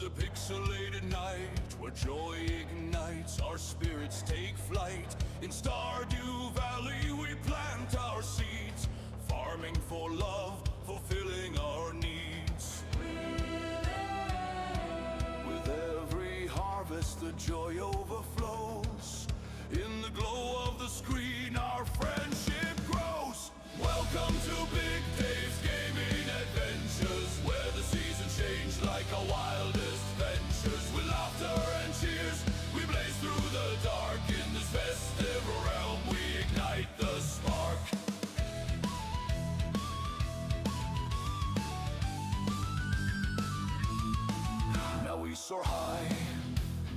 a pixelated night where joy ignites, our spirits take flight. In Stardew Valley we plant our seeds, farming for love, fulfilling our needs. With every harvest the joy overflows. In the glow of the screen our friendship grows. Welcome to Big Dave's Gaming Adventures, where the seasons change like our wildest ventures. With laughter and cheers we blaze through the dark. In this festive realm we ignite the spark. Now we soar high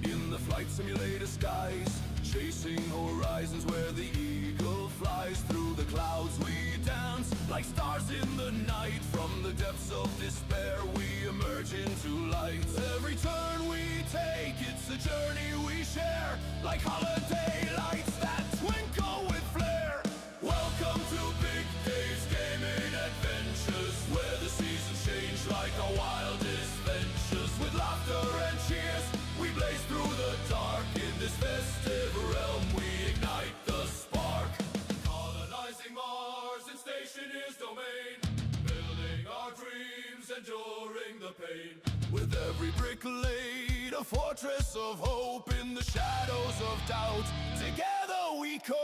in the flight simulator skies, chasing horizons where the eagle flies. Through the clouds we dance like stars in the night. From the depths of despair we emerge into light. Every turn we take, it's a journey we share, like holiday lights that twinkle with flair. Welcome to Big Dave's Gaming Adventures, where the seasons change like our wildest ventures. With laughter and cheers we blaze through the dark. In this festive realm we ignite the spark. Colonizing Mars in Stationeer's domain, building our dreams, enduring the pain. With every brick laid, a fortress of hope. In the shadows of doubt, together we cope.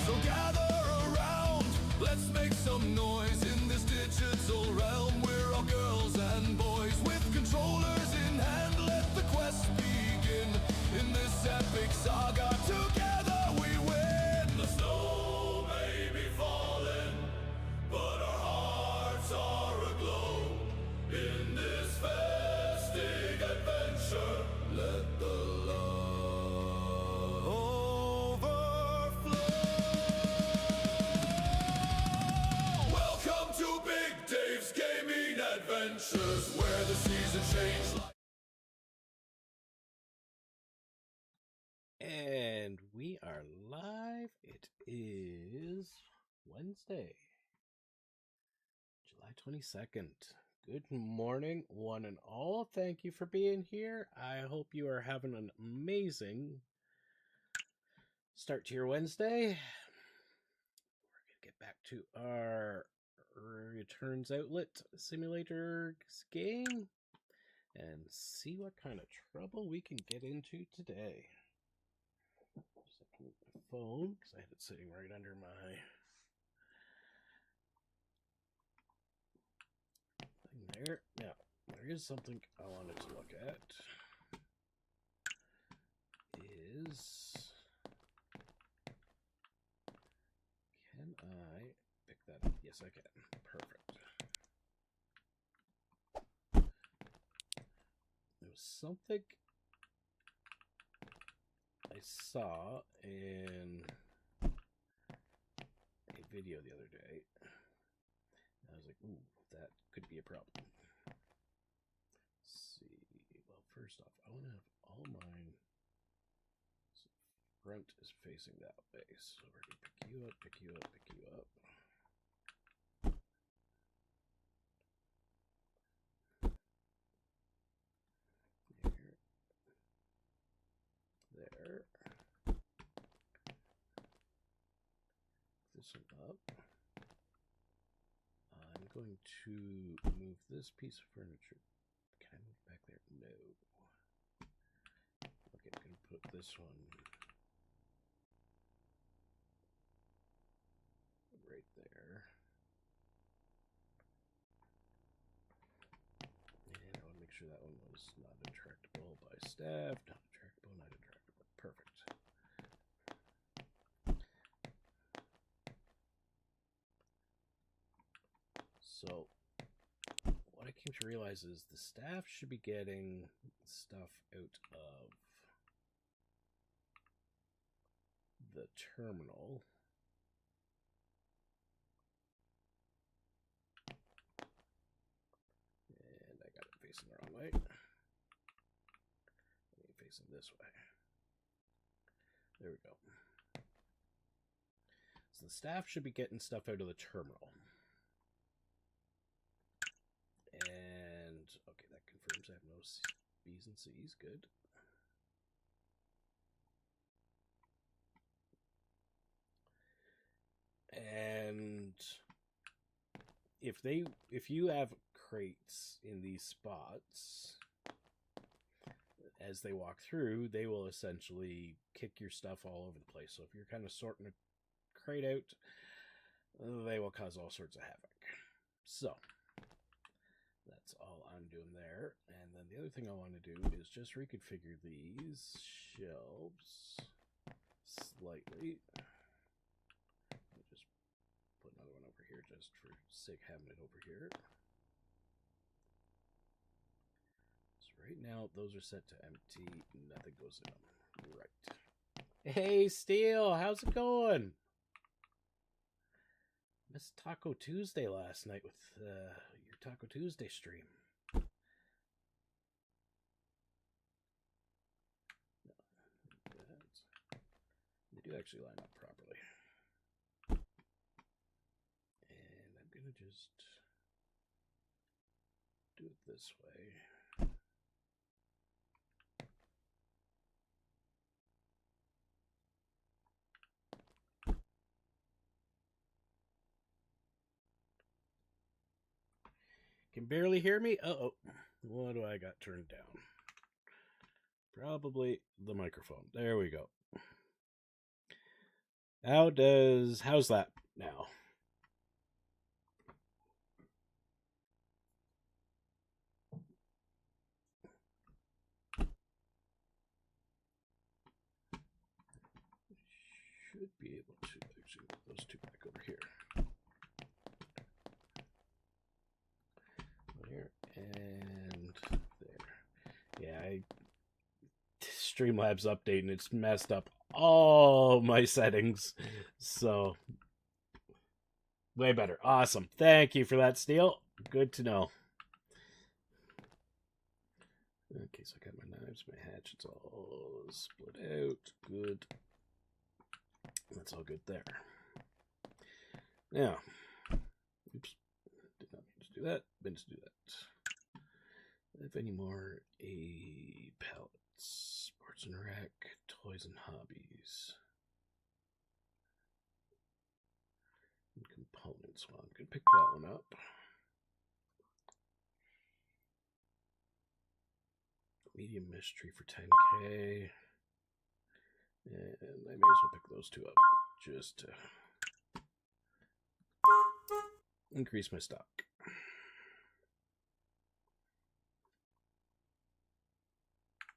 So gather around, let's make some noise. In this digital realm we're all girls and boys. With controllers in hand, let the quest begin. In this epic saga, together we win. The snow may be falling, but our hearts are aglow. In this festive adventure, let the love overflow. Welcome to Big Dave's Gaming Adventures, where the seasons change like... And we are live. It is Wednesday, July 22nd. Good morning, one and all. Thank you for being here. I hope you are having an amazing start to your Wednesday. We're going to get back to our Returns Outlet Simulator game and see what kind of trouble we can get into today. Just have to move my phone because I had it sitting right under my thing there. Now, there is something I wanted to look at. Can I pick that up? Yes, I can. Perfect. There was something I saw in a video the other day. I was like, ooh, that could be a problem. Let's see. Well, first off, I want to have all mine. So front is facing that way. So we're going to pick you up, pick you up, pick you up. There. This one up. I'm going to move this piece of furniture. Can I move back there? No. Okay, I'm going to put this one right there. And I want to make sure that one was not intractable by staff. Not intractable, not intractable. Perfect. So, what I came to realize is the staff should be getting stuff out of the terminal. And I got it facing the wrong way. Facing this way. There we go. So the staff should be getting stuff out of the terminal. And, okay, that confirms I have no B's and C's. Good. And if you have crates in these spots, as they walk through, they will essentially kick your stuff all over the place. So if you're kind of sorting a crate out, they will cause all sorts of havoc. So that's all I'm doing there. And then the other thing I want to do is just reconfigure these shelves slightly. I'll just put another one over here just for sake of having it over here. So right now those are set to empty. Nothing goes in them. Right. Hey, Steele, how's it going? Missed Taco Tuesday last night with your Taco Tuesday stream. No, they do actually line up properly. And I'm going to just do it this way. Can barely hear me? Uh-oh. What do I got turned down? Probably the microphone. There we go. How's that now? Should be able to actually move those two back over here. There and there. Yeah, Streamlabs updating, it's messed up all my settings. So way better. Awesome. Thank you for that, Steele. Good to know. Okay, so I got my knives, my hatchets all split out. Good. That's all good there. Now, oops, did not mean to do that. Meant to do that. If any more pallets, sports and rec, toys and hobbies, and components. Well, I'm gonna pick that one up. Medium mystery for 10K. And I may as well pick those two up just to increase my stock.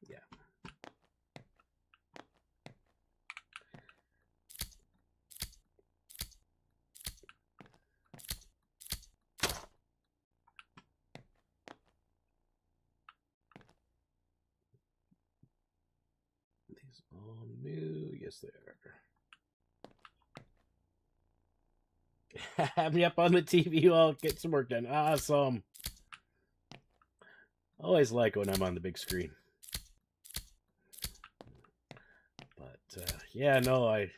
Yeah. These all new. Yes, they are. Have me up on the TV. I'll get some work done. Awesome. Always like when I'm on the big screen. But yeah, no, I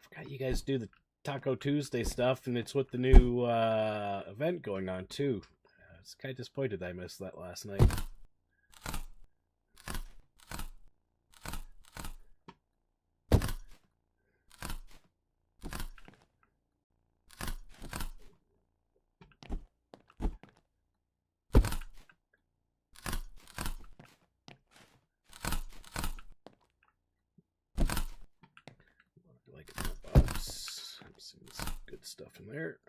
forgot you guys do the Taco Tuesday stuff, and it's with the new event going on too. I was kind of disappointed that I missed that last night. Good stuff in there.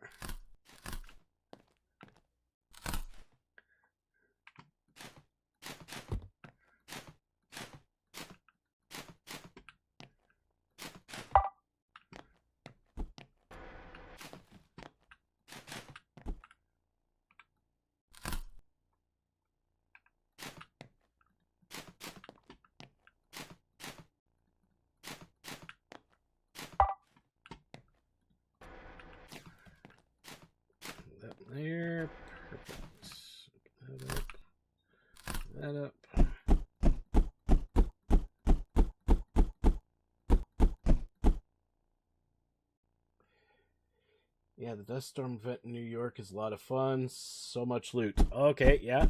the Dust Storm event in New York is a lot of fun. So much loot. Okay, yeah.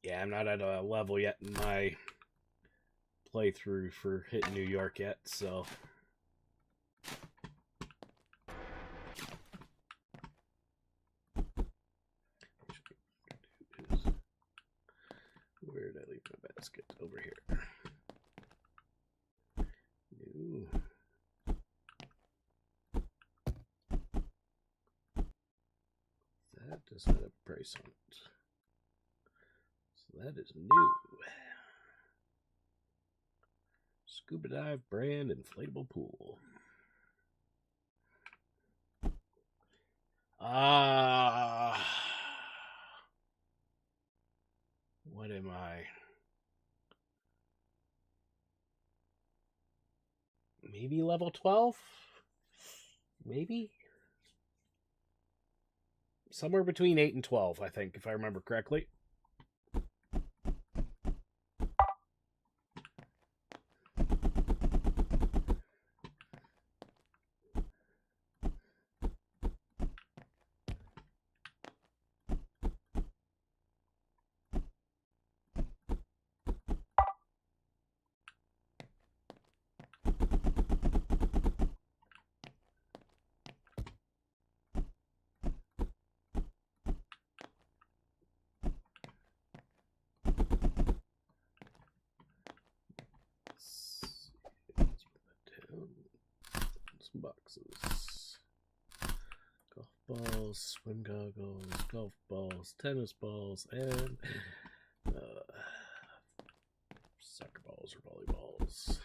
Yeah, I'm not at a level yet in my playthrough for hitting New York yet, so... Where did I leave my basket? Over here. Ooh. That does not have a price on it. So that is new. Scuba Dive brand inflatable pool. What am I? Maybe level 12? Maybe? Somewhere between 8 and 12, I think, if I remember correctly. Some boxes. Golf balls, swim goggles, golf balls, tennis balls, and soccer balls or volleyballs.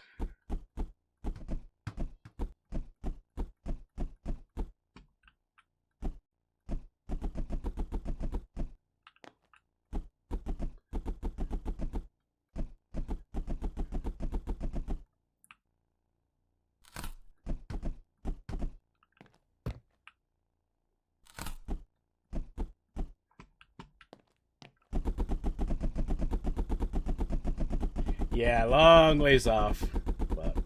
Yeah, long ways off, but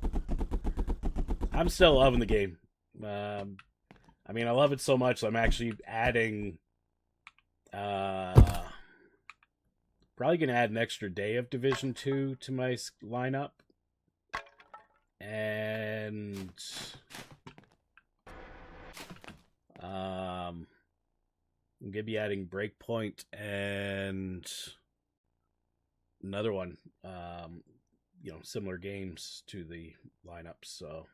I'm still loving the game. I mean, I love it so much. I'm actually adding. Probably gonna add an extra day of Division 2 to my lineup, and I'm gonna be adding Breakpoint and another one, similar games to the lineup. So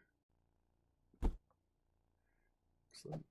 excellent.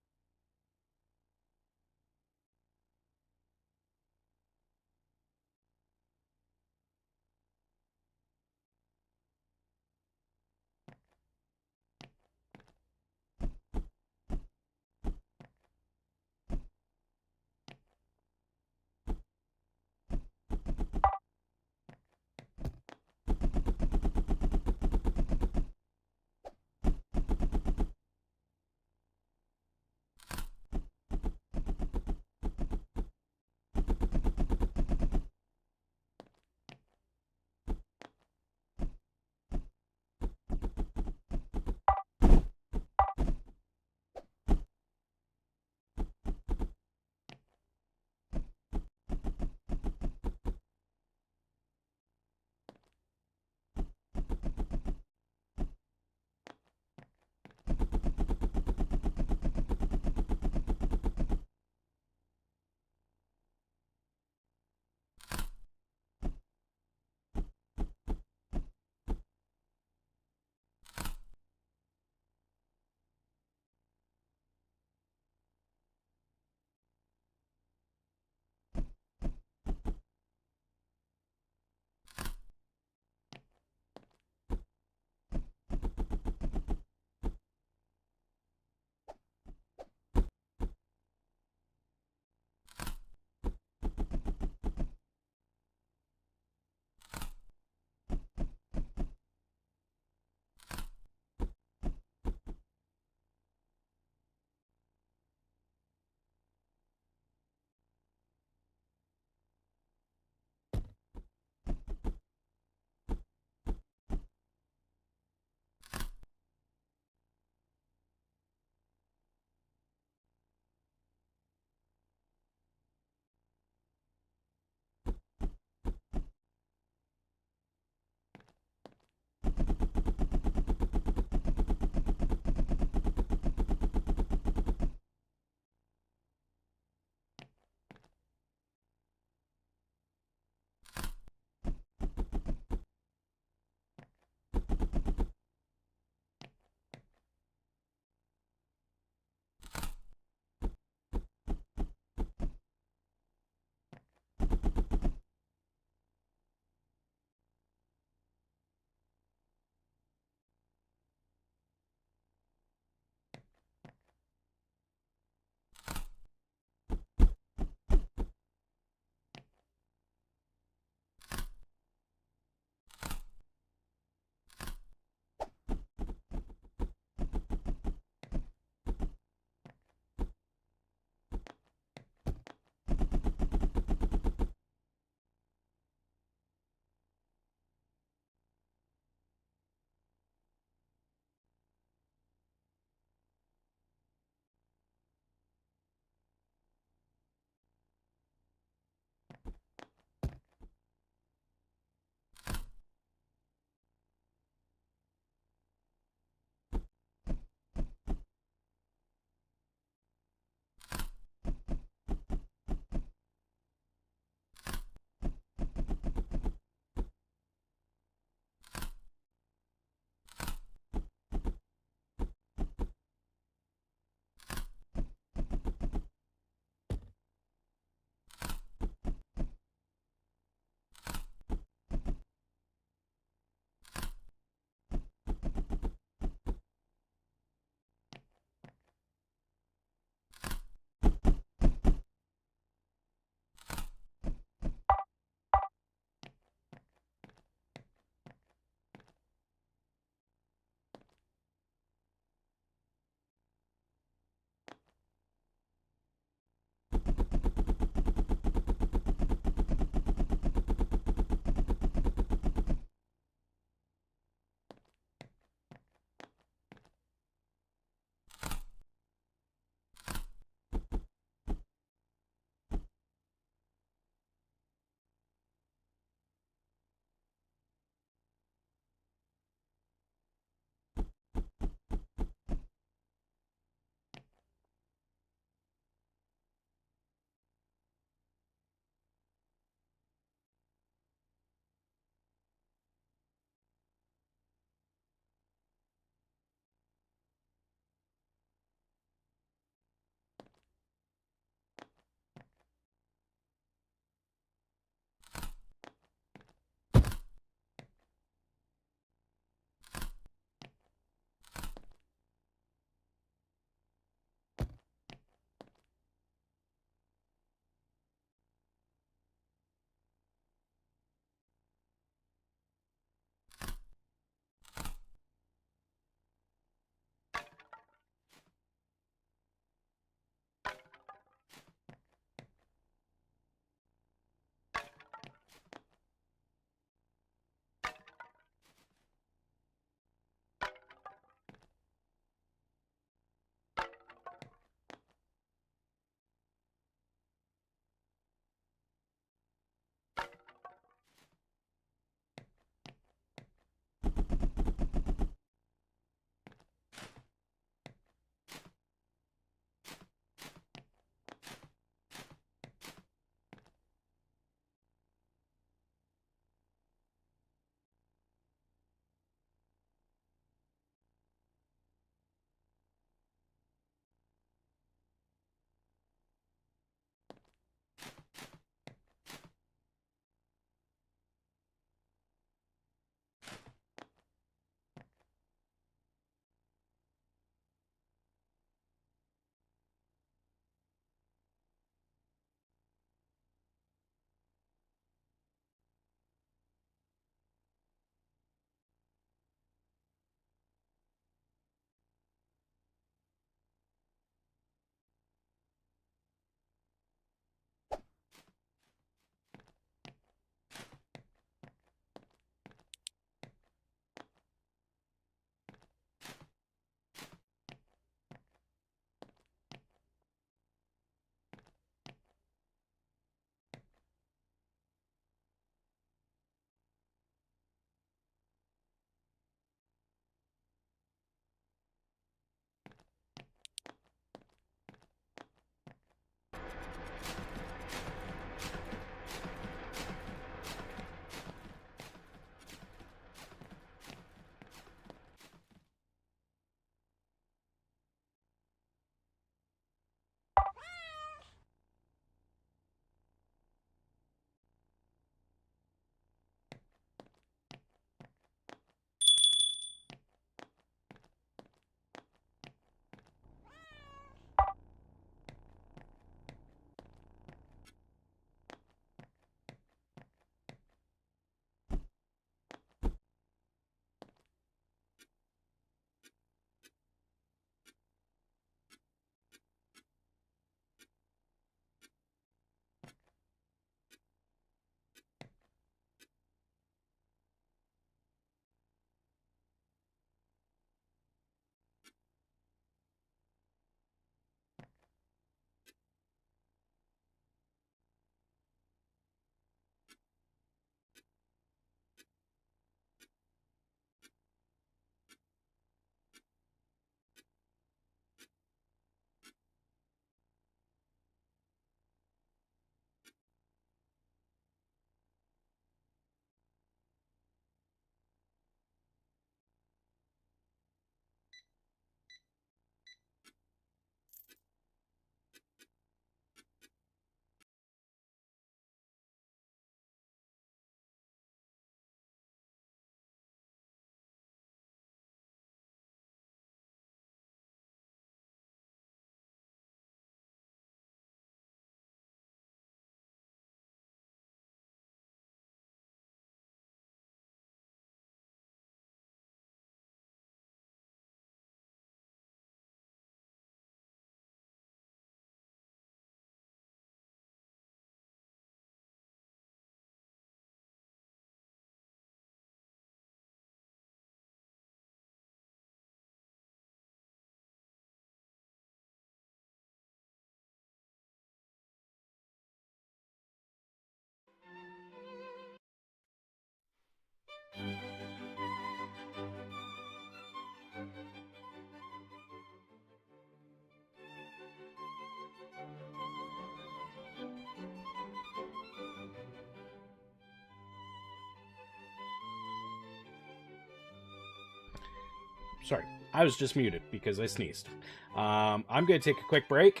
sorry. I was just muted because I sneezed. I'm going to take a quick break.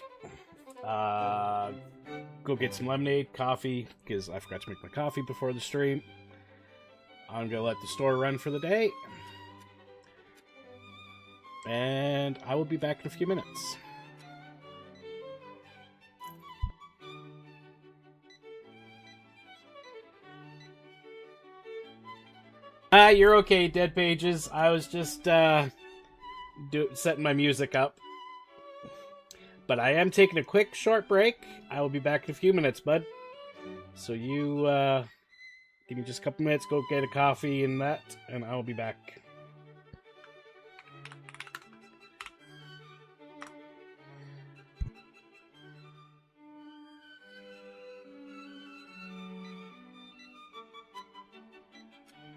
Go get some lemonade, coffee, because I forgot to make my coffee before the stream. I'm going to let the store run for the day. And I will be back in a few minutes. You're okay, Dead Pages. I was just setting my music up. But I am taking a quick, short break. I will be back in a few minutes, bud. So you give me just a couple minutes, go get a coffee and that, and I will be back.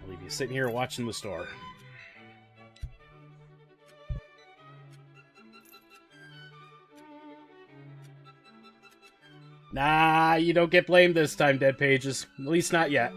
I'll leave you sitting here watching the store. Nah, you don't get blamed this time, Dead Pages. At least not yet.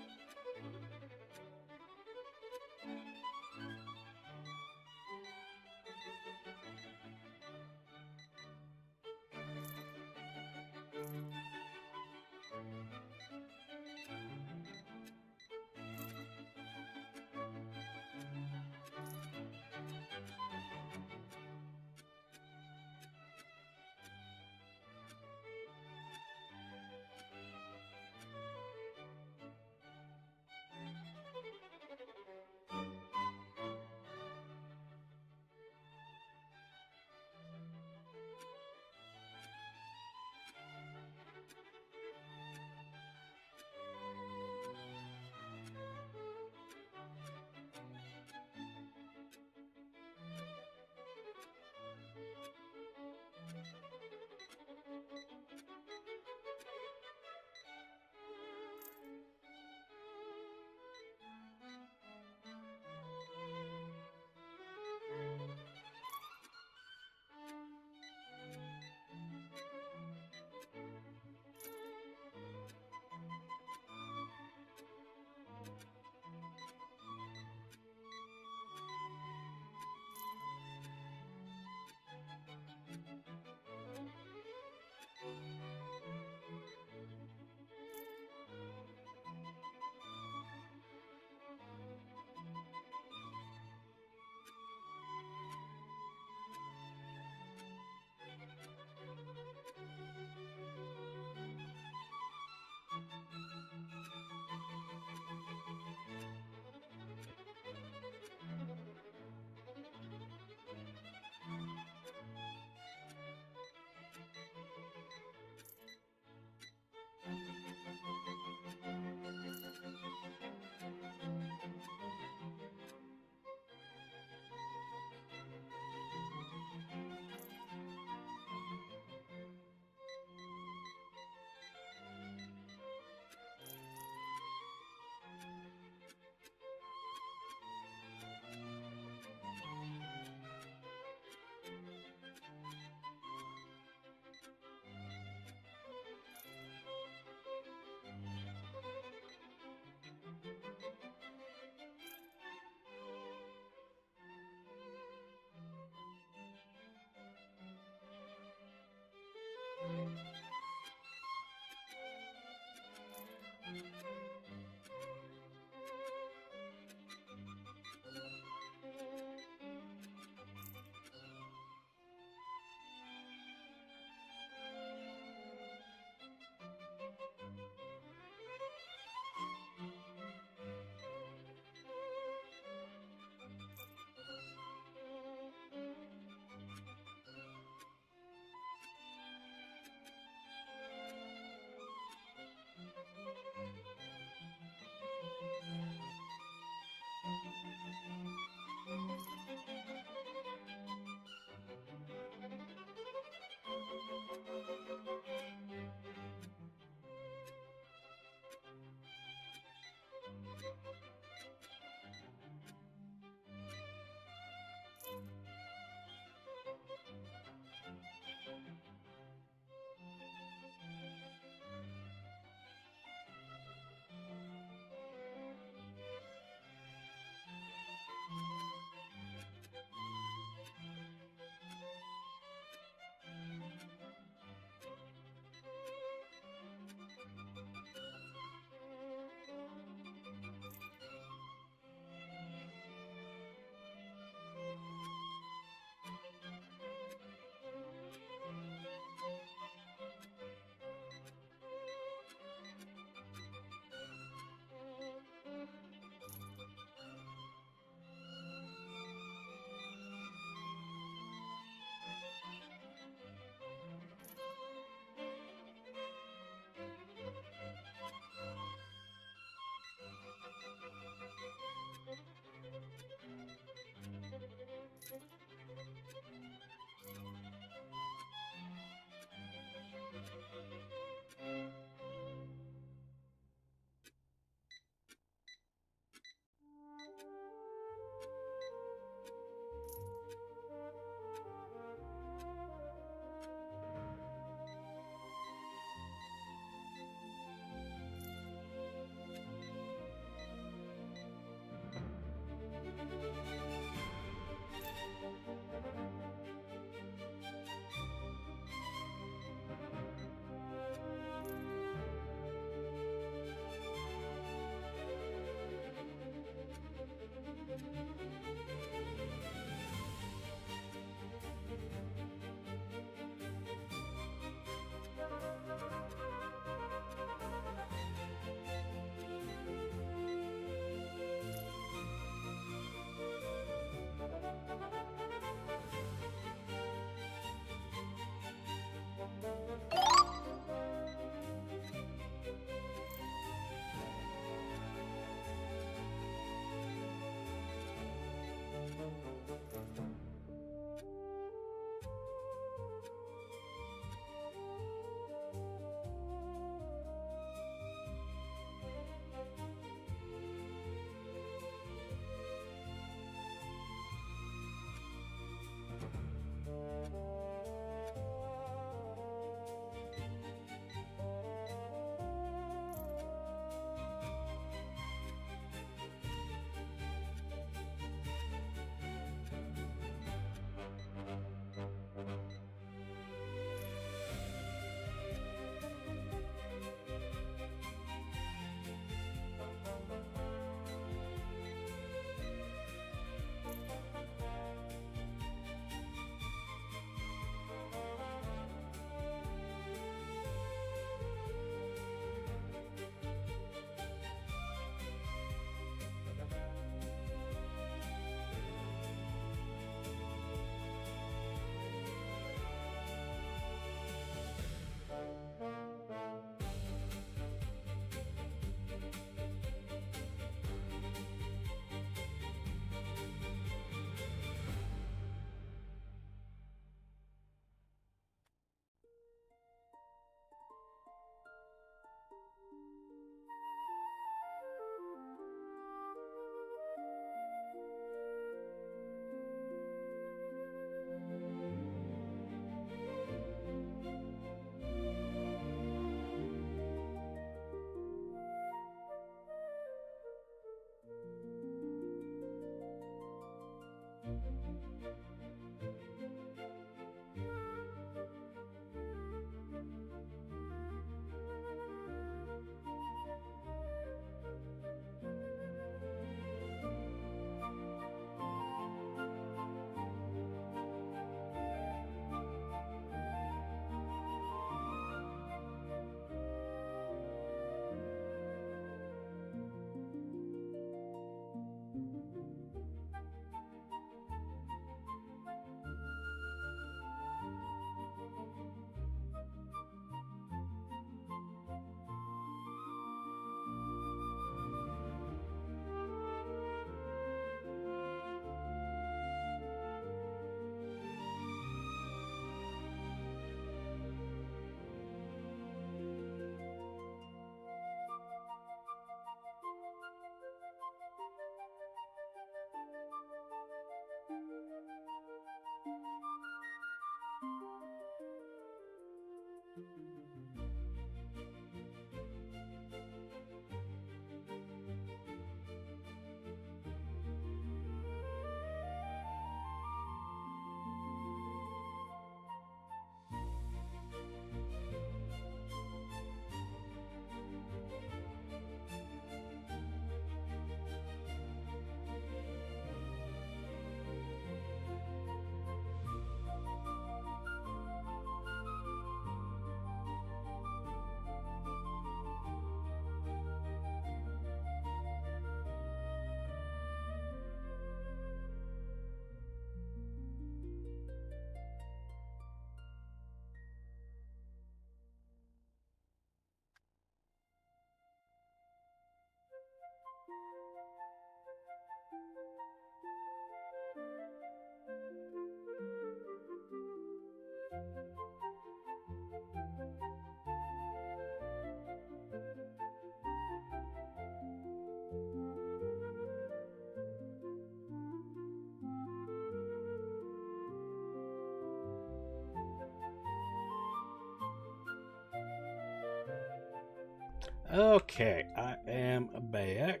Okay, I am back.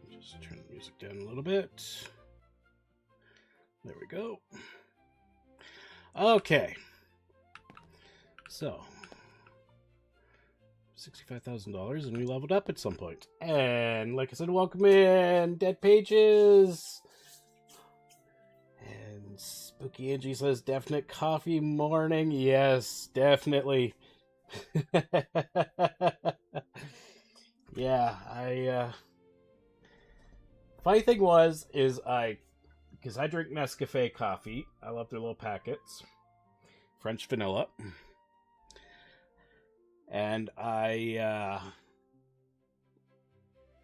Just turn the music down a little bit. There we go. Okay. So, $65,000, and we leveled up at some point. And like I said, welcome in, Dead Pages. And Spooky Angie says, definite coffee morning. Yes, definitely. Yeah, funny thing is because I drink Nescafe coffee. I love their little packets. French vanilla. And I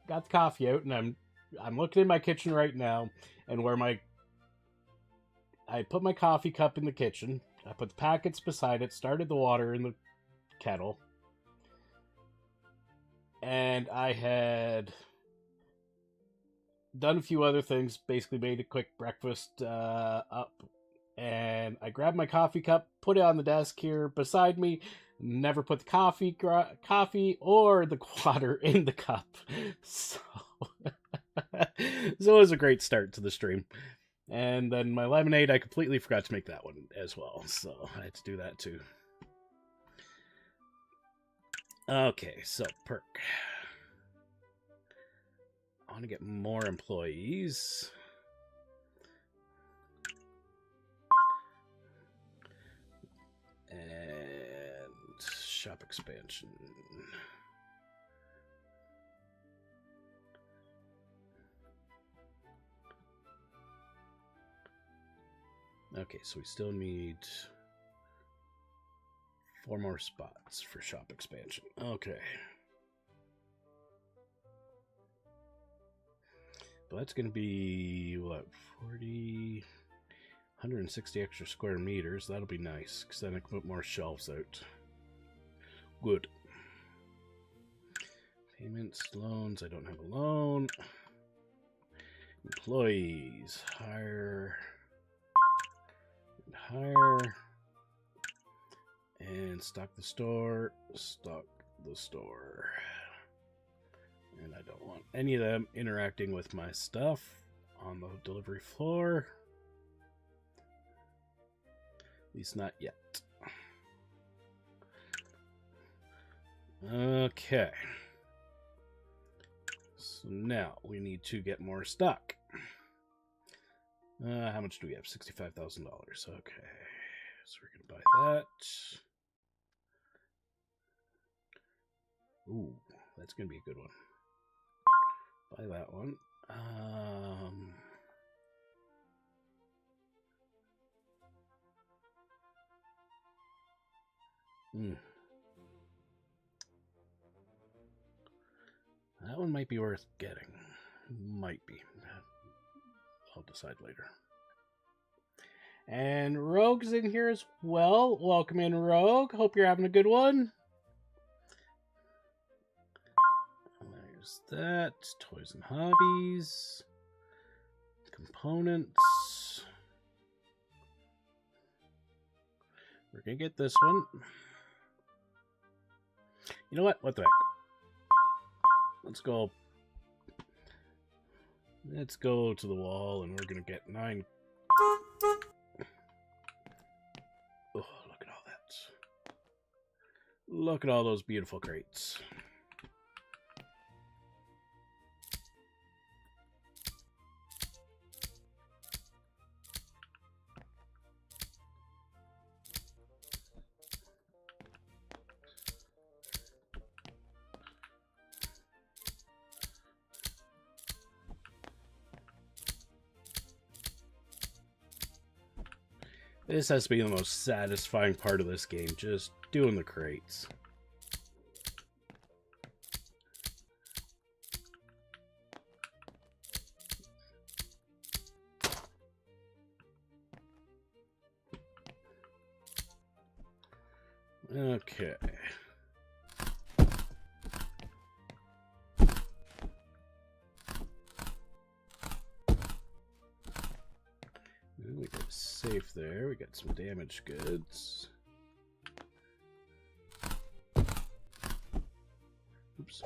got the coffee out, and I'm looking in my kitchen right now, and I put my coffee cup in the kitchen. I put the packets beside it, started the water in the kettle, and I had done a few other things, basically made a quick breakfast up, and I grabbed my coffee cup, put it on the desk here beside me, never put the coffee or the water in the cup. So it was a great start to the stream. And then my lemonade, I completely forgot to make that one as well, so I had to do that too. Okay, so perk. I want to get more employees. And shop expansion. Okay, so we still need 4 more spots for shop expansion. Okay. But that's going to be, what, 160 extra square meters. That'll be nice, because then I can put more shelves out. Good. Payments, loans. I don't have a loan. Employees. Hire. And hire. And stock the store. Stock the store. And I don't want any of them interacting with my stuff on the delivery floor. At least not yet. Okay. So now we need to get more stock. How much do we have? $65,000. Okay. So we're going to buy that. Ooh, that's going to be a good one. Buy that one. That one might be worth getting. Might be. I'll decide later. And Rogue's in here as well. Welcome in, Rogue. Hope you're having a good one. There's that. Toys and hobbies. Components. We're going to get this one. You know what? What the heck? Let's go. Let's go to the wall, and we're going to get 9. Oh, look at all that. Look at all those beautiful crates. This has to be the most satisfying part of this game, just doing the crates. Okay. We got a safe there. We got some damaged goods. Oops.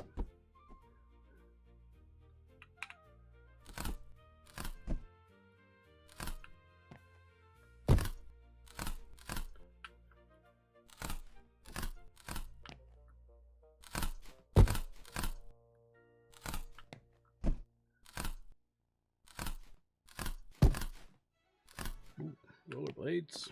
Rollerblades.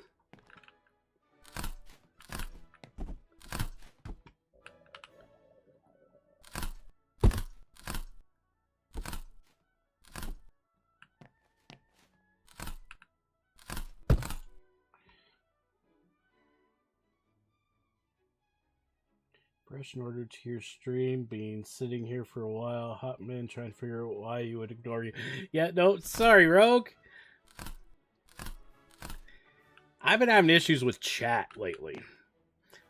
Press in order to your stream. Been sitting here for a while. Hotman trying to figure out why you would ignore you. Yeah, no, sorry, Rogue. I've been having issues with chat lately.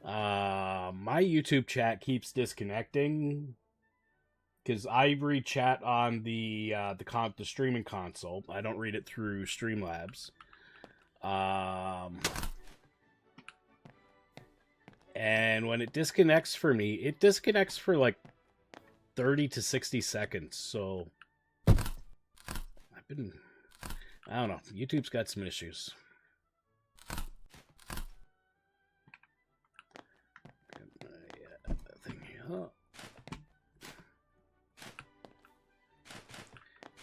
My YouTube chat keeps disconnecting because I read chat on the streaming console. I don't read it through Streamlabs. And when it disconnects for me, it disconnects for like 30 to 60 seconds. So I don't know. YouTube's got some issues.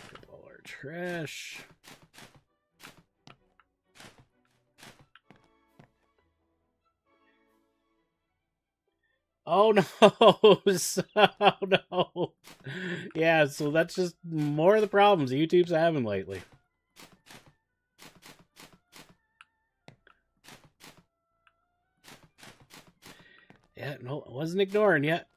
Get all our trash. Oh no! Oh no! Yeah, so that's just more of the problems YouTube's having lately. Yeah, no, I wasn't ignoring yet.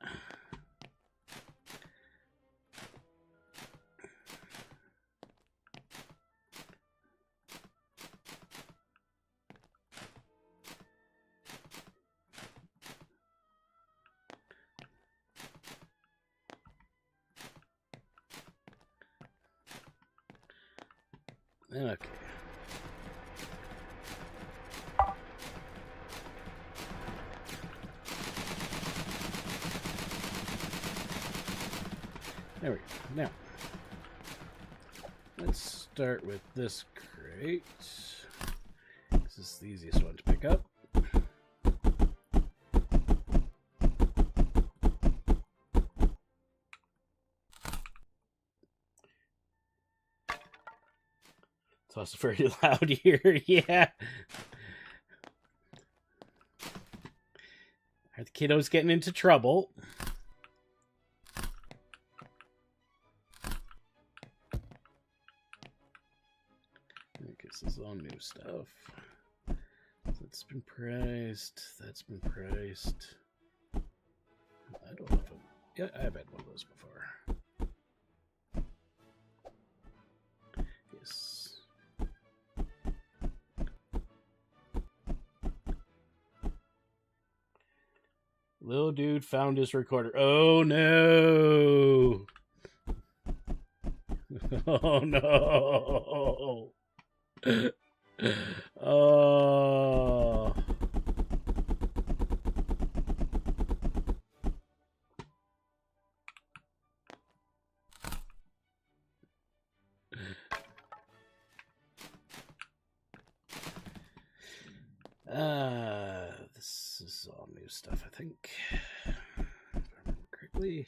Okay. There we go. Now, let's start with this crate. This is the easiest one to pick up. It's also very loud here. Yeah. Are the kiddos getting into trouble? This is all new stuff. That's been priced. That's been priced. I don't know if yeah, I've had one of those before. Yes. Little dude found his recorder. Oh no! Oh no! Oh. This is all new stuff, I think. If I remember correctly.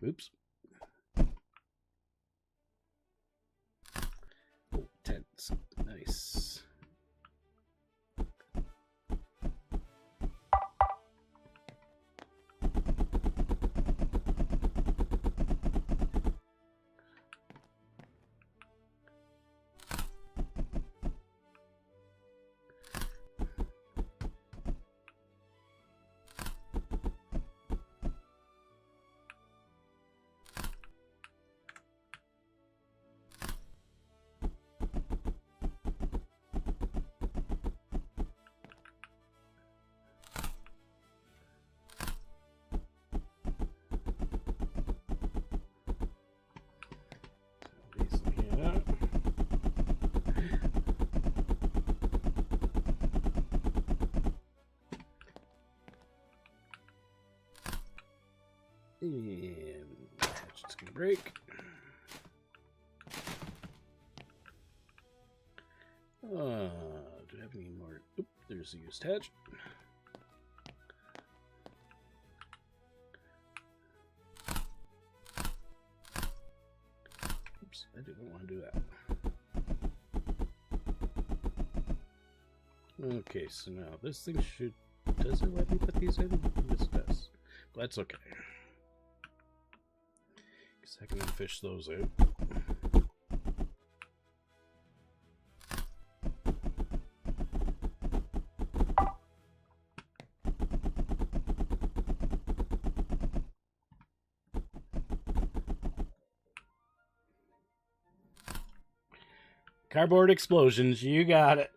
Oops. Oh, tents. Nice. break. Do I have any more? Oop, there's the used hatch. Oops, I didn't want to do that. Okay, so now this thing should... Does it let me put these in? Yes, it does. But that's okay. Because I can fish those out. Cardboard explosions, you got it.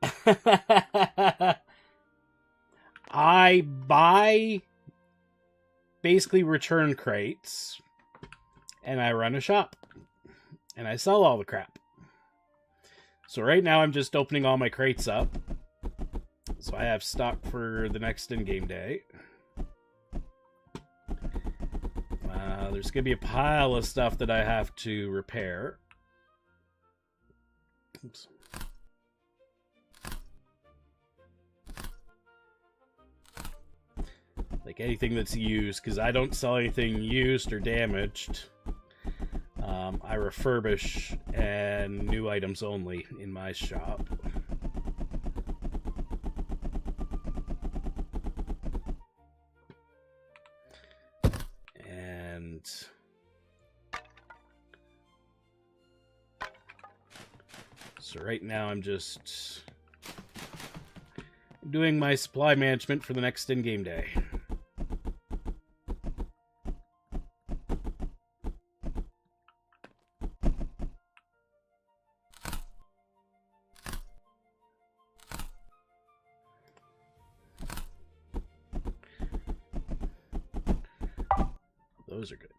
I buy basically return crates and I run a shop and I sell all the crap. So right now I'm just opening all my crates up. So I have stock for the next in-game day. There's going to be a pile of stuff that I have to repair. Oops. Like anything that's used, because I don't sell anything used or damaged. I refurbish and new items only in my shop. And so right now I'm just doing my supply management for the next in-game day. Those are good.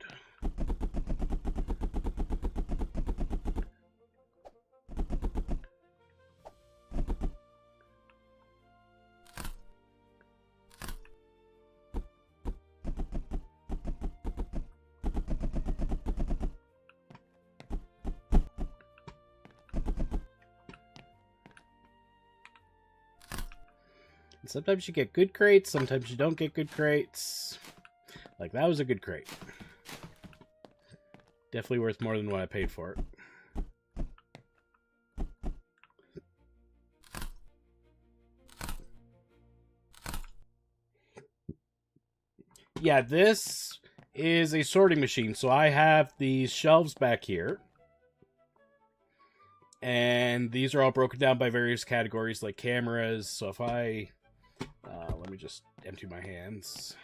And sometimes you get good crates, sometimes you don't get good crates. Like, that was a good crate. Definitely worth more than what I paid for it. Yeah, this is a sorting machine. So I have these shelves back here. And these are all broken down by various categories, like cameras. So if I... let me just empty my hands.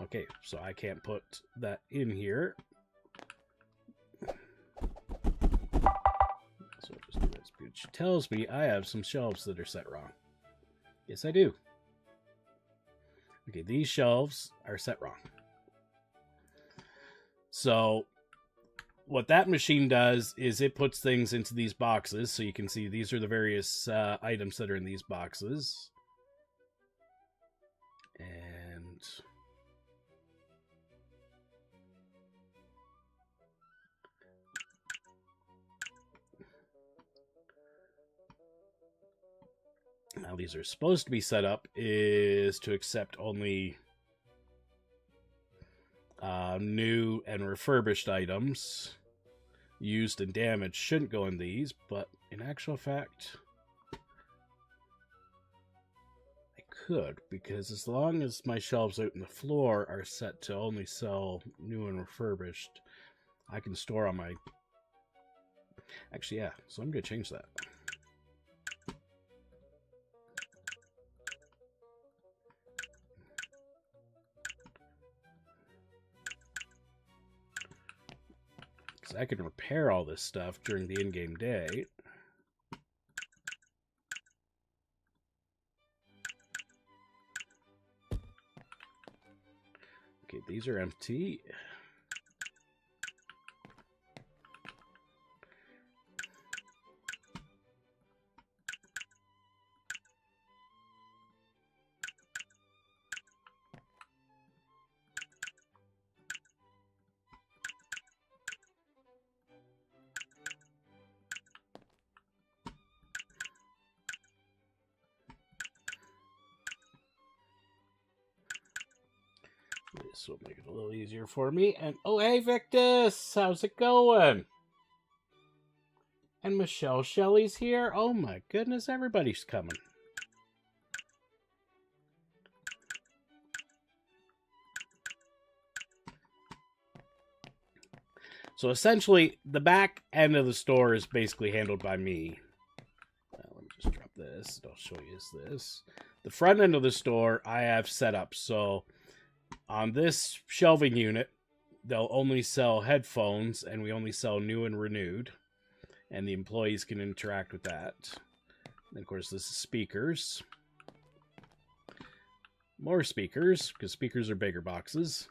Okay, so I can't put that in here. So I'll just do this, which tells me I have some shelves that are set wrong. Yes, I do. Okay, these shelves are set wrong. So what that machine does is it puts things into these boxes. So you can see these are the various items that are in these boxes. And now these are supposed to be set up is to accept only new and refurbished items. Used and damaged shouldn't go in these, but in actual fact, I could, because as long as my shelves out in the floor are set to only sell new and refurbished, I can store on my... Actually, yeah, so I'm going to change that. I can repair all this stuff during the in-game day. Okay, these are empty. This will make it a little easier for me. And oh, hey, Victus! How's it going? And Michelle Shelley's here. Oh my goodness, everybody's coming. So essentially, the back end of the store is basically handled by me. Let me just drop this. I'll show you this. The front end of the store I have set up. So on this shelving unit, they'll only sell headphones, and we only sell new and renewed. And the employees can interact with that. And of course, this is speakers. More speakers, because speakers are bigger boxes.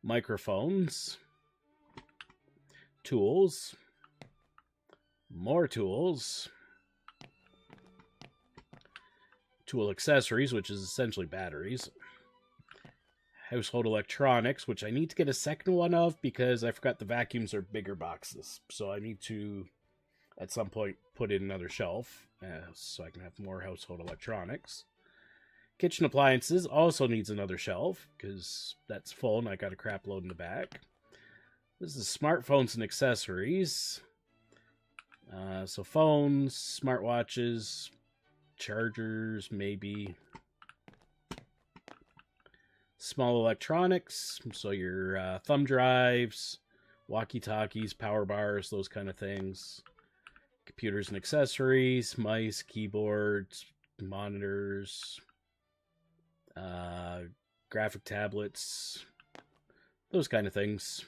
Microphones. Tools. More tools. Tool accessories, which is essentially batteries. Household electronics, which I need to get a second one of because I forgot the vacuums are bigger boxes. So I need to, at some point, put in another shelf so I can have more household electronics. Kitchen appliances also needs another shelf because that's full and I got a crap load in the back. This is smartphones and accessories. So phones, smartwatches, chargers, maybe. Small electronics, so your thumb drives, walkie-talkies, power bars, those kind of things. Computers and accessories, mice, keyboards, monitors, graphic tablets, those kind of things.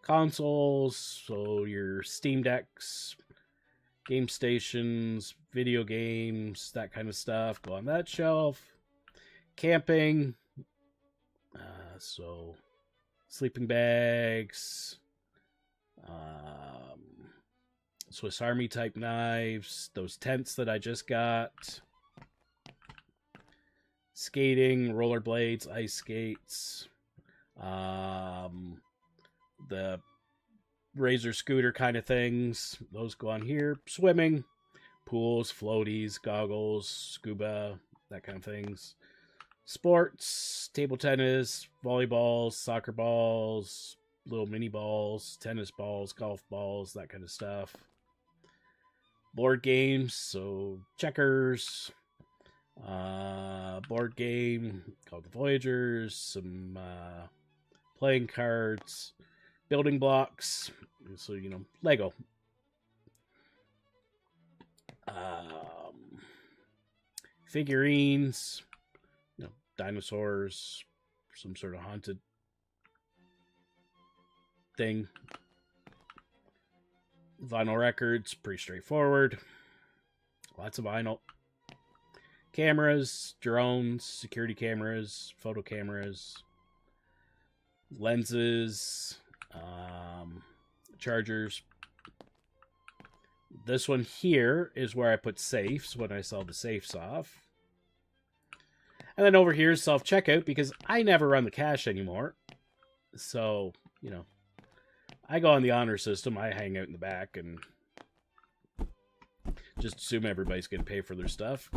Consoles, so your Steam Decks, game stations, video games, that kind of stuff, go on that shelf. Camping, so sleeping bags, Swiss Army type knives, those tents that I just got, skating, rollerblades, ice skates, the Razor scooter kind of things, those go on here. Swimming, pools, floaties, goggles, scuba, that kind of things. Sports, table tennis, volleyballs, soccer balls, little mini balls, tennis balls, golf balls, that kind of stuff. Board games, so checkers, board game called the Voyagers, some playing cards, building blocks, so, you know, Lego. Figurines, you know, dinosaurs, some sort of haunted thing. Vinyl records, pretty straightforward. Lots of vinyl. Cameras, drones, security cameras, photo cameras, lenses, chargers. This one here is where I put safes when I sell the safes off. And then over here is self-checkout because I never run the cash anymore. So, you know, I go on the honor system. I hang out in the back and just assume everybody's going to pay for their stuff.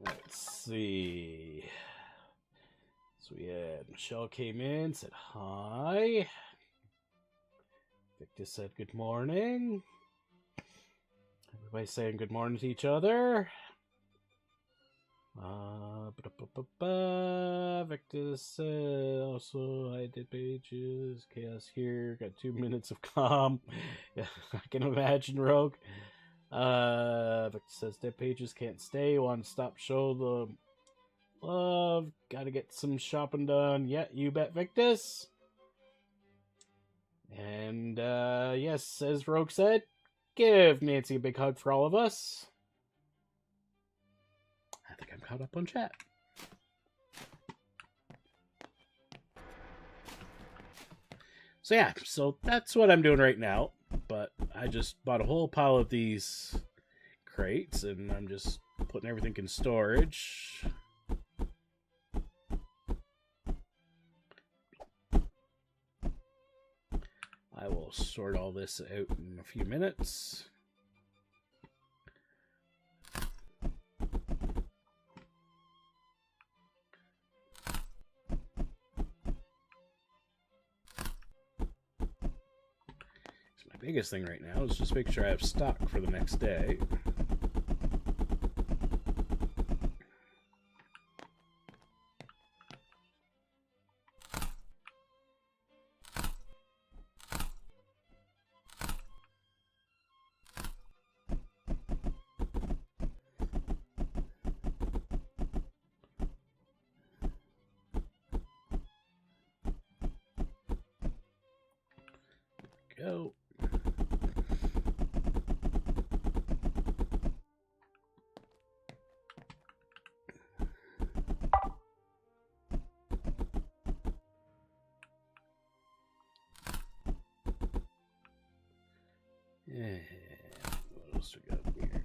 Let's see. So we had Michelle came in, said hi. Victor said good morning. Everybody saying good morning to each other. Victor said also I did pages. Chaos here. Got 2 minutes of calm. Yeah, I can imagine, Rogue. Victor says dead pages can't stay. Want to stop show the love. Gotta get some shopping done. Yeah, you bet, Victus. And yes, as Rogue said, give Nancy a big hug for all of us. I think I'm caught up on chat. So yeah, so that's what I'm doing right now. But I just bought a whole pile of these crates, and I'm just putting everything in storage. I will sort all this out in a few minutes. So my biggest thing right now is just make sure I have stock for the next day. Go. Yeah. What else we got here?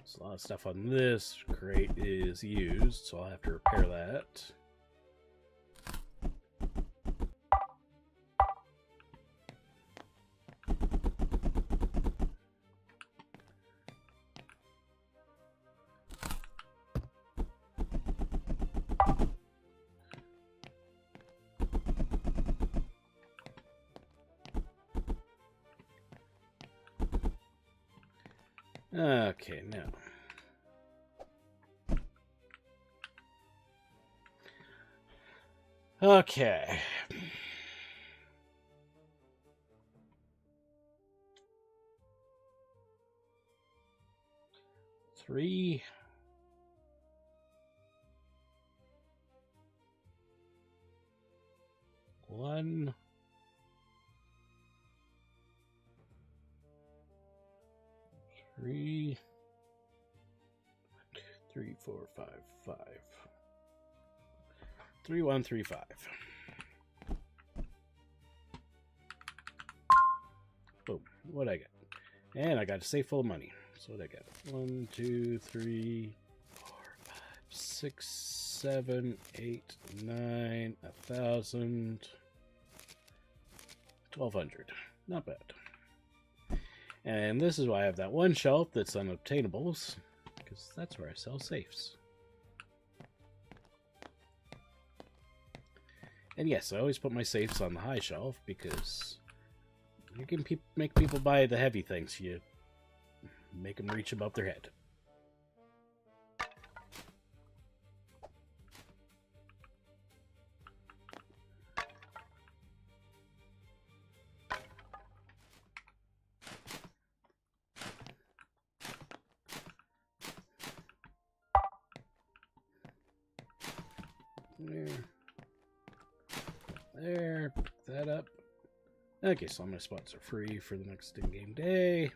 So a lot of stuff on this crate is used, so I'll have to repair that. Okay, now. Okay. Three. One. Three. 3, 4, 5, 5. 3, 1, 3, 5. Boom. What'd I get? And I got a safe full of money. So what'd I get? 1, 2, 3, 4, 5, 6, 7, 8, 9, 1,000. 1,200. Not bad. And this is why I have that one shelf that's unobtainables, because that's where I sell safes. And yes, I always put my safes on the high shelf because you can make people buy the heavy things. You make them reach above their head. There, pick that up. Okay, so all my spots are free for the next in-game day.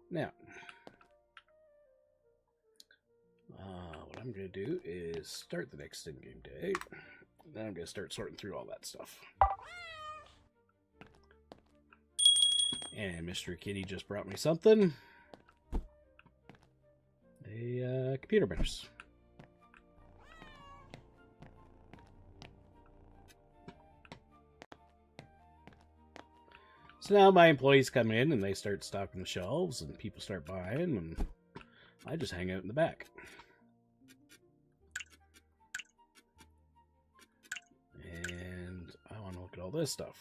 Now, what I'm going to do is start the next in-game day. Then I'm going to start sorting through all that stuff. And Mr. Kitty just brought me something. A computer mouse. So now my employees come in and they start stocking the shelves and people start buying and I just hang out in the back. And I want to look at all this stuff.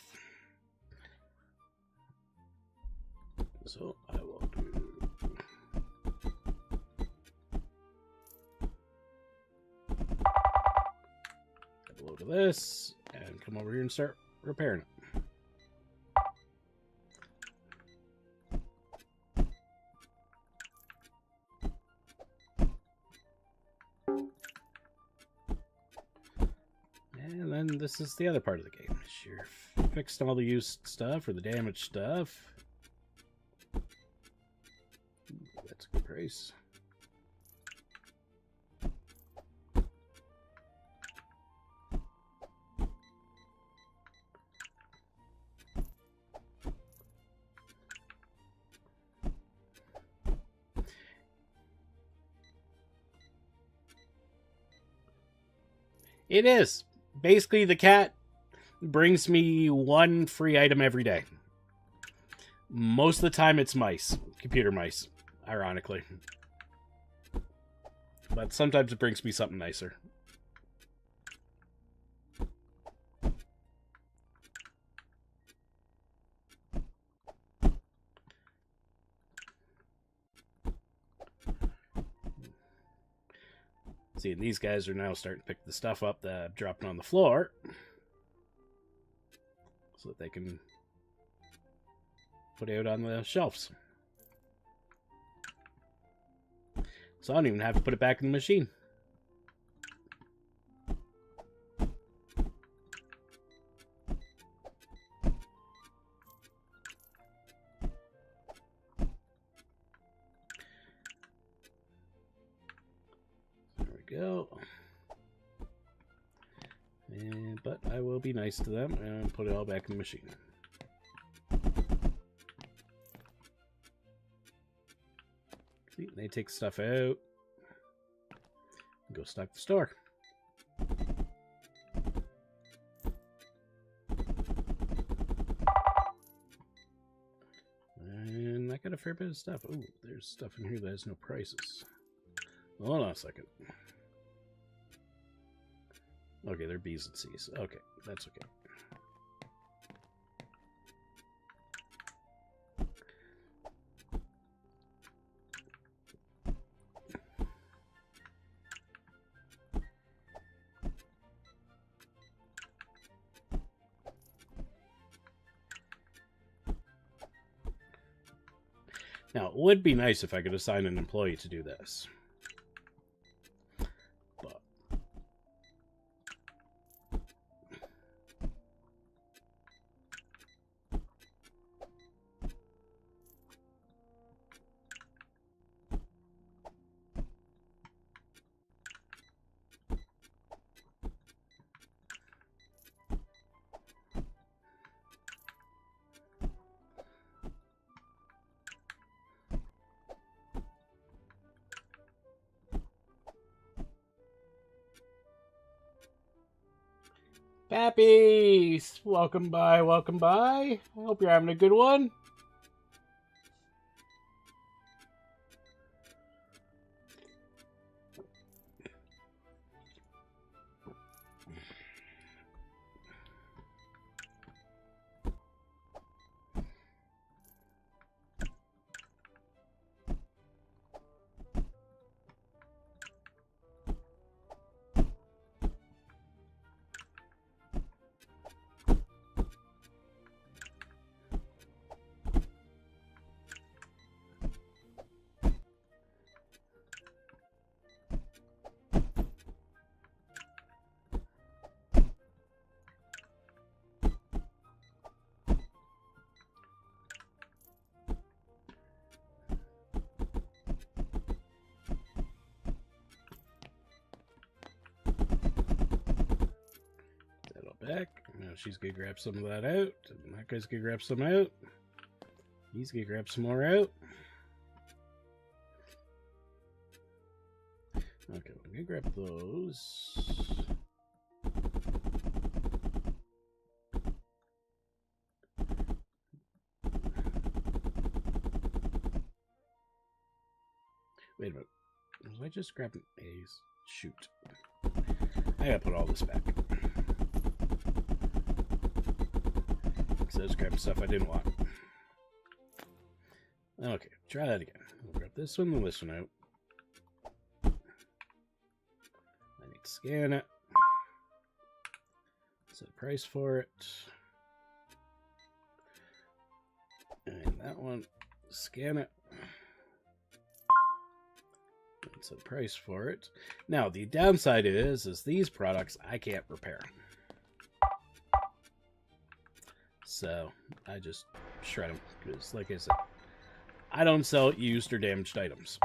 So I will do... a load of this and come over here and start repairing it. And then this is the other part of the game. You're fixing all the used stuff or the damaged stuff. Ooh, that's a good price. It is. Basically, the cat brings me one free item every day. Most of the time, it's mice. Computer mice, ironically. But sometimes it brings me something nicer. See, and these guys are now starting to pick the stuff up that I'm dropping on the floor so that they can put out on the shelves. So I don't even have to put it back in the machine. There we go. But I will be nice to them and put it all back in the machine. See, they take stuff out. Go stock the store. And I got a fair bit of stuff. Oh, there's stuff in here that has no prices. Hold on a second. Okay, they're B's and C's. Okay, that's okay. Now, it would be nice if I could assign an employee to do this. But Pappy, welcome by, welcome by. I hope you're having a good one. Back. Now she's gonna grab some of that out. And that guy's gonna grab some out. He's gonna grab some more out. Okay, I'm gonna grab those. Wait a minute. Was I just grabbing A's? Shoot. I gotta put all this back. So I was grabbing stuff I didn't want. Okay, try that again. I'll grab this one and this one out. I need to scan it. Set a price for it. And that one, scan it. And set a price for it. Now, the downside is these products I can't repair. So I just shred them because, like I said, I don't sell used or damaged items.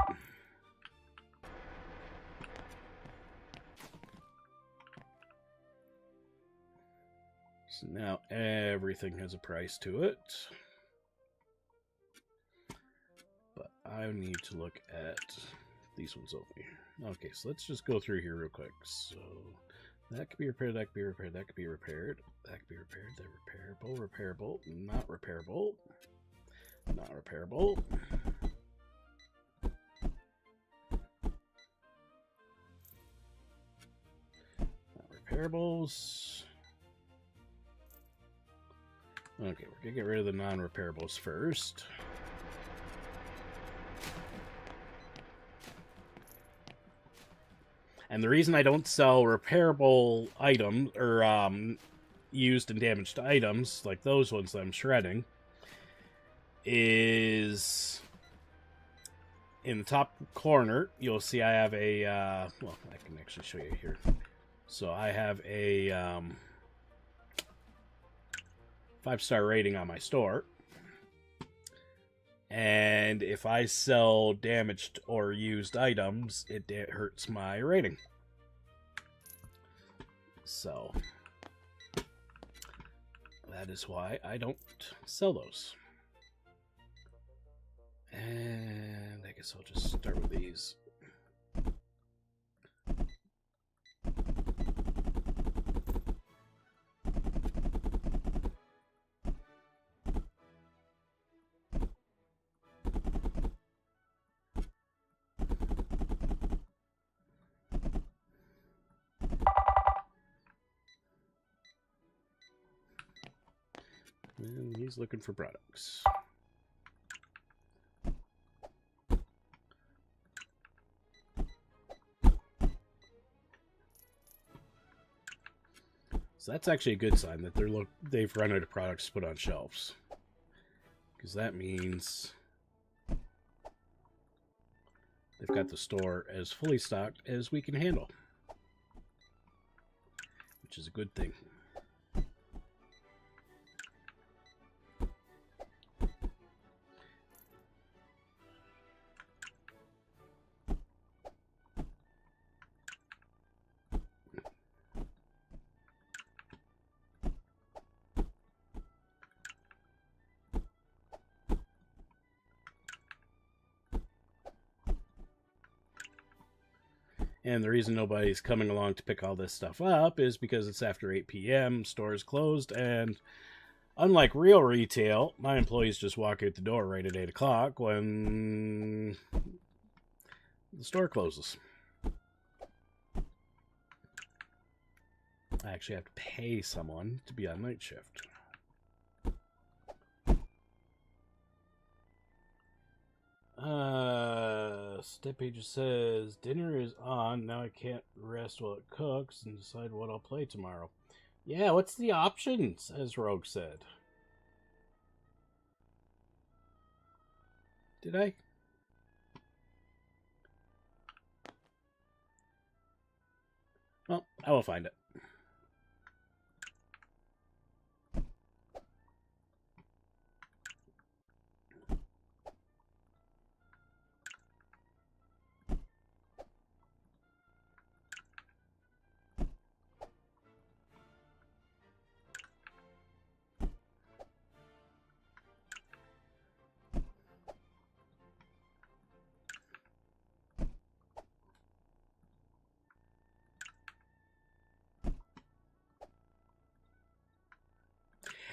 So now everything has a price to it. But I need to look at these ones over here. Okay, so let's just go through here real quick. So That could be repaired, that could be repaired, that could be repaired. That could be repaired, that repairable, repairable, not repairable. Not repairable. Not repairables. Okay, we're gonna get rid of the non-repairables first. And the reason I don't sell repairable items, or used and damaged items, like those ones that I'm shredding, is in the top corner, you'll see I have a, well, I can actually show you here. So I have a 5-star rating on my store. And if I sell damaged or used items, it hurts my rating. So that is why I don't sell those. And I guess I'll just start with these. And he's looking for products. So that's actually a good sign that they've run out of products to put on shelves. Because that means they've got the store as fully stocked as we can handle. Which is a good thing. And the reason nobody's coming along to pick all this stuff up is because it's after 8 p.m., stores closed, and unlike real retail, my employees just walk out the door right at 8 o'clock when the store closes. I actually have to pay someone to be on night shift. Step page says, dinner is on. Now I can't rest while it cooks and decide what I'll play tomorrow. Yeah, what's the options, as Rogue said? Did I? Well, I will find it.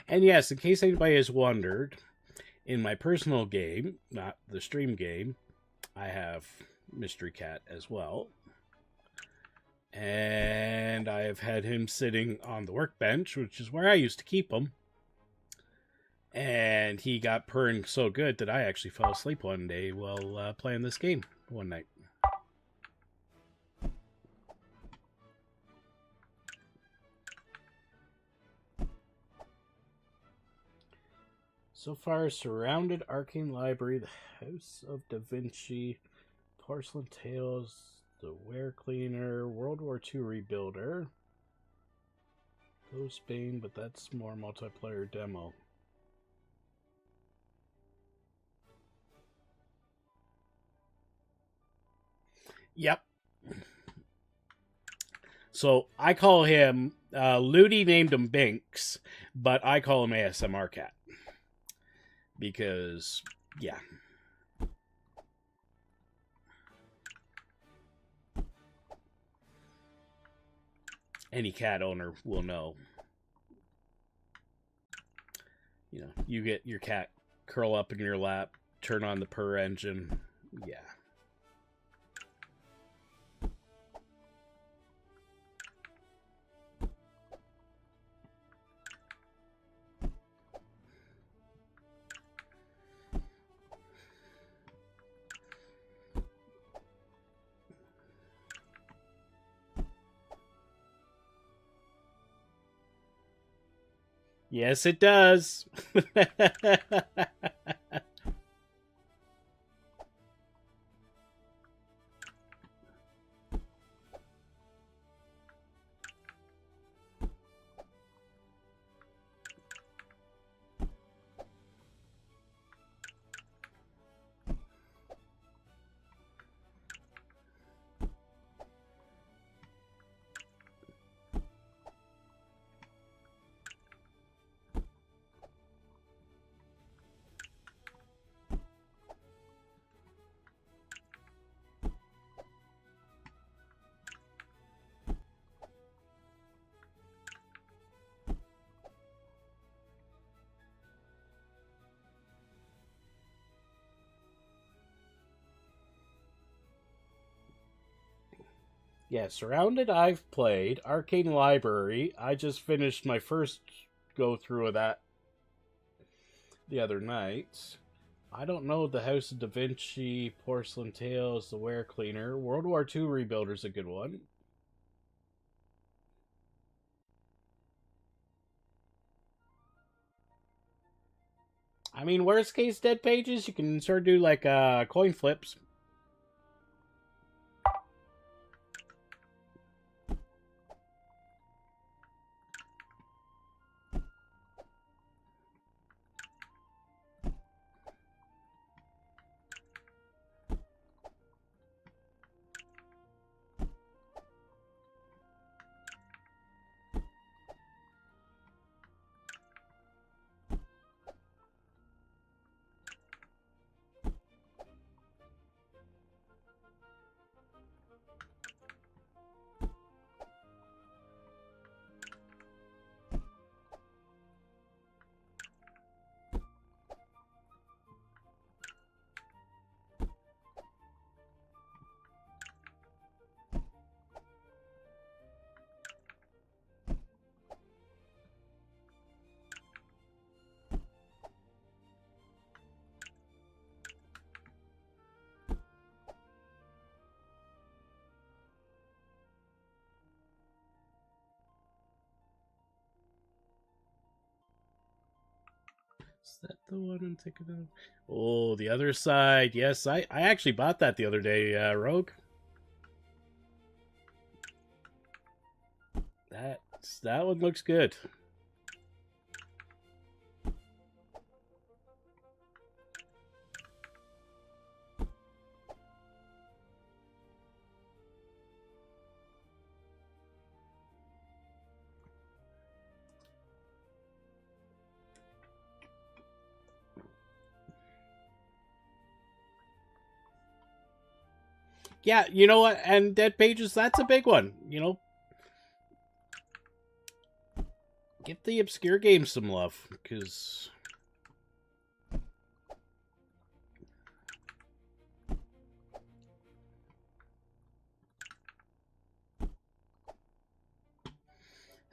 And yes, in case anybody has wondered, in my personal game, not the stream game, I have Mystery Cat as well. And I have had him sitting on the workbench, which is where I used to keep him. And he got purring so good that I actually fell asleep one day while playing this game one night. So far, Surrounded, Arcane Library, The House of Da Vinci, Porcelain Tales, The Ware Cleaner, World War II Rebuilder, Ghost Bane, but that's more multiplayer demo. Yep. So I call him, Ludi named him Binks, but I call him ASMR Cat. Because, yeah. Any cat owner will know. You know, you get your cat curl up in your lap, turn on the purr engine. Yeah. Yes, it does. Yeah, Surrounded I've played. Arcane Library, I just finished my first go through of that the other night. I don't know the House of Da Vinci, Porcelain Tales, The Ware Cleaner. World War II Rebuilder's a good one. I mean, worst case dead pages, you can sort of do like coin flips. Is that the one I'm thinking of? Oh, The Other Side. Yes, I actually bought that the other day, Rogue. That one looks good. Yeah, you know what? And Dead Pages, that's a big one. You know, give the obscure games some love, because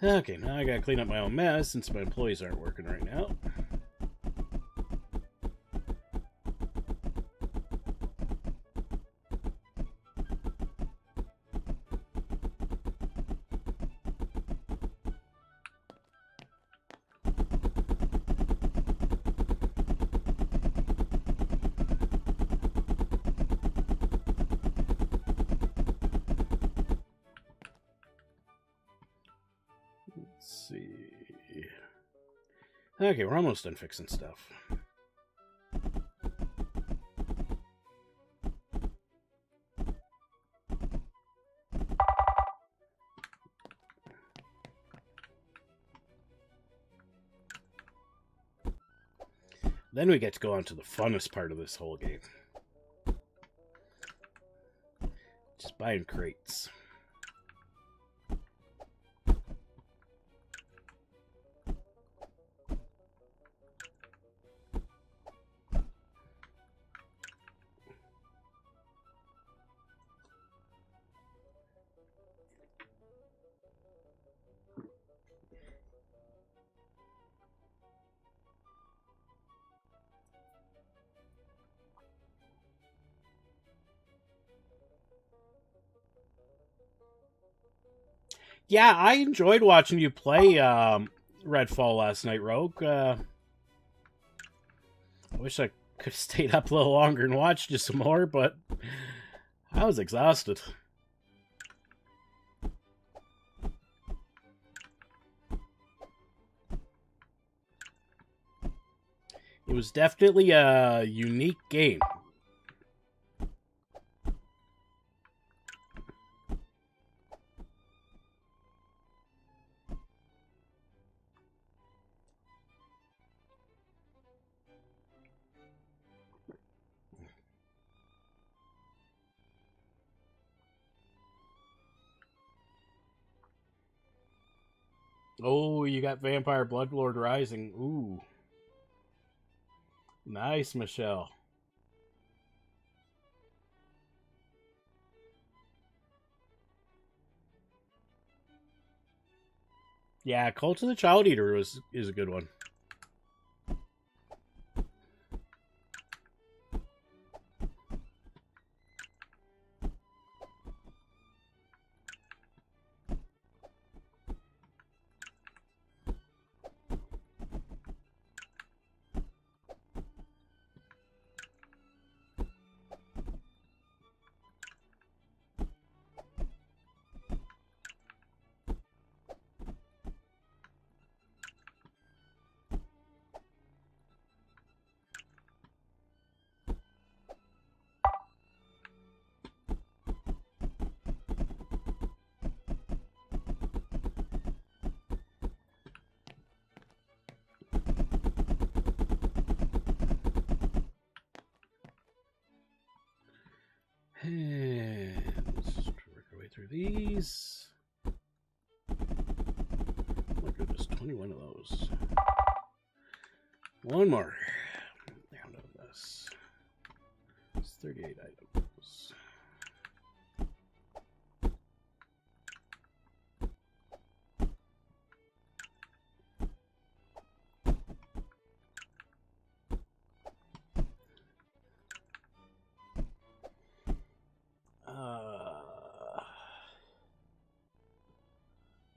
okay, now I gotta clean up my own mess since my employees aren't working right now. Let's see. Okay, we're almost done fixing stuff. Then we get to go on to the funnest part of this whole game. Just buying crates. Yeah, I enjoyed watching you play Redfall last night, Rogue. I wish I could have stayed up a little longer and watched you some more, but I was exhausted. It was definitely a unique game. Oh, you got Vampire Bloodlord Rising. Ooh. Nice, Michelle. Yeah, Cult of the Child Eater is a good one. And let's just work our way through these. Oh my goodness, 21 of those. One more. Down to this. It's 38 items.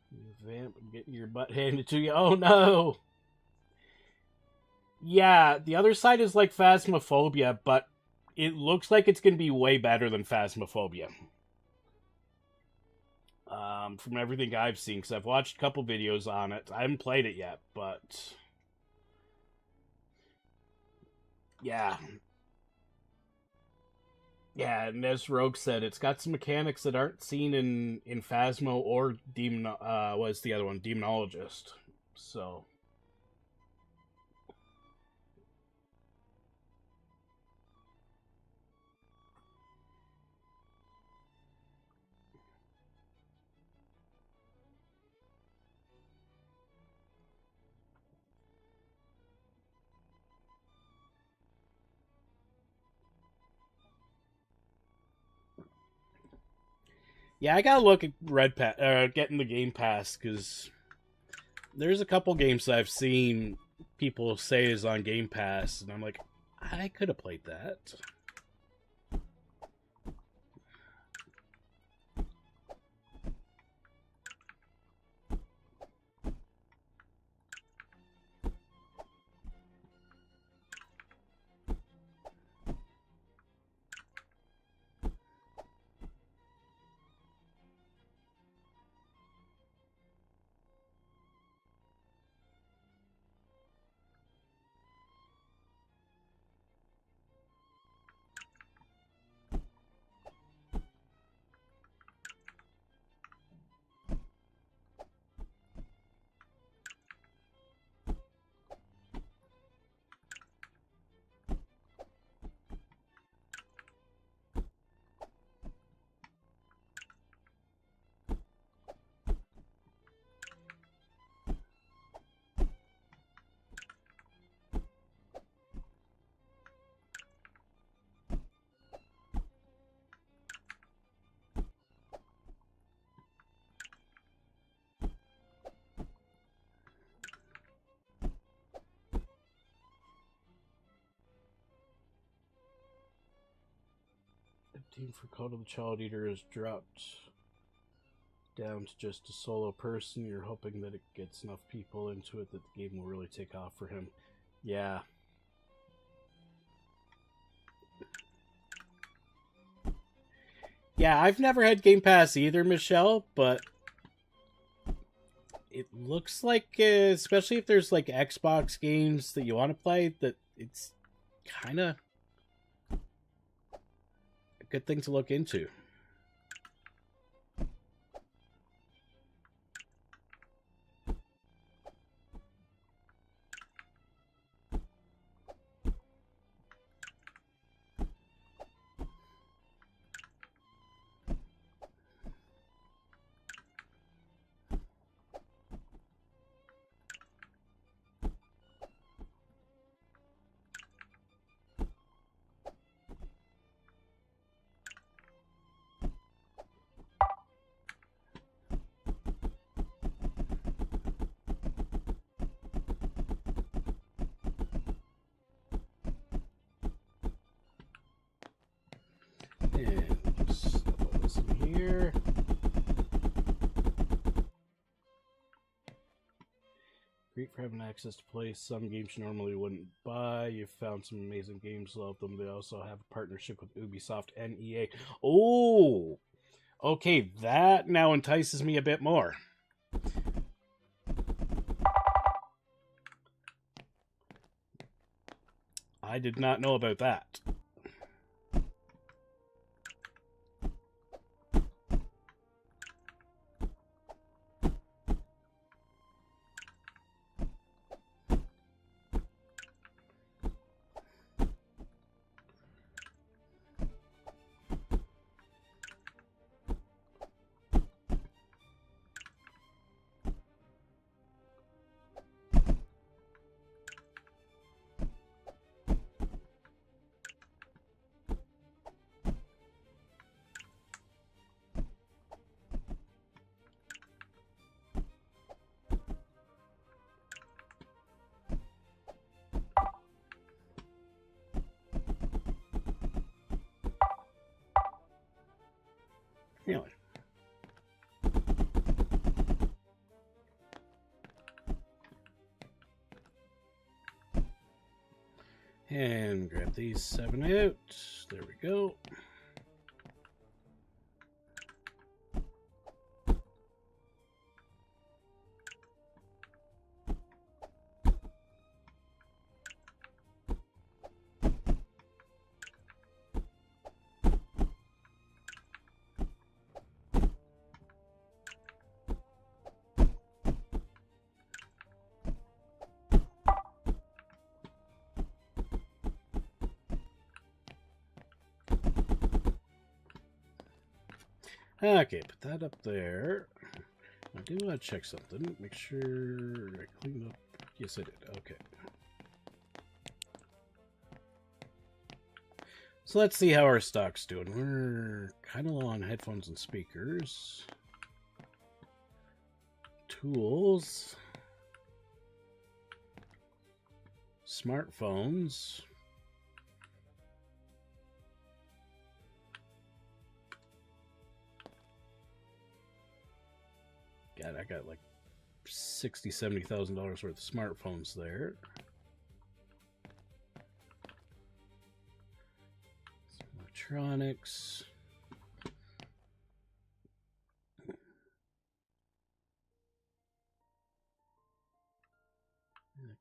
You vamp and getting your butt handed to you. Oh no! Yeah, the other side is like Phasmophobia, but it looks like it's going to be way better than Phasmophobia. From everything I've seen, because I've watched a couple videos on it. I haven't played it yet, but yeah. Yeah, and as Rogue said, it's got some mechanics that aren't seen in Phasmo or Demon. What's the other one? Demonologist. So yeah, I gotta look at getting the Game Pass because there's a couple games that I've seen people say is on Game Pass, and I'm like, I could have played that. The team for Call of the Child Eater has dropped down to just a solo person, you're hoping that it gets enough people into it that the game will really take off for him. Yeah. Yeah, I've never had Game Pass either, Michelle, but it looks like, especially if there's like Xbox games that you want to play, that it's kind of a good thing to look into. And stuff all this in here. Great for having access to play some games you normally wouldn't buy. You've found some amazing games, love them. They also have a partnership with Ubisoft and EA. Oh, okay, that now entices me a bit more. I did not know about that. Really? And grab these 7 out. There we go. Okay, put that up there. I do want to check something. Make sure I cleaned up. Yes, I did. Okay. So let's see how our stock's doing. We're kind of low on headphones and speakers. Tools. Smartphones. God, I got like $60,000-$70,000 worth of smartphones there. Some electronics.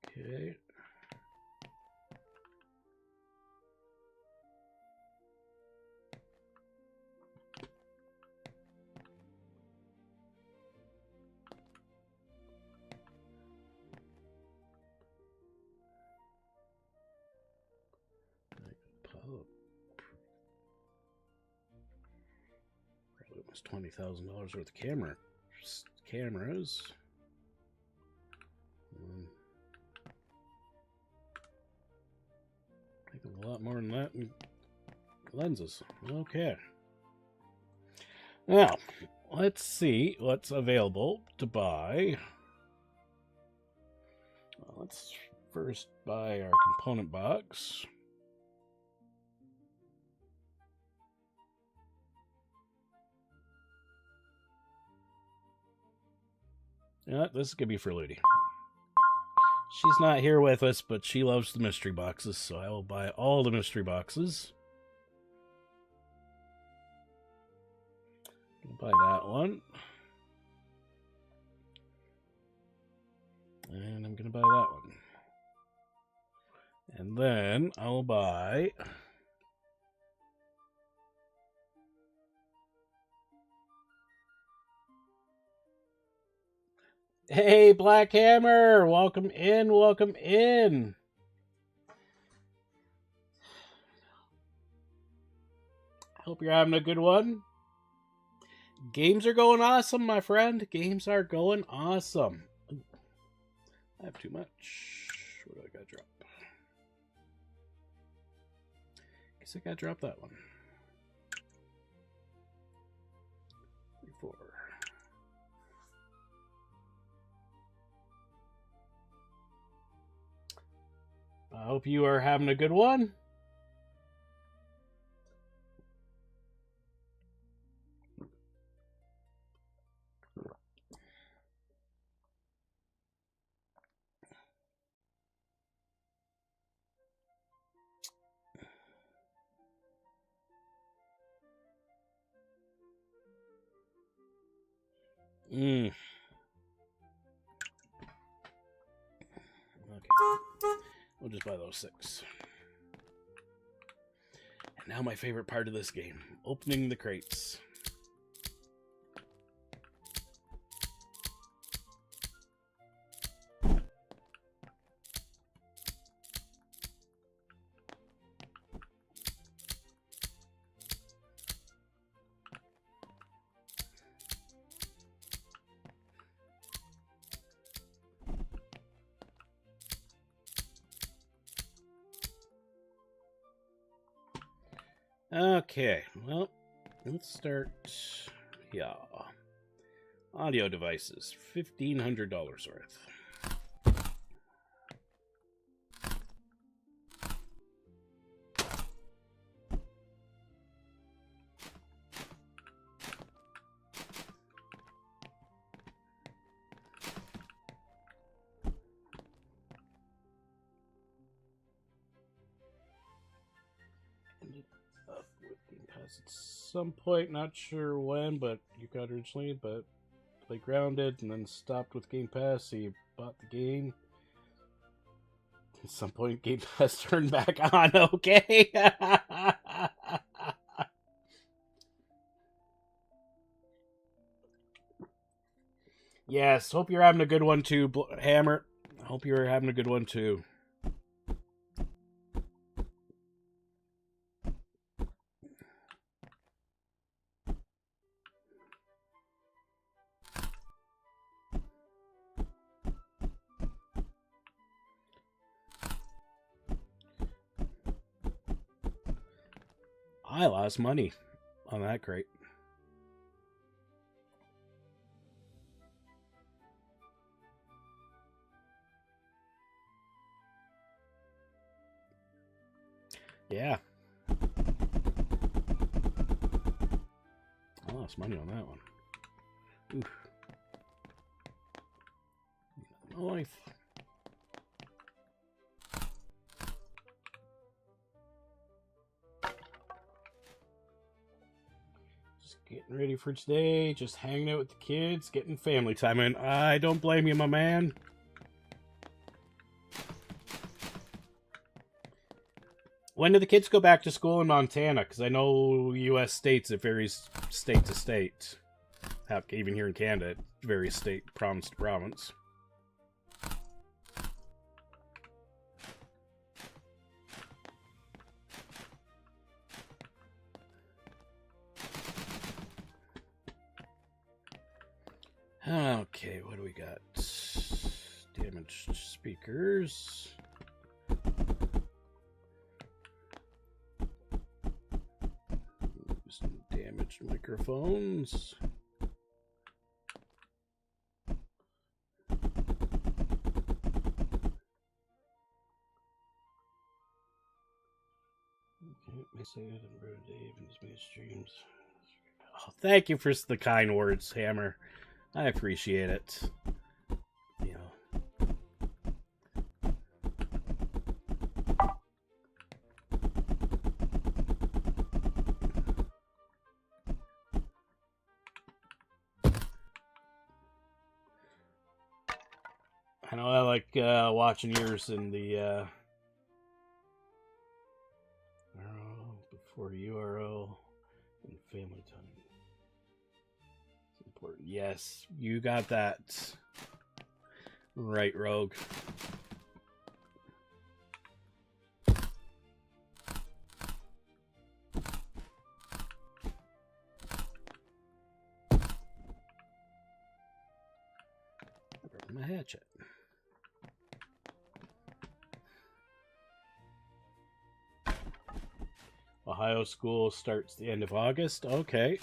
Okay. Probably almost $20,000 worth of cameras. I think a lot more than that in lenses. Okay. Now, let's see what's available to buy. Well, let's first buy our component box. You know what? This is going to be for Ludi. She's not here with us, but she loves the mystery boxes, so I will buy all the mystery boxes. Buy that one. And I'm going to buy that one. And then I'll buy... Hey, Black Hammer! Welcome in, welcome in! Hope you're having a good one. Games are going awesome, my friend. Games are going awesome. Ooh, I have too much. What do I gotta drop? Guess I gotta drop that one. 3, 4. I hope you are having a good one. Okay. We'll just buy those 6. And now my favorite part of this game, opening the crates. Okay, well, let's start. Yeah. Audio devices, $1,500 worth. At some point, not sure when, but you got originally, but play Grounded and then stopped with Game Pass, so you bought the game. At some point, Game Pass turned back on, okay? Yes, hope you're having a good one too, Hammer. Hope you're having a good one too. I lost money on that crate. Yeah. I lost money on that one. Oof. No life. Getting ready for today, just hanging out with the kids, getting family time in. I don't blame you, my man. When do the kids go back to school in Montana? Because I know U.S. states, it varies state to state. Heck, even here in Canada, it varies state, province to province. Okay, what do we got? Damaged speakers. Some damaged microphones. Okay, streams. Oh, thank you for the kind words, Hammer. I appreciate it. I know I like watching yours in the RO before URL and family time. It's important. Yes, you got that right, Rogue. My hatchet. Ohio school starts the end of August. Okay.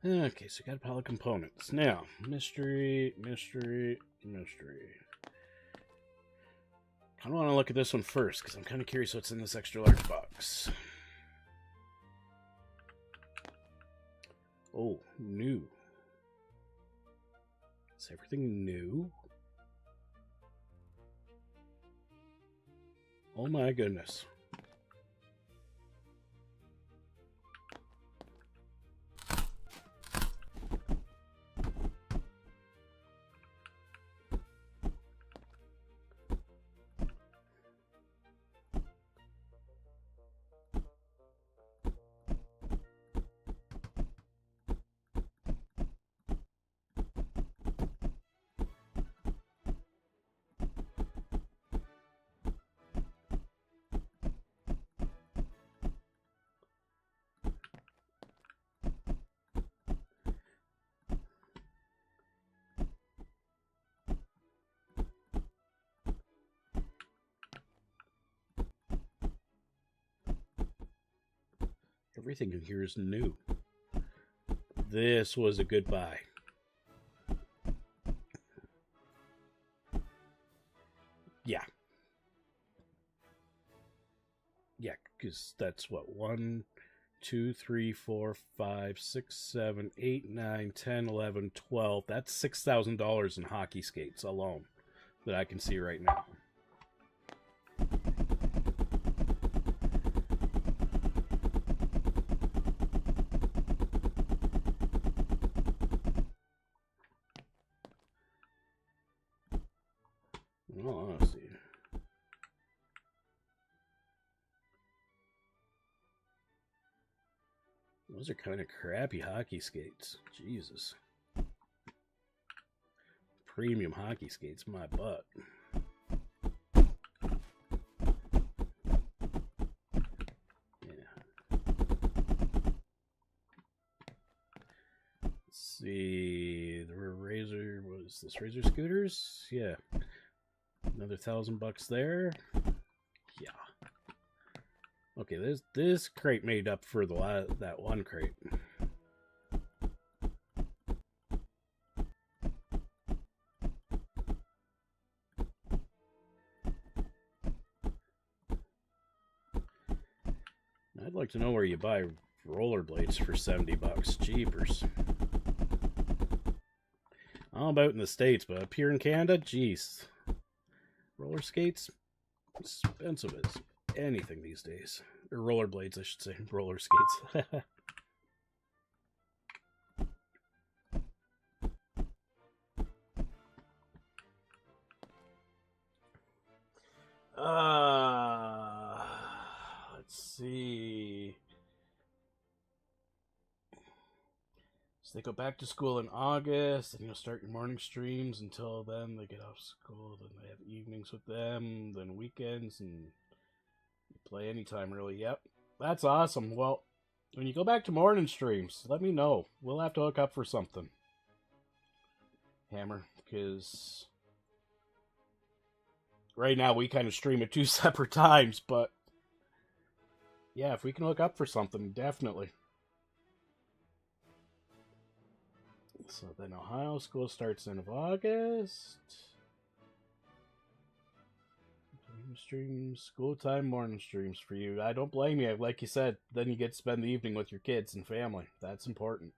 Okay, so we got a pile of components. Now, mystery. Kind of want to look at this one first, because I'm kind of curious what's in this extra large box. Oh, new. Is everything new? Oh my goodness. Everything in here is new. This was a good buy. Yeah. Yeah, because that's what, 1, 2, 3, 4, 5, 6, 7, 8, 9, 10, 11, 12. That's $6,000 in hockey skates alone that I can see right now. Oh, let's see. Those are kind of crappy hockey skates. Jesus. Premium hockey skates, my butt. Yeah. Let's see. The Razor, what is this? Razor scooters? Yeah. Another $1,000 there. Yeah. Okay, this crate made up for that one crate. I'd like to know where you buy rollerblades for $70. Jeepers. I don't know about in the States, but up here in Canada, jeez. Roller skates, expensive as anything these days. Or rollerblades, I should say. Roller skates. Let's see. So they go back to school in August, and you'll start your morning streams. Until then, they get off school. Then they have evenings with them. Then weekends, and you play anytime, really. Yep, that's awesome. Well, when you go back to morning streams, let me know. We'll have to hook up for something, Hammer, because right now we kind of stream at 2 separate times. But yeah, if we can hook up for something, definitely. So then Ohio school starts in August. Streams, school time, morning streams for you. I don't blame you. Like you said, then you get to spend the evening with your kids and family. That's important.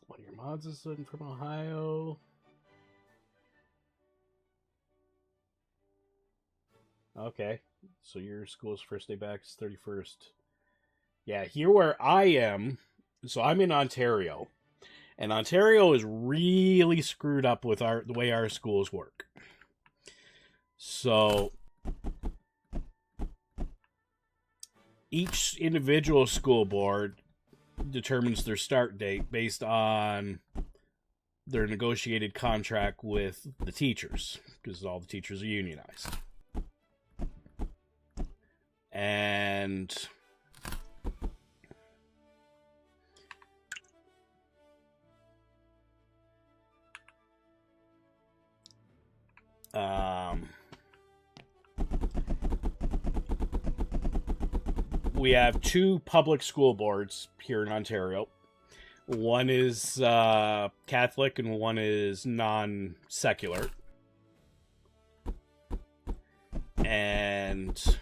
One of your mods is from Ohio. Okay, so your school's first day back is 31st. Yeah, here where I am, so I'm in Ontario, and Ontario is really screwed up with the way our schools work. So each individual school board determines their start date based on their negotiated contract with the teachers, because all the teachers are unionized. And we have two public school boards here in Ontario. One is Catholic and one is non-secular. And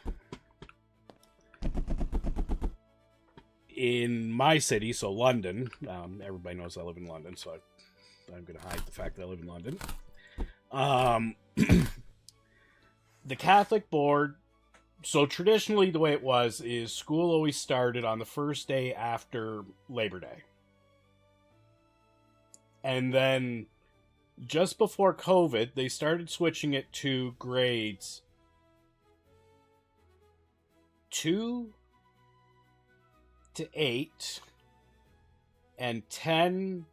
in my city, so London, everybody knows I live in London, so I'm going to hide the fact that I live in London. The Catholic board, so traditionally the way it was is school always started on the first day after Labor Day. And then just before COVID, they started switching it to grades 2 to 8 and 10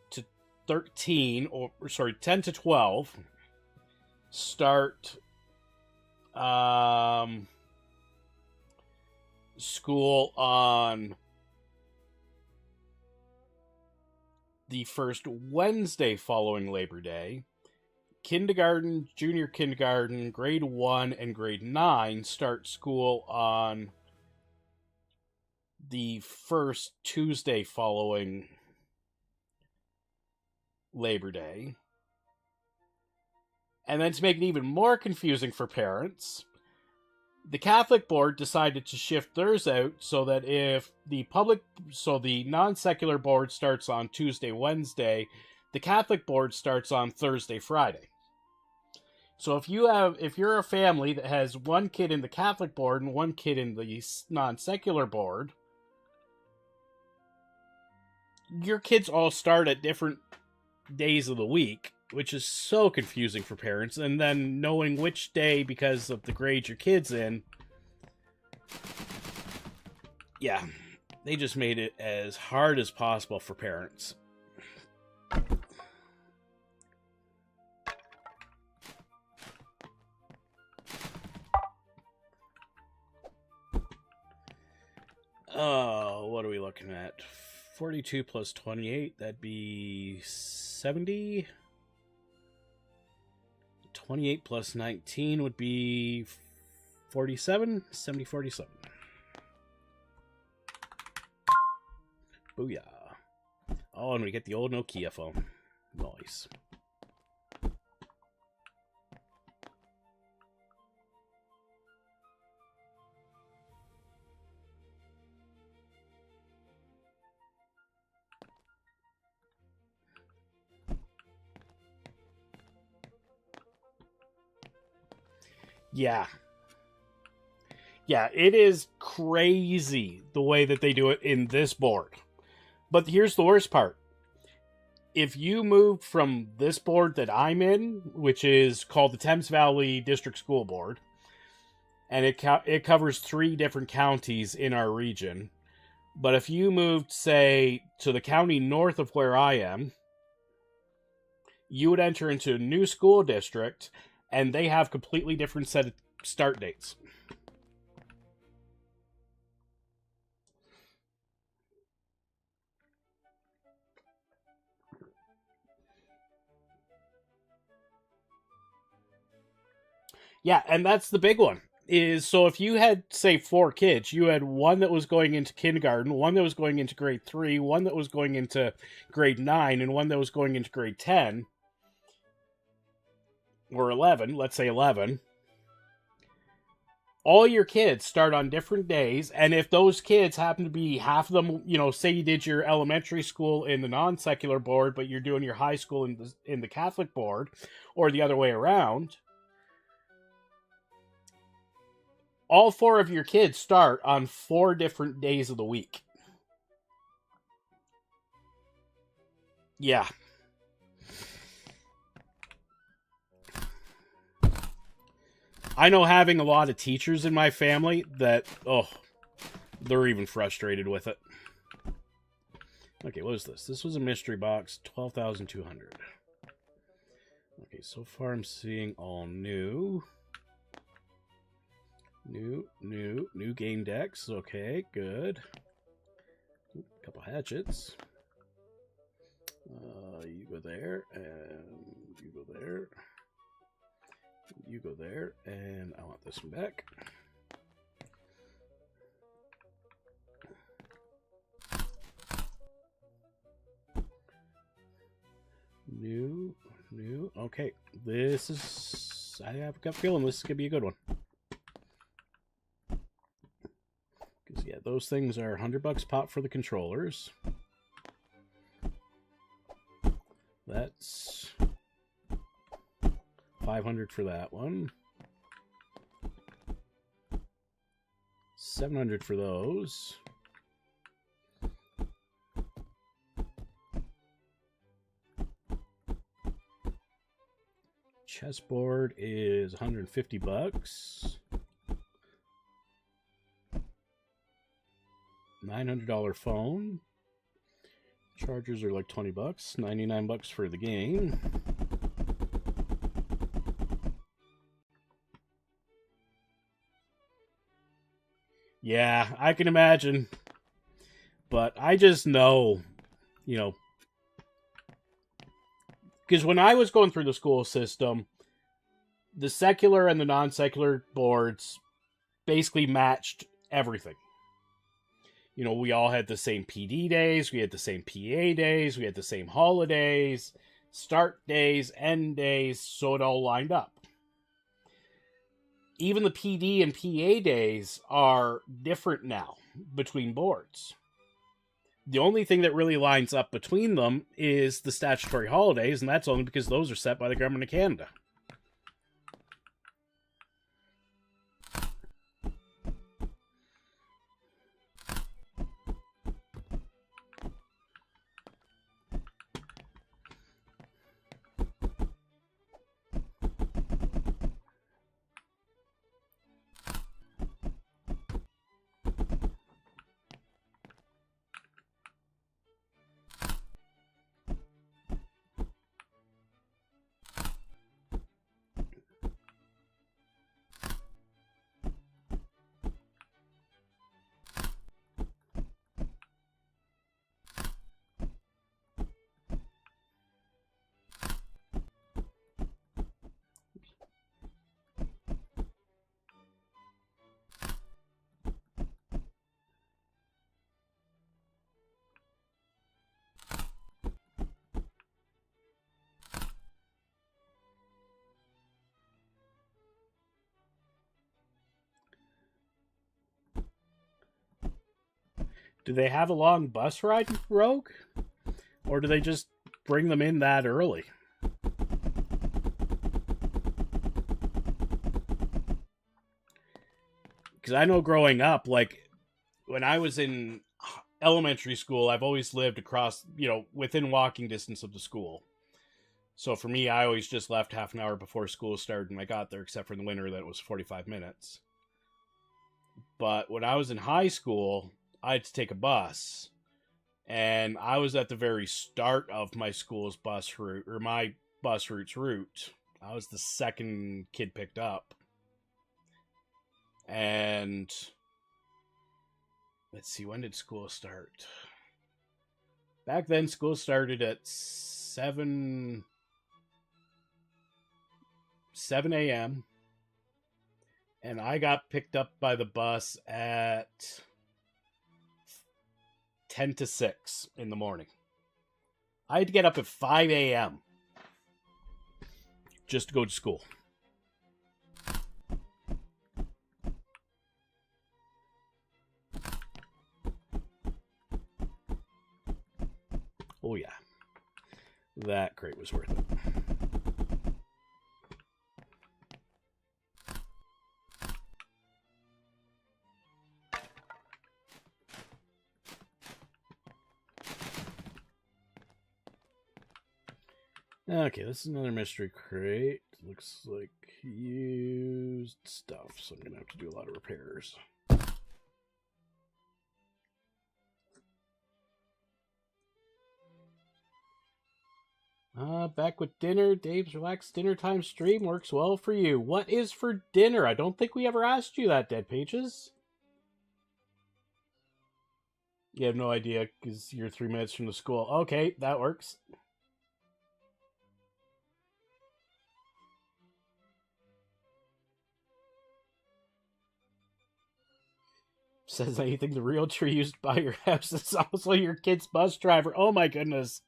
to 13, or sorry, 10 to 12 start school on the first Wednesday following Labor Day. Kindergarten, junior kindergarten, grade 1, and grade 9 start school on the first Tuesday following Labor Day. And then to make it even more confusing for parents, the Catholic board decided to shift theirs out so that if the non-secular board starts on Tuesday, Wednesday, the Catholic board starts on Thursday, Friday. So if you're a family that has one kid in the Catholic board and one kid in the non-secular board, your kids all start at different days of the week, which is so confusing for parents. And then knowing which day, because of the grade your kid's in, yeah, they just made it as hard as possible for parents. Oh, what are we looking at? 42 plus 28, that'd be 70. 28 plus 19 would be 47. 70, 47. Booyah. Oh, and we get the old Nokia phone. Nice. Yeah. Yeah, it is crazy the way that they do it in this board. But here's the worst part. If you moved from this board that I'm in, which is called the Thames Valley District School Board, and it covers 3 different counties in our region. But if you moved, say, to the county north of where I am, you would enter into a new school district, and they have completely different set of start dates. Yeah, and that's the big one. Is so if you had, say, 4 kids, you had one that was going into kindergarten, one that was going into grade 3, one that was going into grade 9, and one that was going into grade 10. or 11, let's say 11, all your kids start on different days, and if those kids happen to be half of them, say you did your elementary school in the non-secular board, but you're doing your high school in the Catholic board, or the other way around, all 4 of your kids start on 4 different days of the week. Yeah. I know, having a lot of teachers in my family that, they're even frustrated with it. Okay, what is this? This was a mystery box, 12,200. Okay, so far I'm seeing all new. New game decks. Okay, good. A couple hatchets. You go there, and you go there. You go there, and I want this one back. New. Okay, this is... I have a gut feeling this is going to be a good one. Because, yeah, those things are $100 pop for the controllers. That's $500 for that one. $700 for those. Chessboard is $150. $900 phone. Chargers are like $20. $99 for the game. Yeah, I can imagine. But I just know, because when I was going through the school system, the secular and the non-secular boards basically matched everything. We all had the same PD days, we had the same PA days, we had the same holidays, start days, end days, so it all lined up. Even the PD and PA days are different now between boards. The only thing that really lines up between them is the statutory holidays, and that's only because those are set by the government of Canada. Do they have a long bus ride, Rogue? Or do they just bring them in that early? Because I know growing up, like, when I was in elementary school, I've always lived across, within walking distance of the school. So for me, I always just left half an hour before school started and I got there, except for in the winter that it was 45 minutes. But when I was in high school, I had to take a bus. And I was at the very start of my school's bus route, or my bus route's route. I was the second kid picked up. And let's see, when did school start? Back then, school started at 7 a.m. And I got picked up by the bus at 10 to 6 in the morning. I had to get up at 5 a.m. just to go to school. Oh yeah, that crate was worth it. Okay, this is another mystery crate. Looks like used stuff, so I'm going to have to do a lot of repairs. Back with dinner. Dave's Relaxed Dinner Time stream works well for you. What is for dinner? I don't think we ever asked you that, Dead Pages. You have no idea because you're 3 minutes from the school. Okay, that works. Says anything the realtor used to buy your house is also your kid's bus driver. Oh my goodness.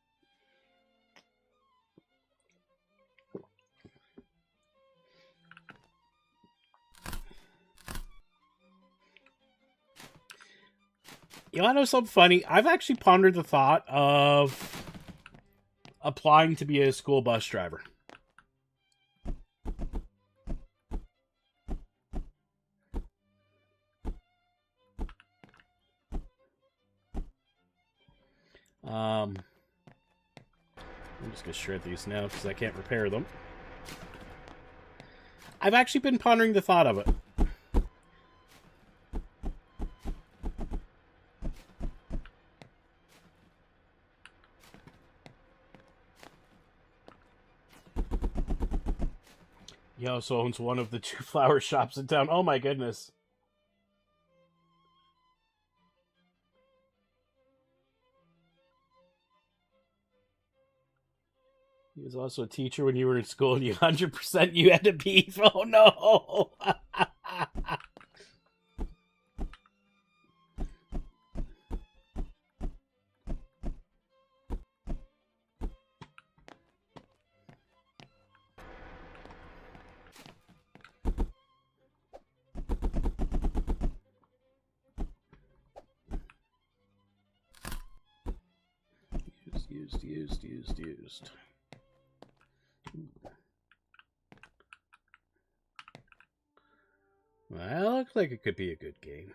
You want to know something funny? I've actually pondered the thought of applying to be a school bus driver. I'm just going to shred these now because I can't repair them. I've actually been pondering the thought of it. He also owns one of the 2 flower shops in town. Oh my goodness. He was also a teacher when you were in school, and you 100% you had to beef. Oh no! Used. Well, looks like it could be a good game.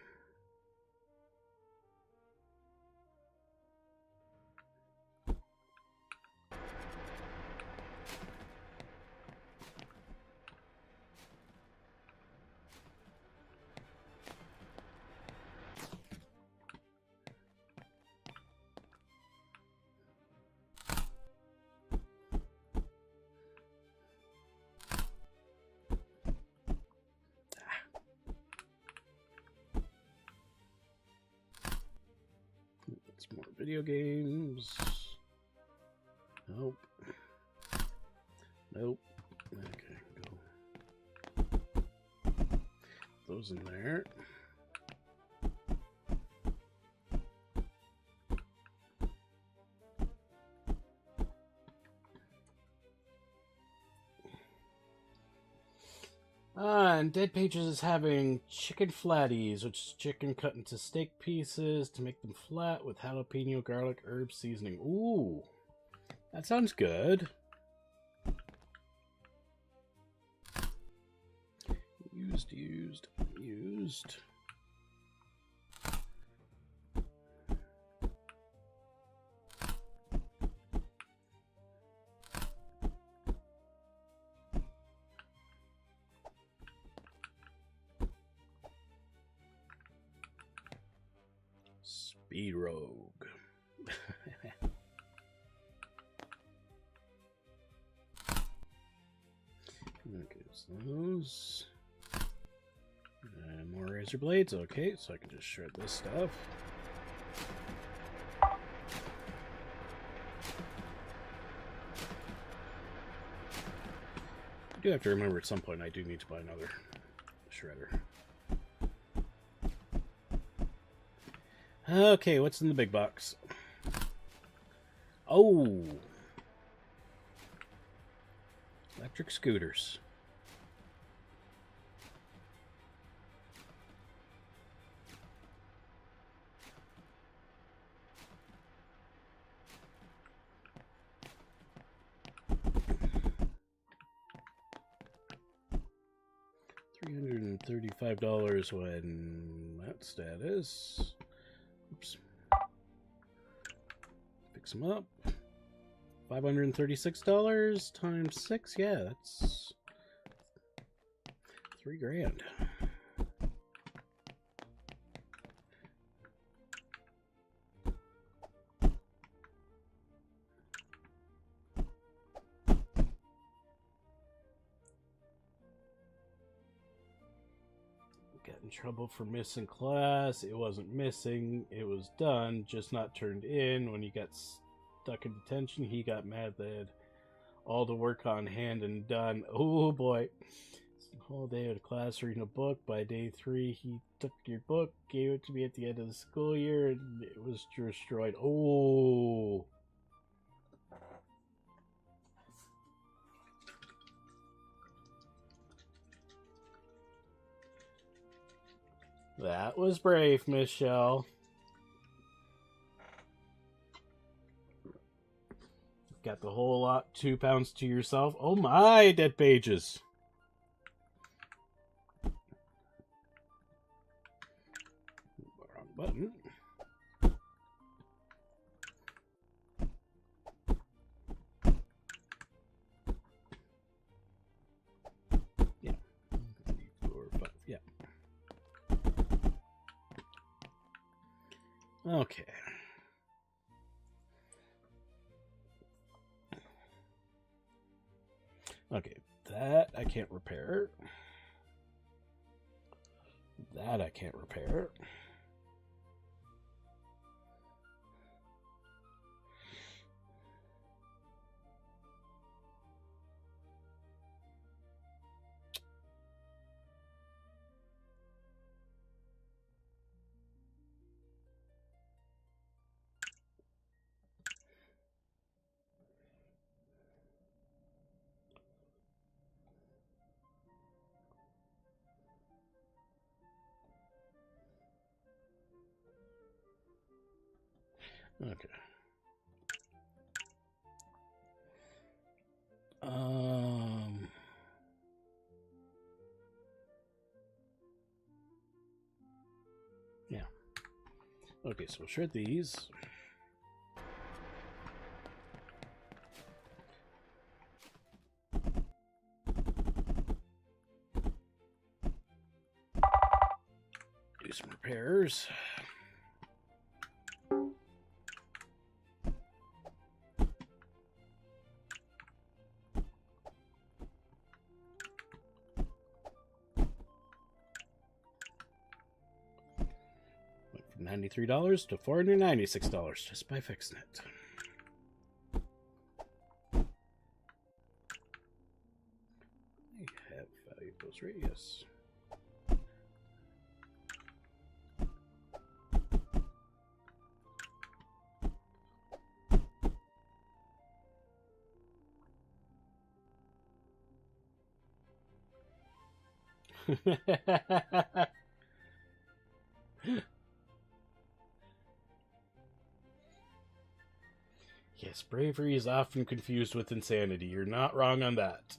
More video games. Nope. Nope. Okay, go. Those in there. And Dead Pages is having chicken flatties, which is chicken cut into steak pieces to make them flat with jalapeno, garlic, herb seasoning. Ooh, that sounds good. Used. Speed Rogue. Okay, so those. And more razor blades. Okay, so I can just shred this stuff. I do have to remember at some point I do need to buy another shredder. Okay, what's in the big box? Oh! Electric scooters. $335 when that status. Oops. Fix them up. $536 times 6. Yeah, that's $3,000. Got in trouble for missing class. It wasn't missing. It was done, just not turned in. When he got stuck in detention, he got mad that had all the work on hand and done. Oh boy. Whole day of class reading a book. By day 3, he took your book, gave it to me at the end of the school year, and it was destroyed. Oh. That was brave, Miss Shell. Got the whole lot, 2 pounds to yourself. Oh my, dead pages. Wrong button. Yeah. 3, 4, 5. Yeah. Okay. Okay, that I can't repair. That I can't repair. Okay. Yeah. Okay, so we'll shred these. Do some repairs. $93 to $496 just by fixing it. I have valuables radius. Yes, bravery is often confused with insanity. You're not wrong on that.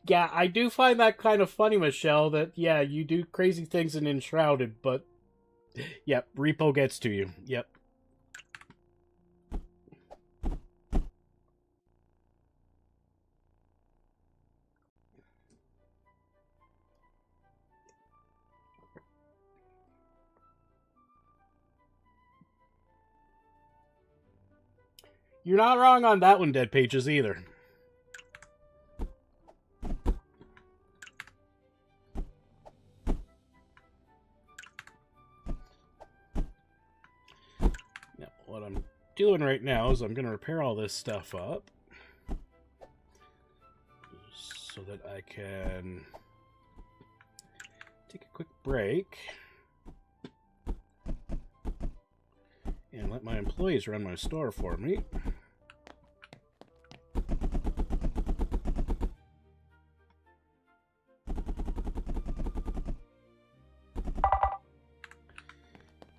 Yeah, I do find that kind of funny, Michelle, that, yeah, you do crazy things in Enshrouded, but, yep, repo gets to you. Yep. You're not wrong on that one, Dead Pages, either. Now, what I'm doing right now is I'm going to repair all this stuff up so that I can take a quick break and and let my employees run my store for me.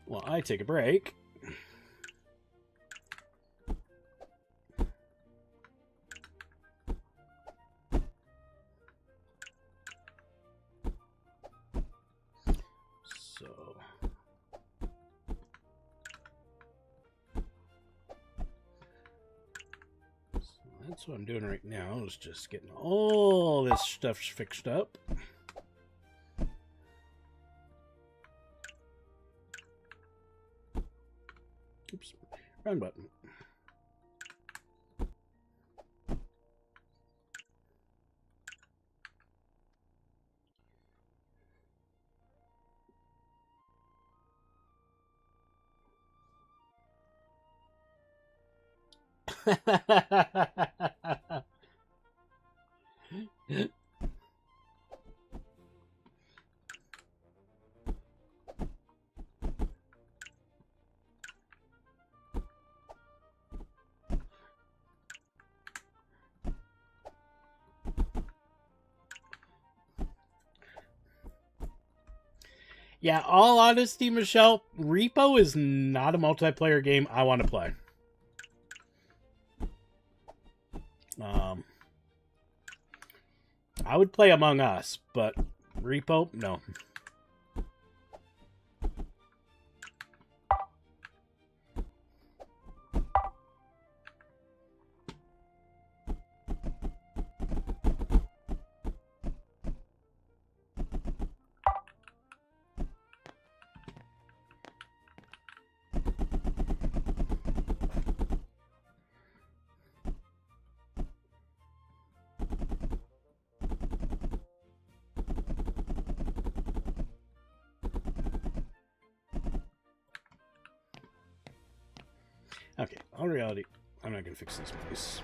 While I take a break. That's what I'm doing right now, is just getting all this stuff fixed up. Oops, wrong button. Yeah, all honesty, Michelle, Repo is not a multiplayer game I want to play. I would play Among Us, but Repo, no. Okay, all reality, I'm not going to fix these mice.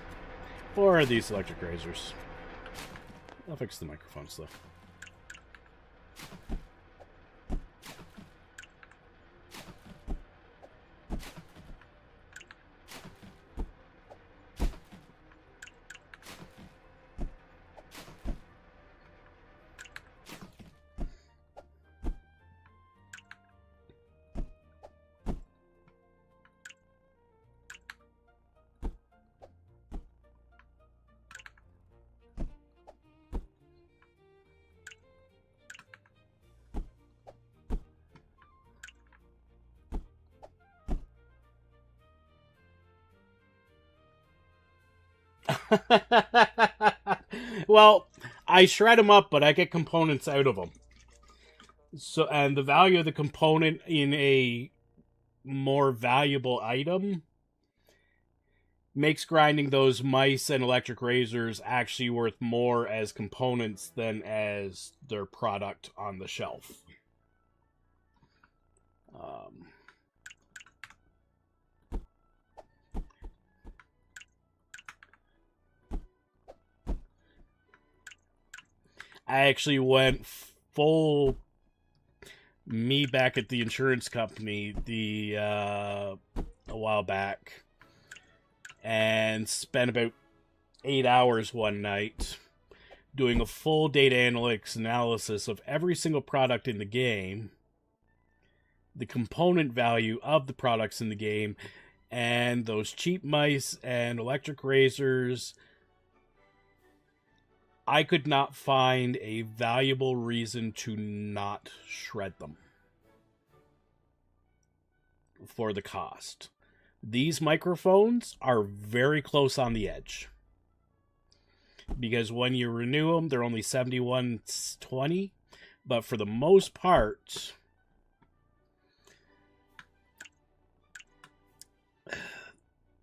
Or these electric razors. I'll fix the microphones, though. Well, I shred them up, but I get components out of them. So, and the value of the component in a more valuable item makes grinding those mice and electric razors actually worth more as components than as their product on the shelf. I actually went full me back at the insurance company a while back and spent about 8 hours one night doing a full data analytics analysis of every single product in the game, the component value of the products in the game, and those cheap mice and electric razors. I could not find a valuable reason to not shred them for the cost. These microphones are very close on the edge. Because when you renew them, they're only $71.20. But for the most part,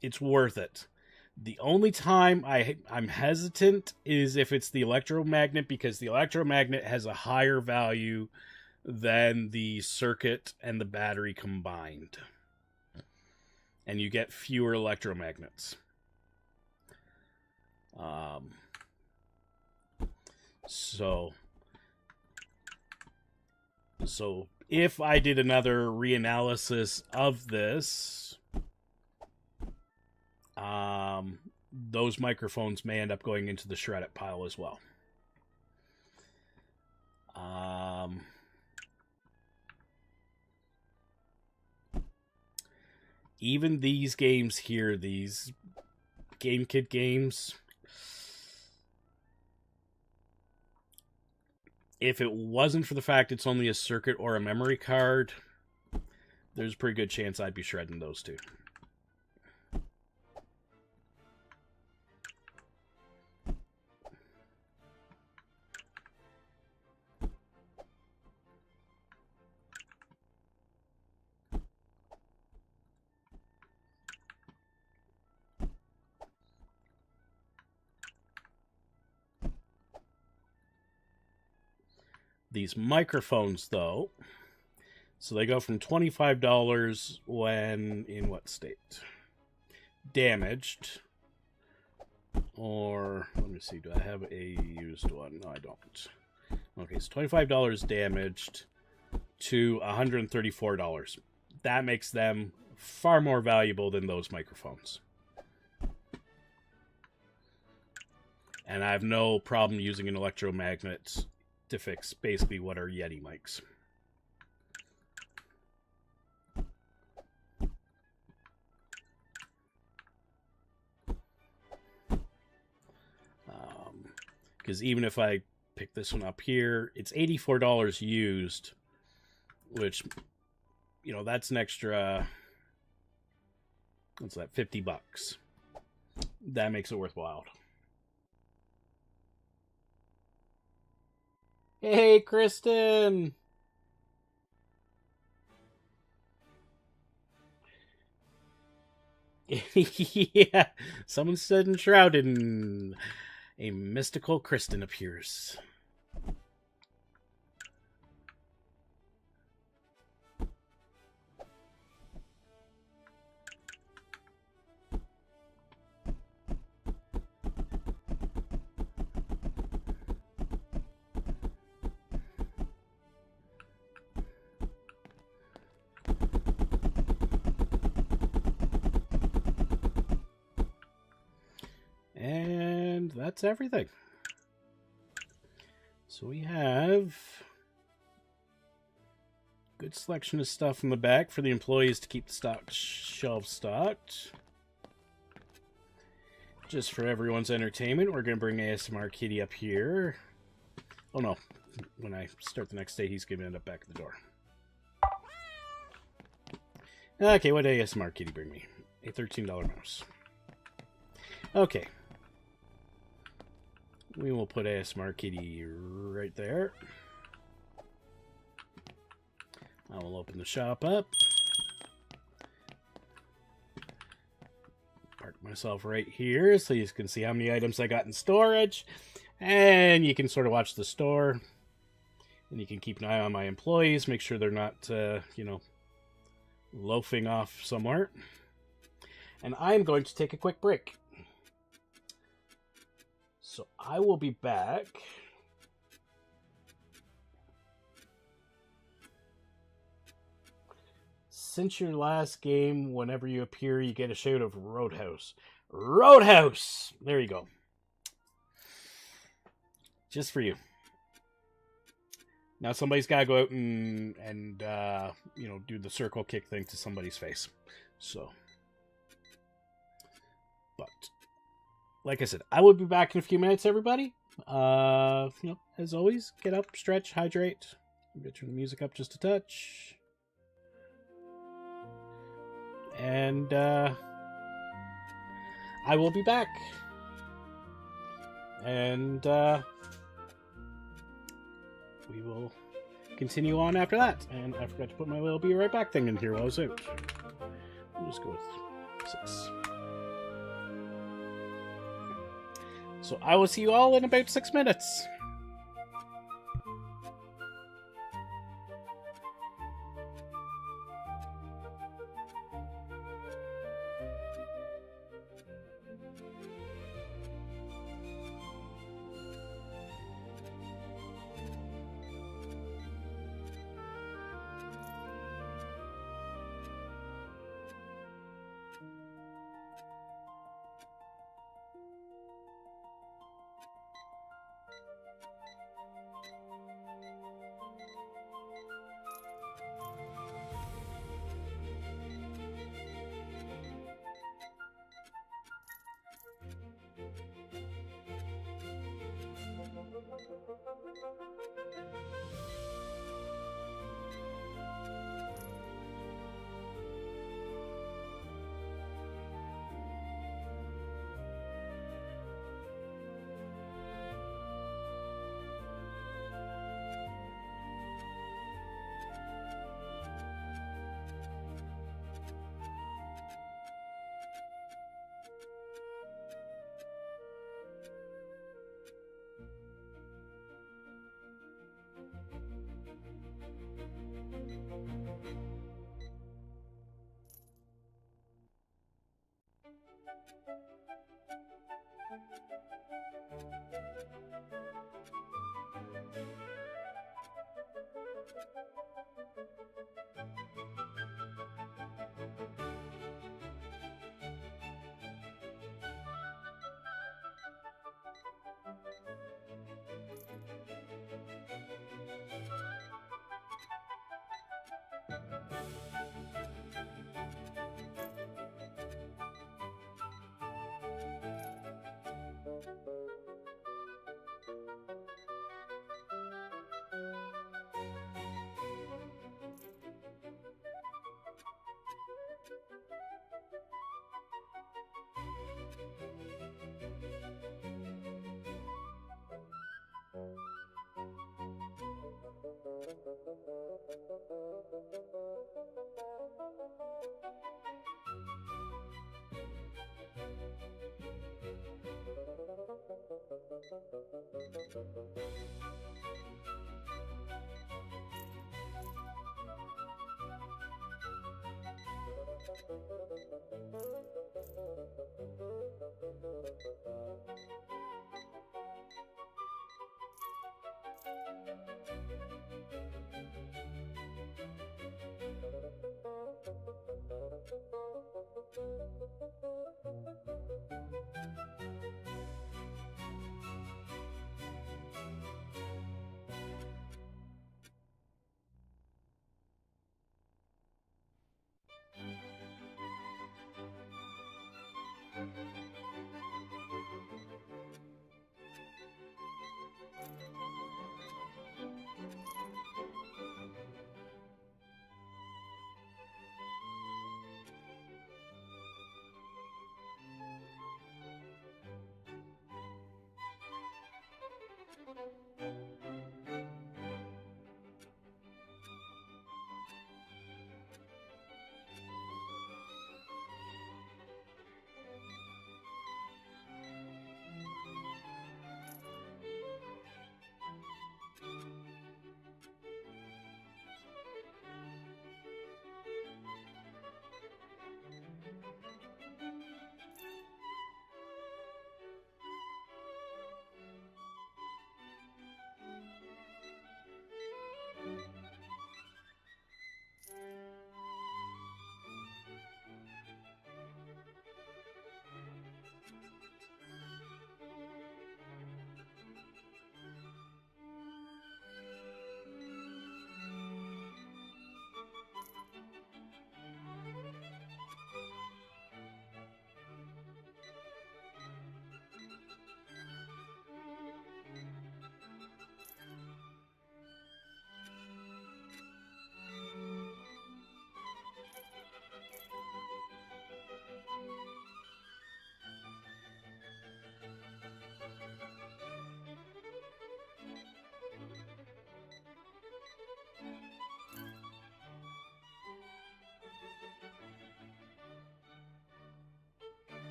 it's worth it. The only time I'm hesitant is if it's the electromagnet, because the electromagnet has a higher value than the circuit and the battery combined. And you get fewer electromagnets. So if I did another reanalysis of this, those microphones may end up going into the shred it pile as well. Even these games here, these Game Kit games, if it wasn't for the fact it's only a circuit or a memory card, there's a pretty good chance I'd be shredding those too. These microphones, though, so they go from $25 when in what state? Damaged. Or, let me see, do I have a used one? No, I don't. Okay, so $25 damaged to $134. That makes them far more valuable than those microphones. And I have no problem using an electromagnet to fix basically what are Yeti mics. Because even if I pick this one up here, it's $84 used, which, you know, that's an extra, what's that, $50. That makes it worthwhile. Hey, Kristen! Yeah, someone said enshrouded and a mystical Kristen appears. And that's everything. So we have a good selection of stuff in the back for the employees to keep the shelves stocked. Just for everyone's entertainment, we're going to bring ASMR Kitty up here. Oh no, when I start the next day, he's going to end up back at the door. Okay, what did ASMR Kitty bring me? A $13 mouse. Okay. We will put ASMR Kitty right there. I will open the shop up. Park myself right here so you can see how many items I got in storage. And you can sort of watch the store. And you can keep an eye on my employees. Make sure they're not, you know, loafing off somewhere. And I'm going to take a quick break. So I will be back since your last game. Whenever you appear, you get a shout of Roadhouse. Roadhouse! There you go. Just for you. Now somebody's got to go out and you know, do the circle kick thing to somebody's face. So, but like I said, I will be back in a few minutes, everybody. You know, as always, get up, stretch, hydrate. Maybe turn the music up just a touch. And I will be back. And we will continue on after that. And I forgot to put my little be right back thing in here while I was out. I'll just go with 6. So I will see you all in about 6 minutes.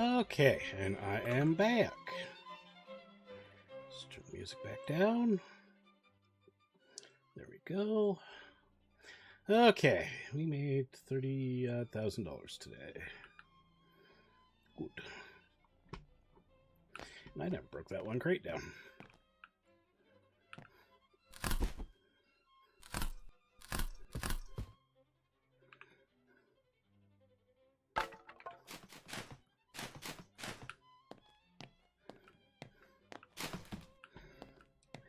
Okay, and I am back. Let's turn the music back down. There we go. Okay, we made $30,000 today. Good. And I never broke that one crate down.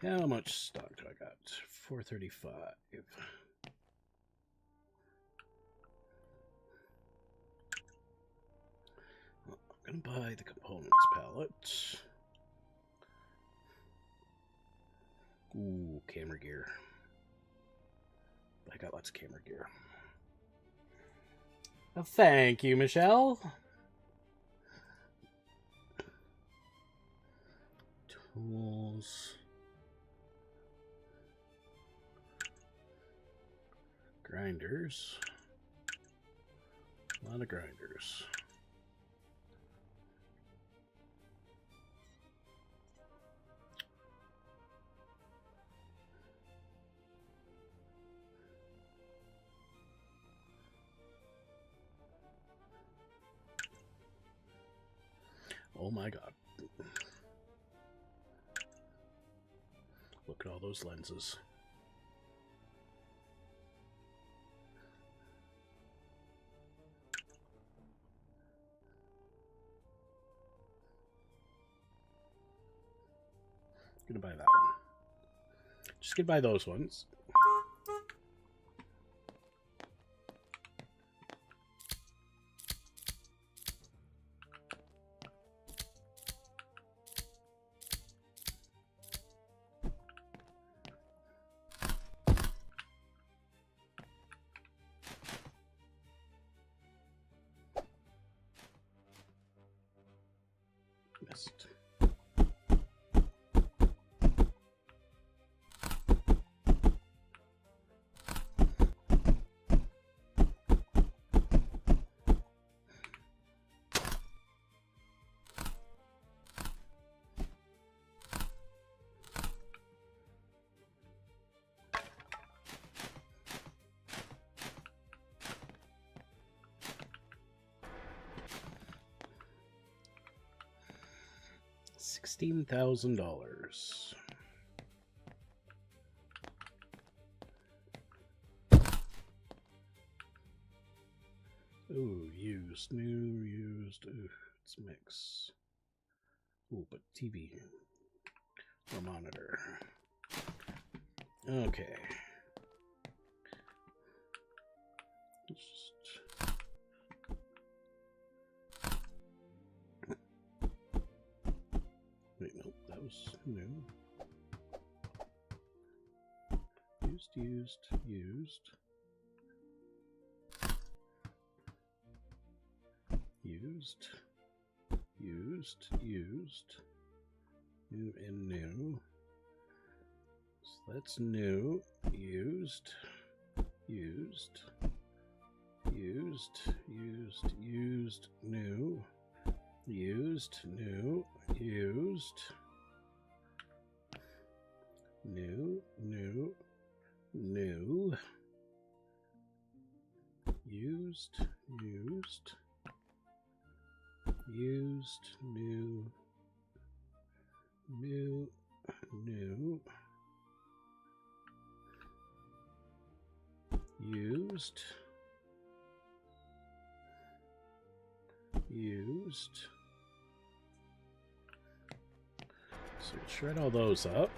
How much stock do I got? 435. Well, I'm gonna buy the components palette. Ooh, camera gear. I got lots of camera gear. Oh, thank you, Michelle. Tools. Grinders. A lot of grinders. Oh my god. Look at all those lenses. Gonna buy that one. Just gonna buy those ones. Missed. $16,000. Ooh, used, new, used. Ooh, let's mix. Ooh, but TV or monitor. Okay. Let's just... Wait, no, that was new. Used, used, used. Used, used, used, new and new. So that's new, used, used, used, used, used, new, used, new, used, new, new, new, used, used, used, new, new, new, used, used. So shred all those up.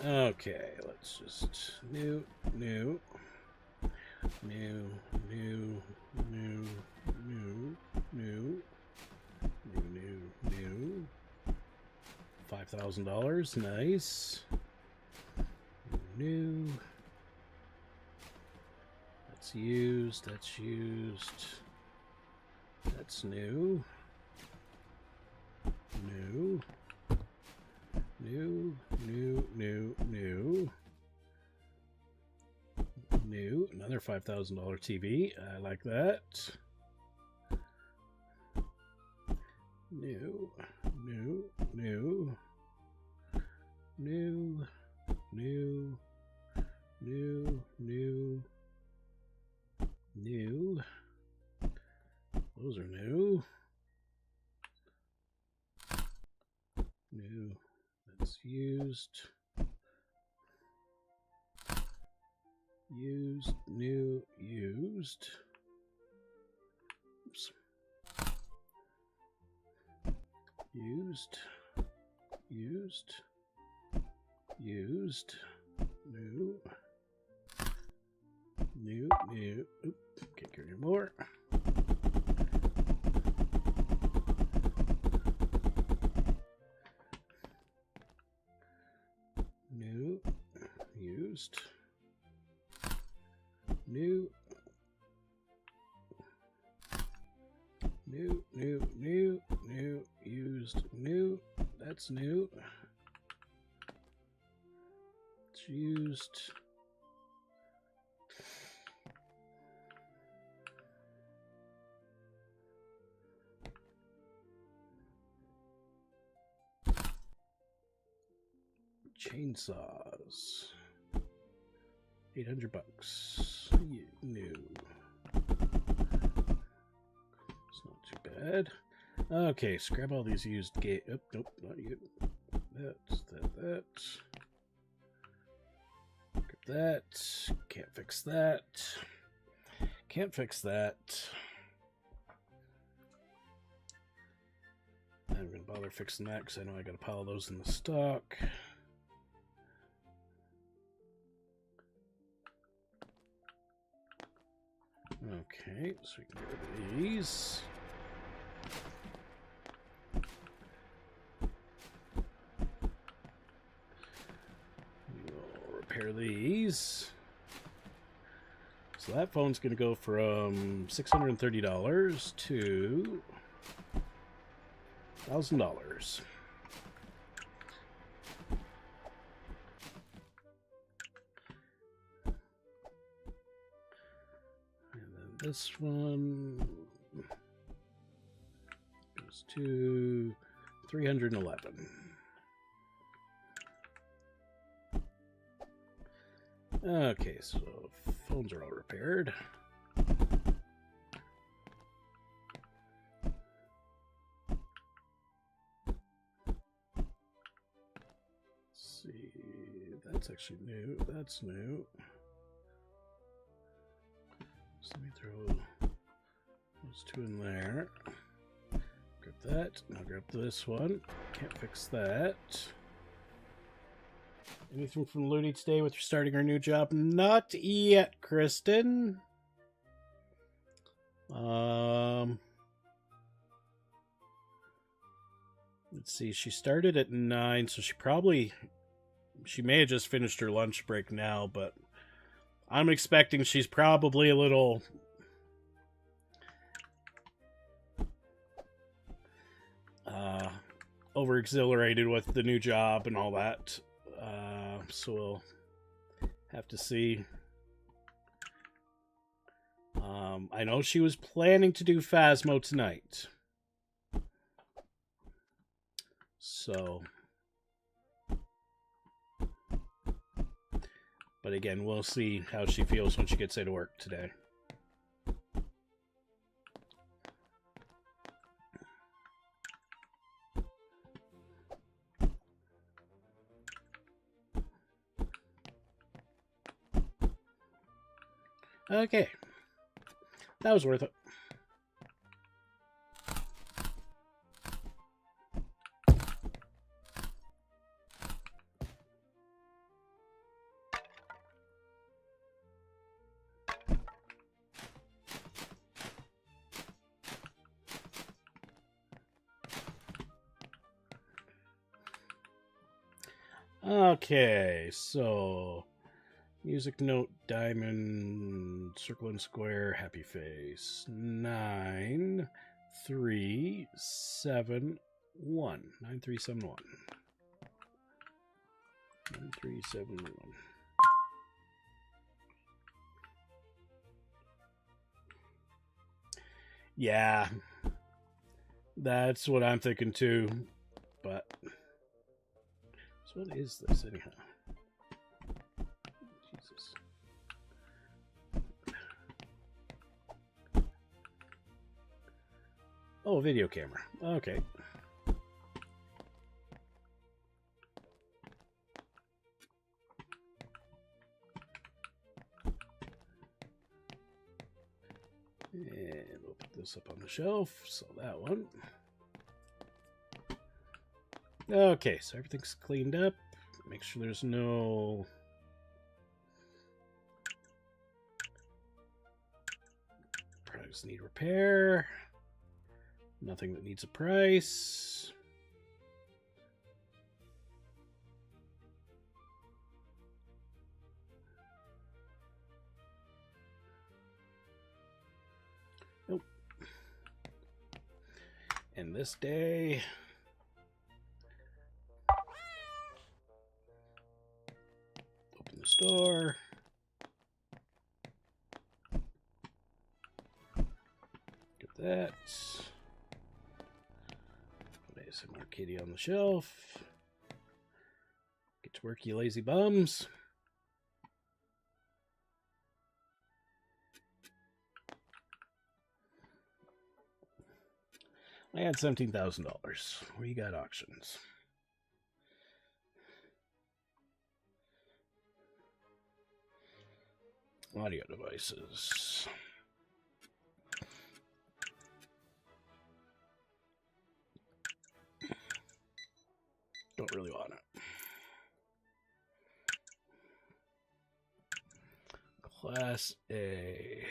Okay, let's just new, new, new, new, new, new, new, new, new. $5,000, nice. New. That's used, that's used. That's new. New. New, new, new, new. New, another $5,000 TV. I like that. new, new, new, new, new, new, new, new. Those are new. New. That's used. Used, new, used. Oops. Used, used, used, new, new, new. Oop, can't get any more. New, used, new, new, new, new, new, used, new. That's new. It's used. Chainsaws. $800. New. It's not too bad. Okay, scrap all these used gate. Oh, nope, not you. That. Grab that. Can't fix that. Can't fix that. I'm gonna bother fixing that because I know I got a pile of those in the stock. Okay, so we can get rid of these. We'll repair these. So that phone's going to go from $630 to $1,000. This one goes to 311. Okay, so phones are all repaired. Let's see, that's actually new. That's new. So let me throw those two in there. Grab that. Now grab this one. Can't fix that. Anything from Looney today with starting our new job? Not yet, Kristen. Let's see. She started at 9, so she may have just finished her lunch break now, but I'm expecting she's probably a little over-exhilarated with the new job and all that. So we'll have to see. I know she was planning to do Phasmo tonight. So... But again, we'll see how she feels when she gets into work today. Okay. That was worth it. Okay, so music note, diamond, circle and square, happy face. 9, 3, 7, 1. 9, 3, 7, 1. 9, 3, 7, 1. Yeah. That's what I'm thinking too. But so what is this anyhow? Jesus. Oh, a video camera. Okay. And we'll put this up on the shelf. So that one. Okay, so everything's cleaned up. Make sure there's no products need repair. Nothing that needs a price. Nope. And this day, open the store. Get that. Put ASMR Kitty on the shelf. Get to work, you lazy bums. I had $17,000. Where you got auctions? Audio devices. Don't really want it. Class A.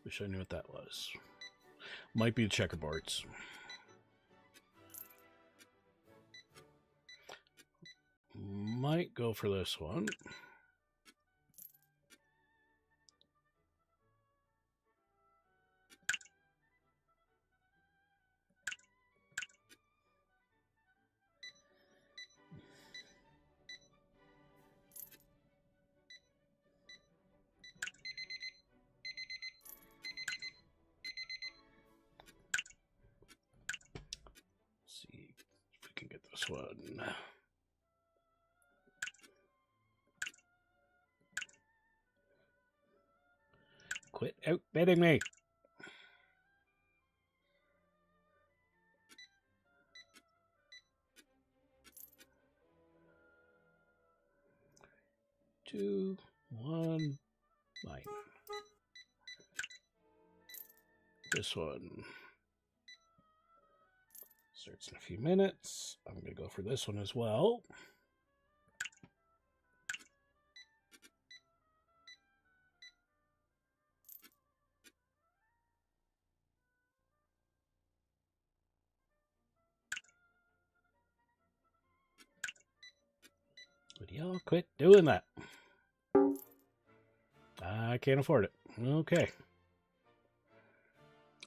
Wish I knew what that was. Might be the checkerboards. Might go for this one. See if we can get this one. Quit outbidding me. Two, one, mine. This one starts in a few minutes. I'm going to go for this one as well. Would y'all quit doing that? I can't afford it. Okay.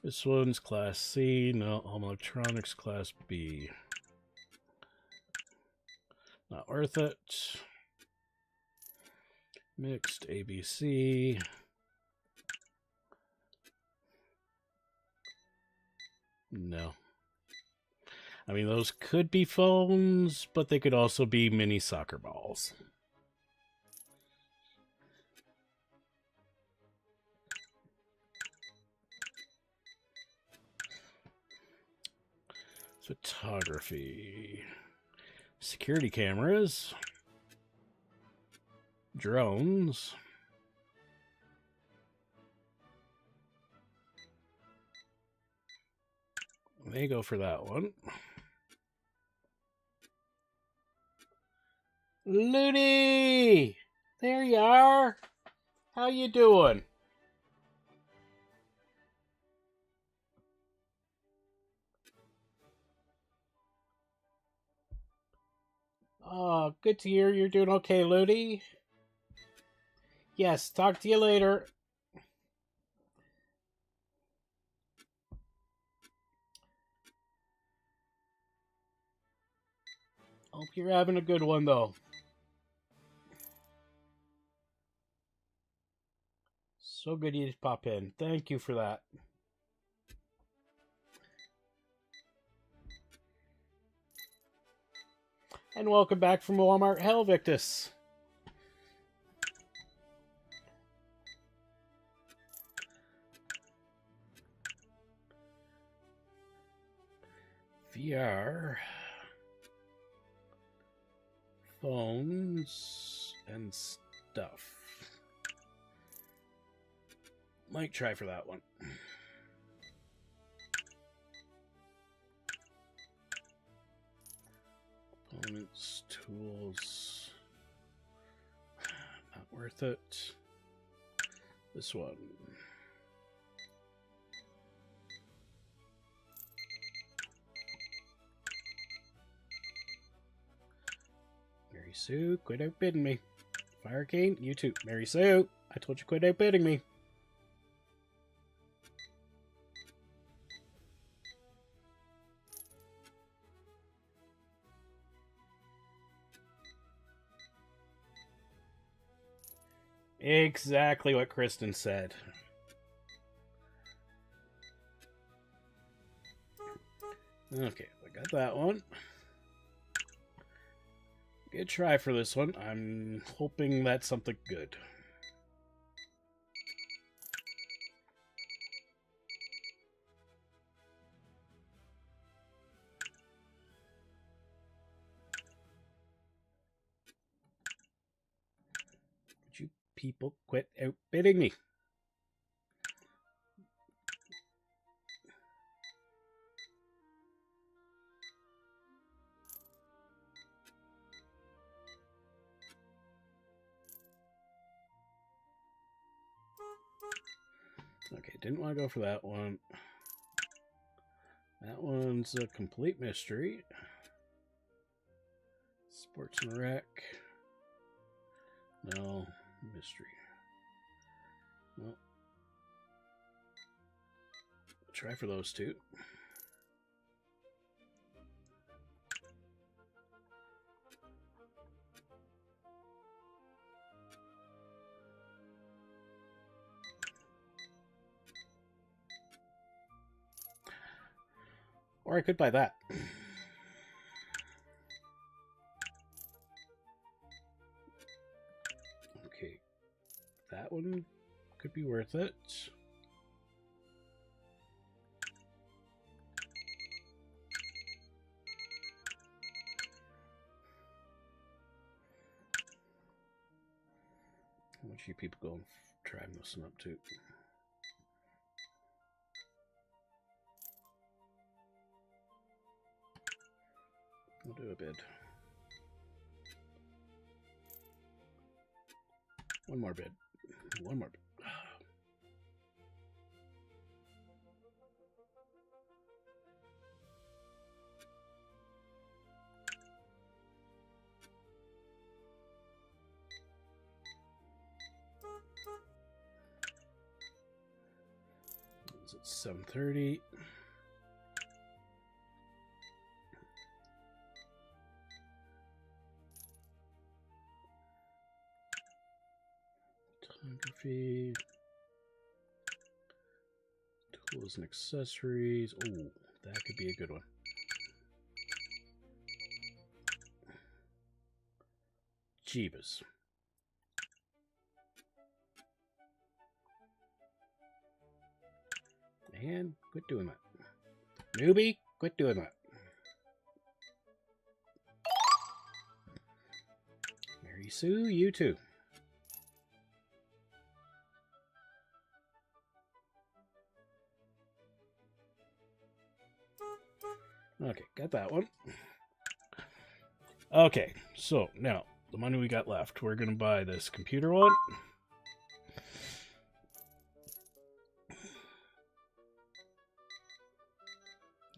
This one's Class C. No, Home Electronics Class B. Not worth it. Mixed ABC. No. I mean, those could be phones, but they could also be mini soccer balls. Photography. Security cameras. Drones. They go for that one. Ludi! There you are. How you doing? Oh, good to hear you're doing okay, Ludi. Yes, talk to you later. Hope you're having a good one, though. So good you just pop in. Thank you for that. And welcome back from Walmart Helvictus. VR, phones, and stuff. Might try for that one. Opponents, tools. Not worth it. This one. Mary Sue, quit outbidding me. Fire Cane, you too. Mary Sue, I told you quit outbidding me. Exactly what Kristen said. Okay, I got that one. Good try for this one. I'm hoping that's something good. Would you people quit outbidding me? Okay, didn't want to go for that one. That one's a complete mystery. Sports and Rec. No, mystery. Well, try for those two. Or I could buy that. Okay, that one could be worth it. How much you people go and try this one up too? We'll do a bid. One more bid. One more bid. It's 7:30. Photography. Tools and accessories. Oh, that could be a good one. Jeebus. And quit doing that. Newbie, quit doing that. Mary Sue, you too. Okay, got that one. Okay, so now the money we got left, we're gonna buy this computer one.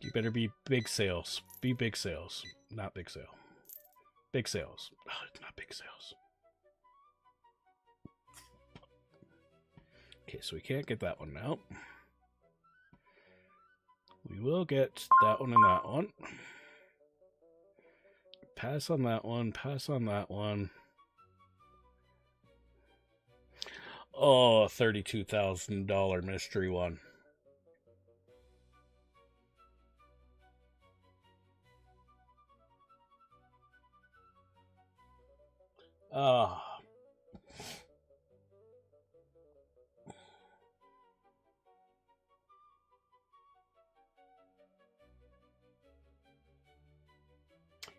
You better be big sales. Be big sales. Not big sale. Big sales. Oh, it's not big sales. Okay, so we can't get that one now. We will get that one and that one. Pass on that one. Pass on that one. Oh, $32,000 mystery one. Oh.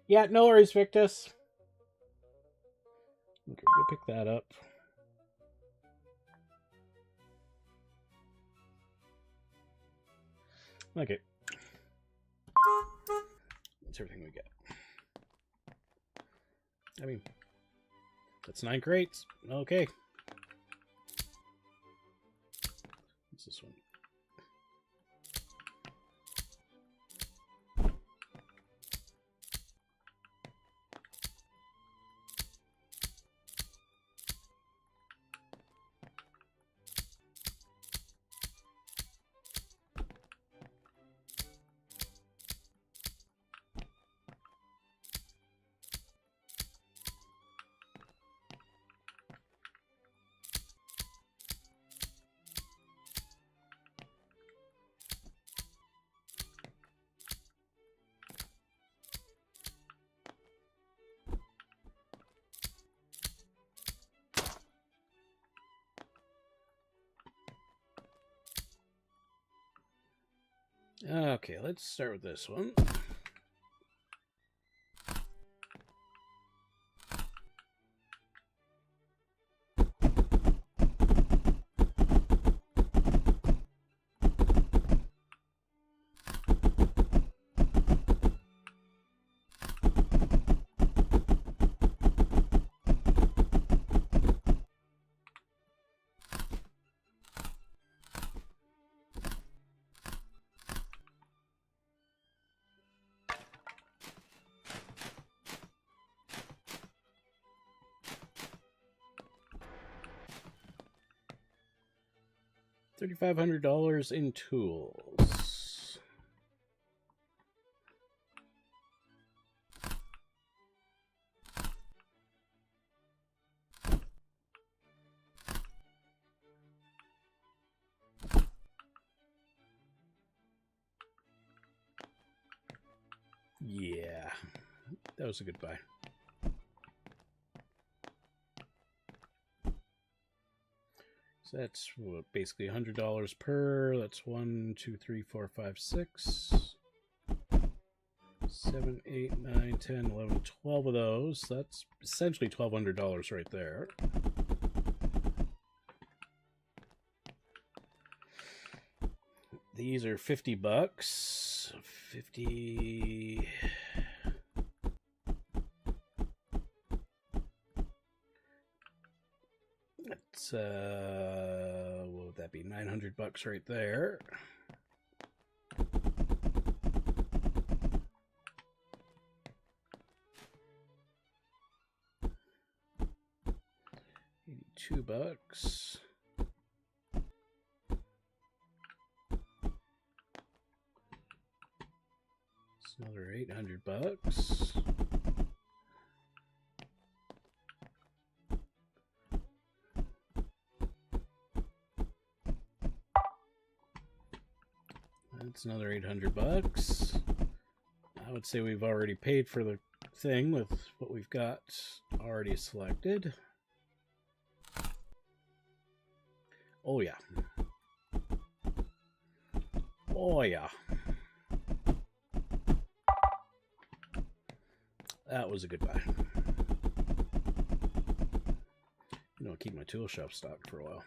Yeah, no worries, Victus. Okay, we'll pick that up. Okay. That's everything we get. I mean, that's 9 crates. Okay. What's this one? Okay, let's start with this one. $3,500 in tools. Yeah, that was a good buy. So that's what, basically $100 per. That's 1, 2, 3, 4, 5, 6, 7, 8, 9, 10, 11, 12 of those. That's essentially $1,200 right there. These are $50. 50. That's what would that be? $900 right there. $82. It's another $800. That's another $800. I would say we've already paid for the thing with what we've got already selected. Oh yeah. Oh yeah. That was a good buy. You know, I'll keep my tool shop stocked for a while.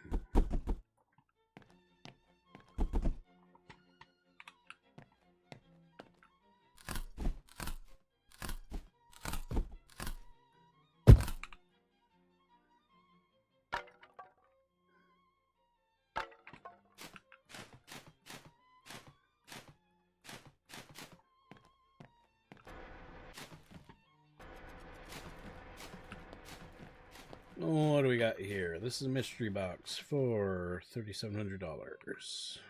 What do we got here? This is a mystery box for $3,700.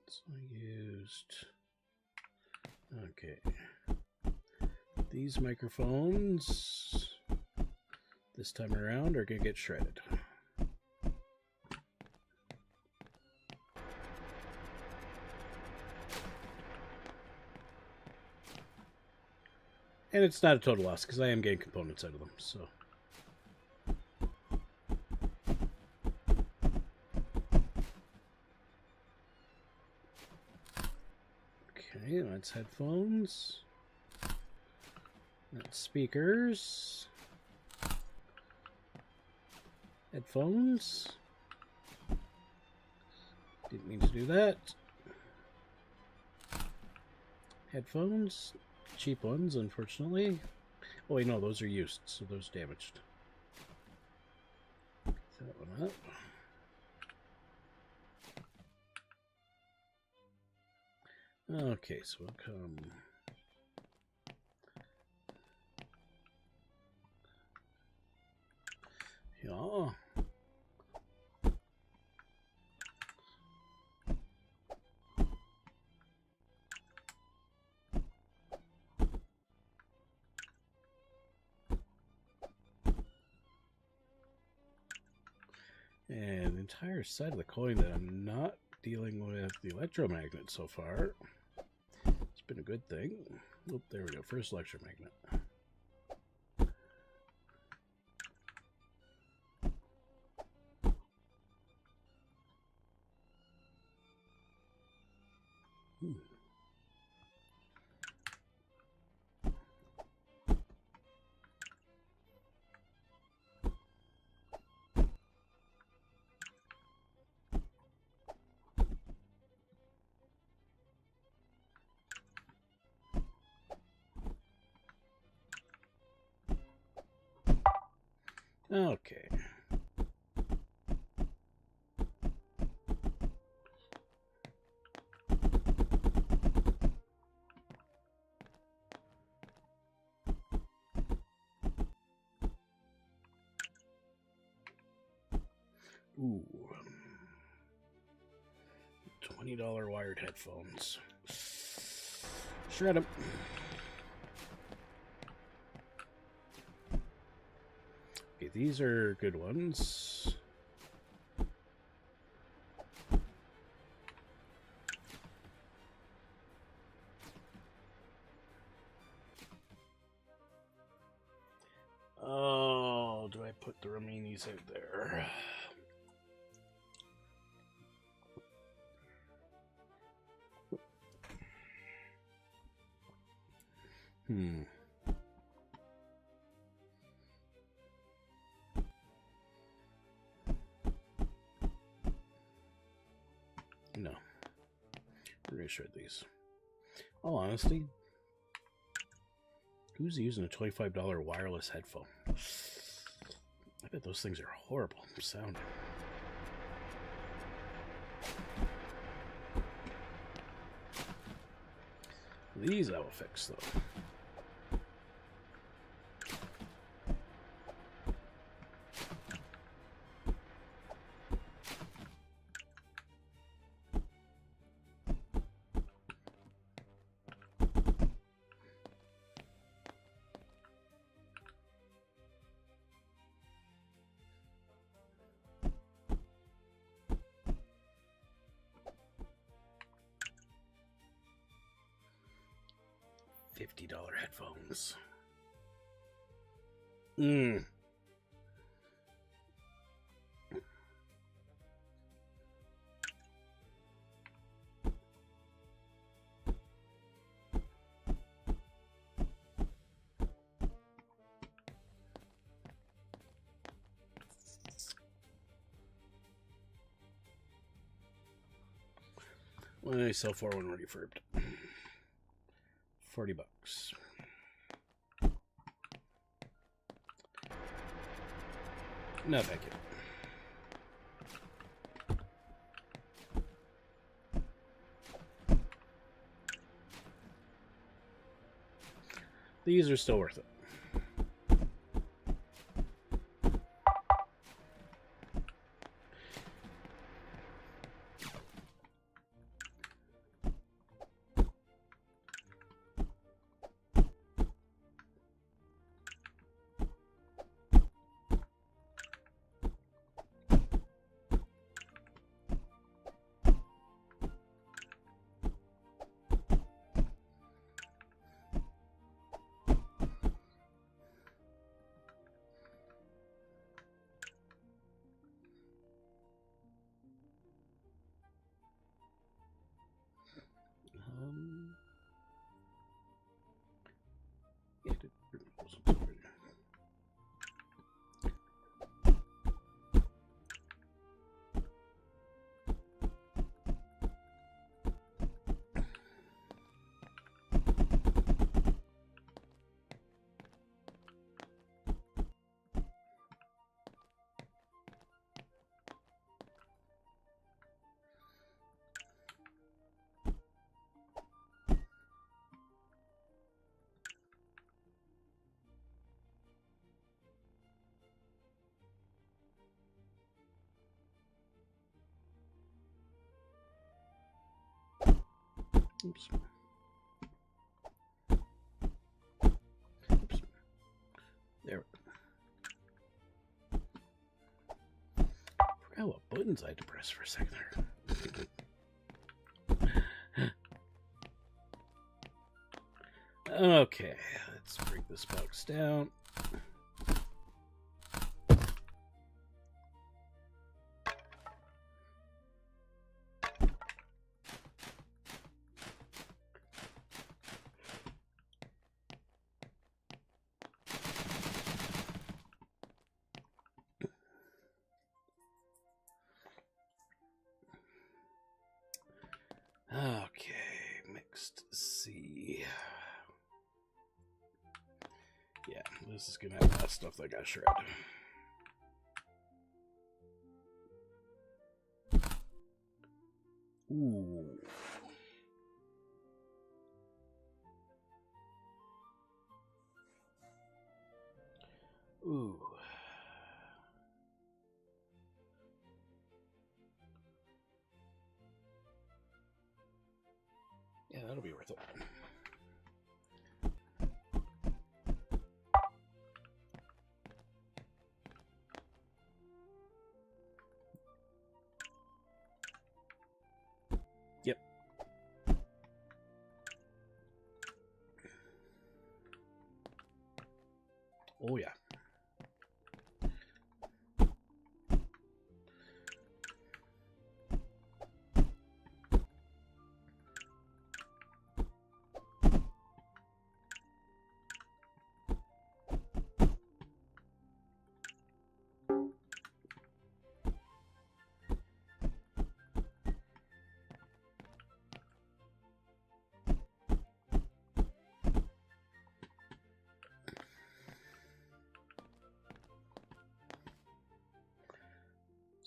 So I used... Okay. These microphones, this time around, are going to get shredded. And it's not a total loss, because I am getting components out of them, so... Okay, that's headphones. That's speakers. Headphones. Didn't mean to do that. Headphones. Cheap ones, unfortunately. Oh wait, no, those are used, so those damaged. Set that one up. Okay, so we'll come... Yeah. And the entire side of the coin that I'm not dealing with the electromagnet so far. It's been a good thing. Oh, there we go. First electromagnet. Okay. Ooh. $20 wired headphones. Shred them. Okay, these are good ones. Oh, do I put the Raminis out there? No. We're gonna shred these. All honesty, who's using a $25 wireless headphone? I bet those things are horrible sounding. These I will fix, though. $50 headphones. When I sell for one refurbed. $40. No, thank you. These are still worth it. Oops. Oops. There. I forgot what buttons I had to press for a second there. Okay, let's bring this box down. Okay, mixed C. Yeah, this is gonna have that stuff that got shredded. Ooh. Ooh. Yeah, that'll be worth it. Yep. Oh, yeah.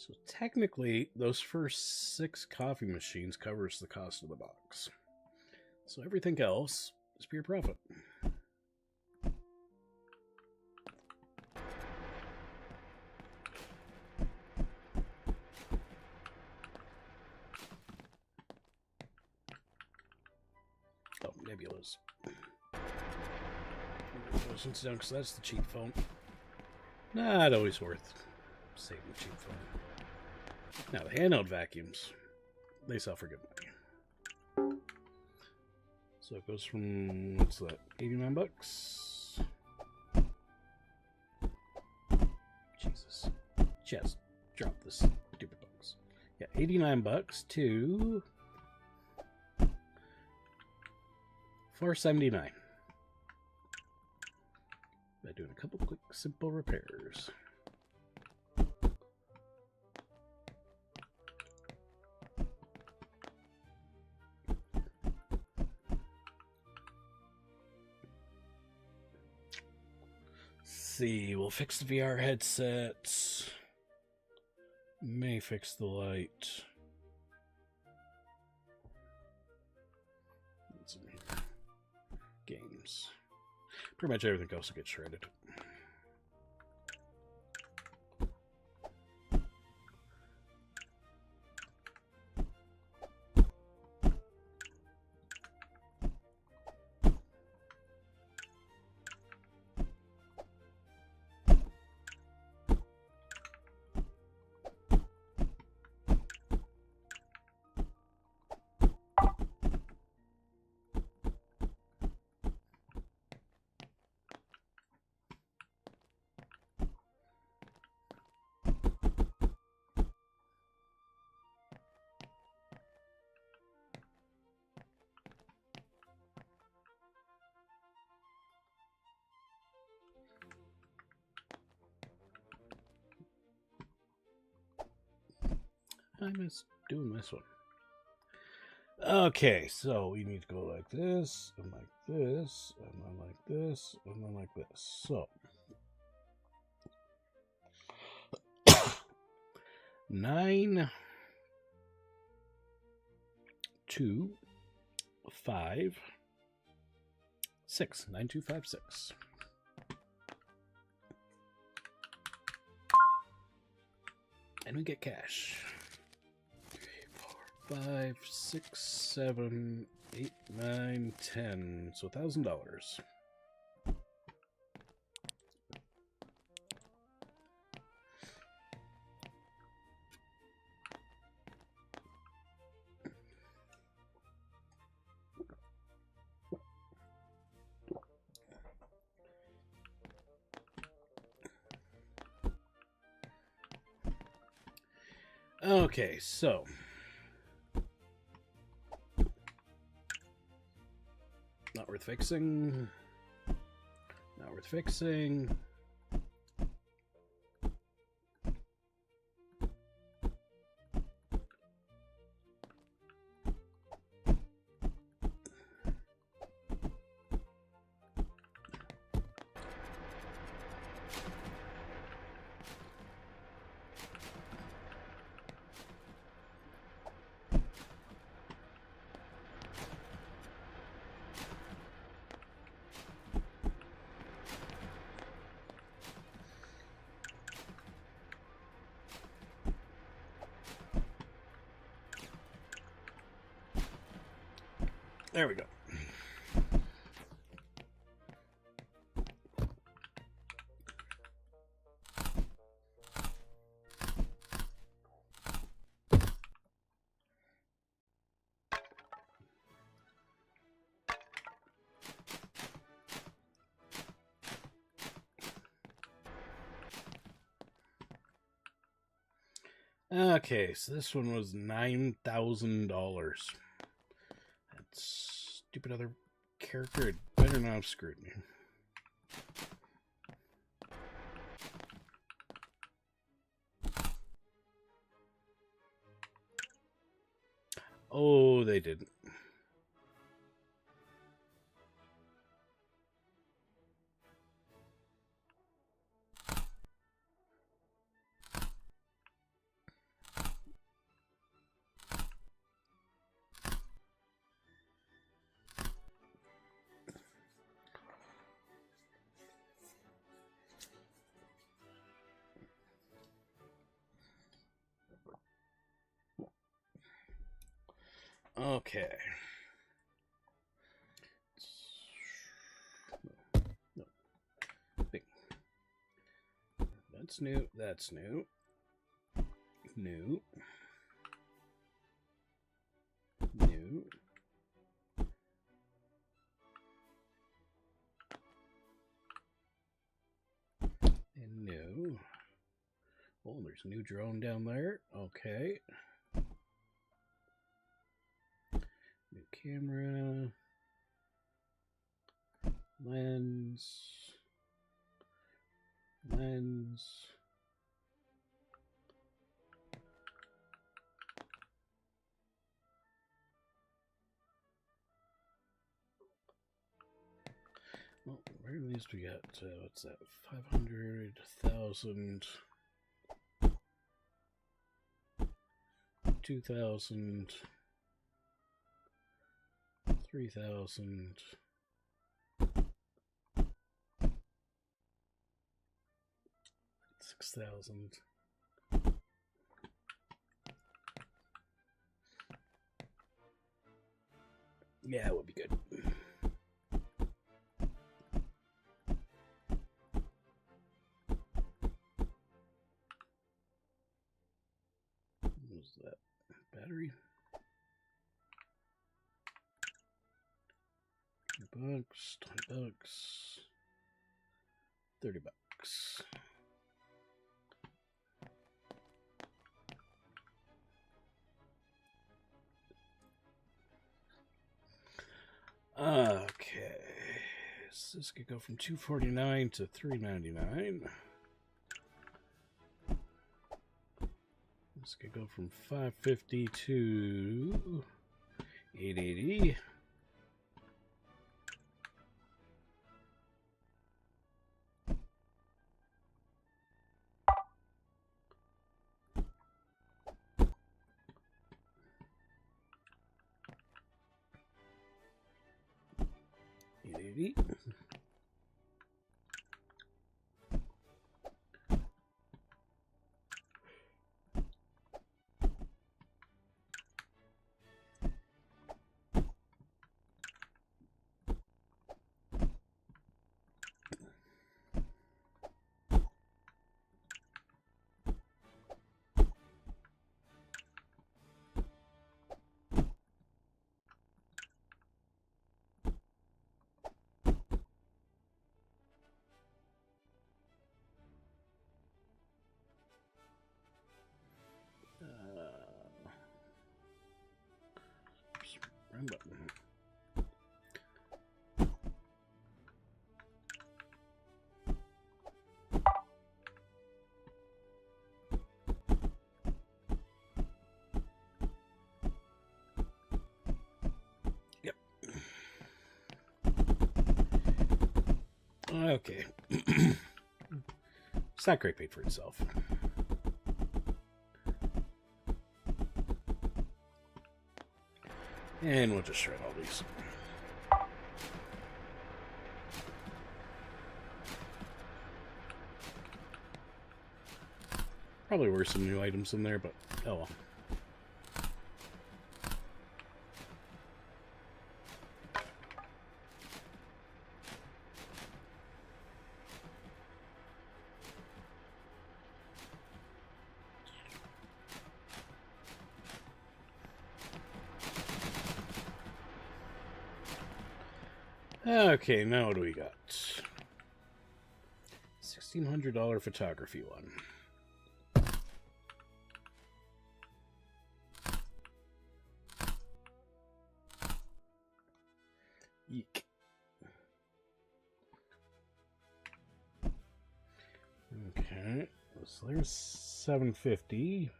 So technically, those first 6 coffee machines covers the cost of the box. So everything else is pure profit. Oh, Nebula's. Those ones down because that's the cheap phone. Not always worth saving the cheap phone. Now, the handheld vacuums, they sell for good money. So it goes from, what's that, 89 bucks? Jesus. Just drop this stupid box. Yeah, 89 bucks to $4.79. By doing a couple quick, simple repairs. See, we'll fix the VR headsets. May fix the light. What's in here? Games. Pretty much everything else will get shredded. I miss doing this one. Okay, so we need to go like this, and like this, and then like this, and then like this. So 9, 2, 5, 6. 9, 2, 5, 6. And we get cash. 3, 4, 5, 6, 7, 8, 9, 10. So $1,000. Okay, so not worth fixing. Not worth fixing. There we go. Okay, so this one was $9,000. That stupid other character had better not have screwed me. Oh, they didn't. Okay. No. Bing. That's new. That's new. New. New. And new. Oh, there's a new drone down there. Okay. New camera. Lens. Lens. Well, where at least we got, what's that, 500,000, 2,000, 3,000, 6,000. Yeah, it would be good. What was that? Battery? $20, $20, $30. Okay, so this could go from $249 to $399. This could go from $550 to $880. $880. Wrong button. Yep. Okay. Stack rate paid for itself. And we'll just shred all these. Probably were some new items in there, but oh well. Okay, now what do we got? $1,600 photography one. Eek. Okay, so there's $750.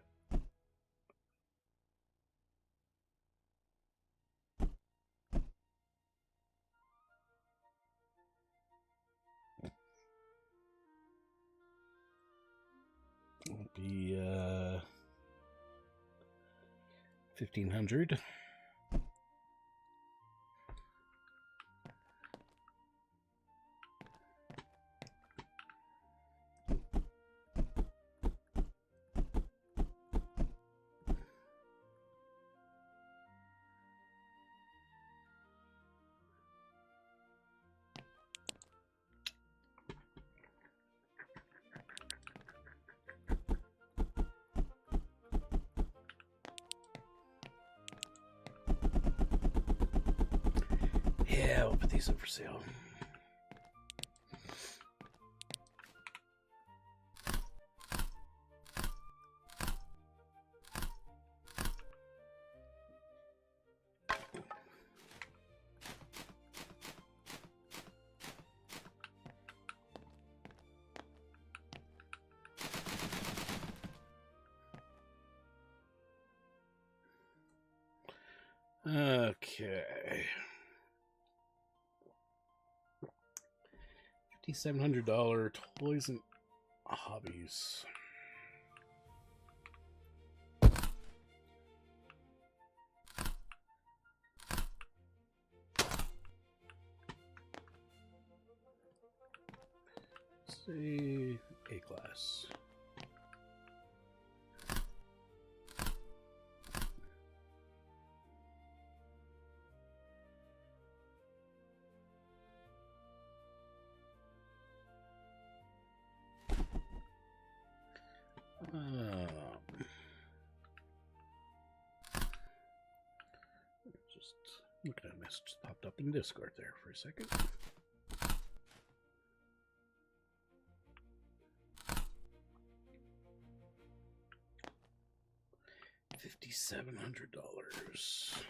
It'll be 1,500. Yeah, we'll put these up for sale. Okay. $5,700 toys and hobbies. Say A-class. Just looking at a message that popped up in Discord there for a second. $5,700.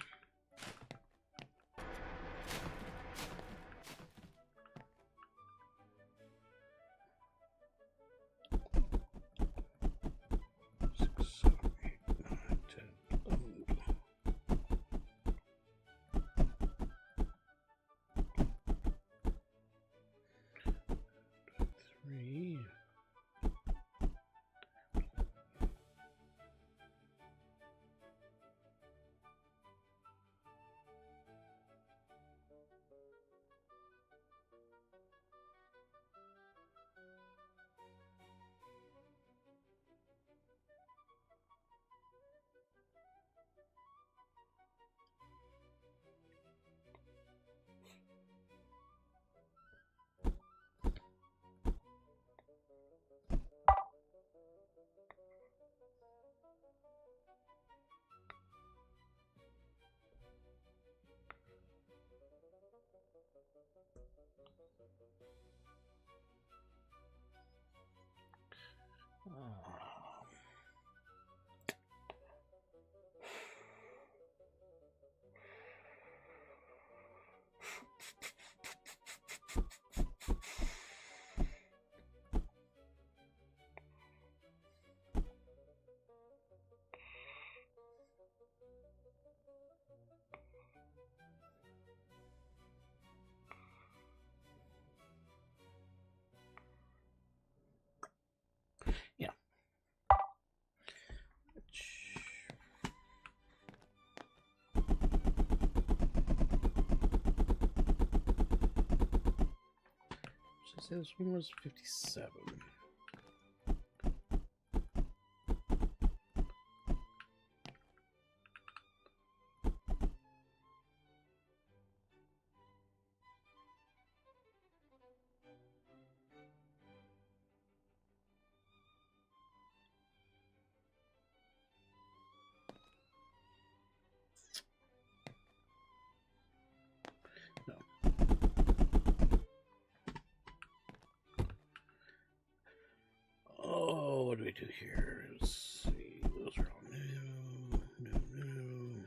So this one was 57. Oh, what do we do here? Let's see. Those are all new. New.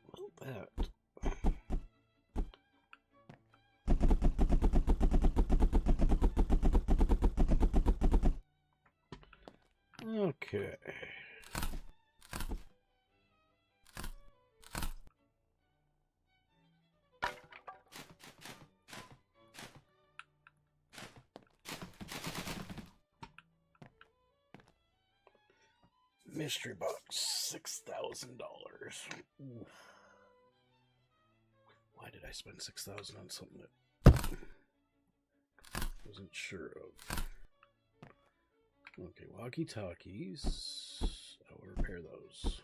Well, that. Okay. Mystery box, $6,000. Why did I spend $6,000 on something that I wasn't sure of? Okay, walkie-talkies. I will repair those.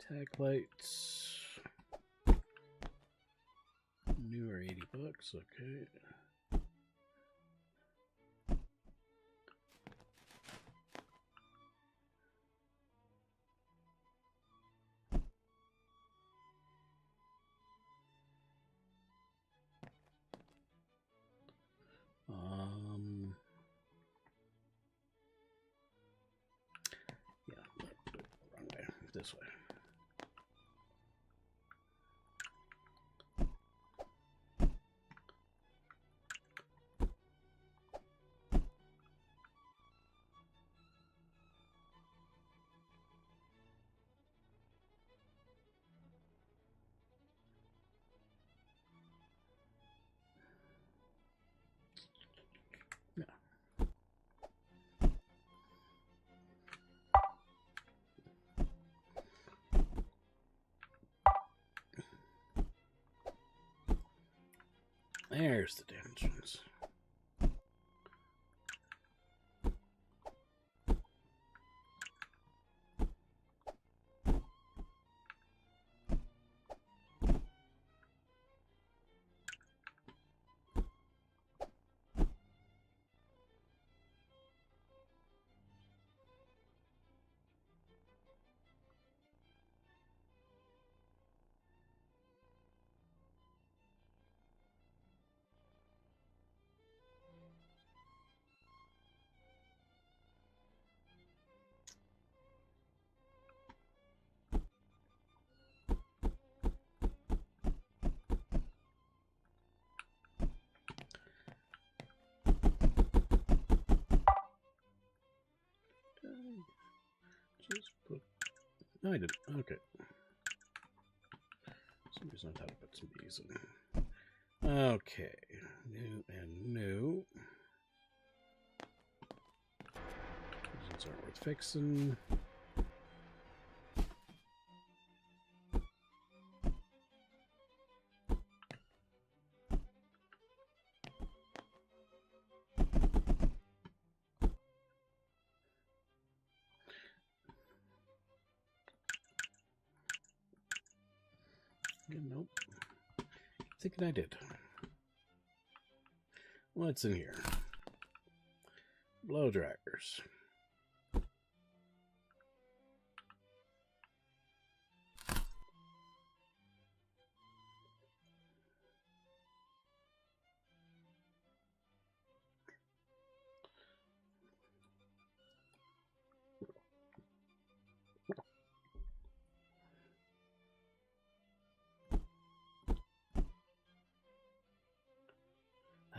Tag lights. New are $80. Okay. Yeah, wrong way. This way. Yeah. There's the damaged ones. Just put. No, I didn't. Okay. For some reason I thought I put some bees in. Okay. New and new. These aren't worth fixing. Nope. Thinking I did. What's in here? Blow dryers.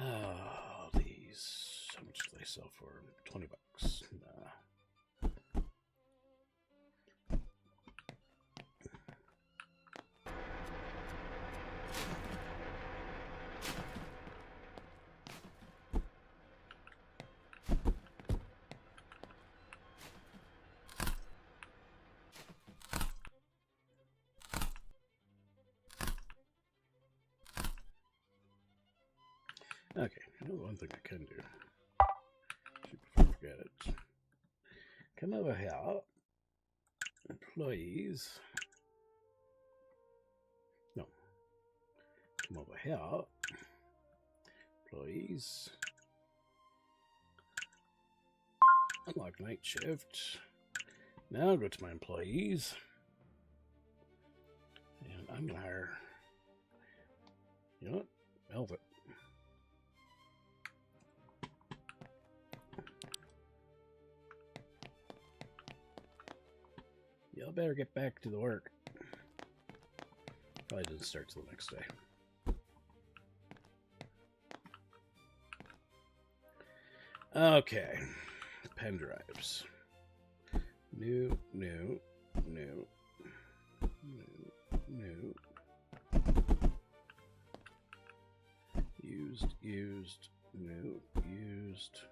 Oh, these. How much do they sell for? $20. Nah. Okay, one thing I can do. Before I forget it. Come over here. Employees. No. Come over here. Employees. Unlock night shift. Now go to my employees. And I'm going to hire. You know what? Velvet. Y'all better get back to the work. Probably doesn't start till the next day. Okay. Pen drives. New. Used. New. Used.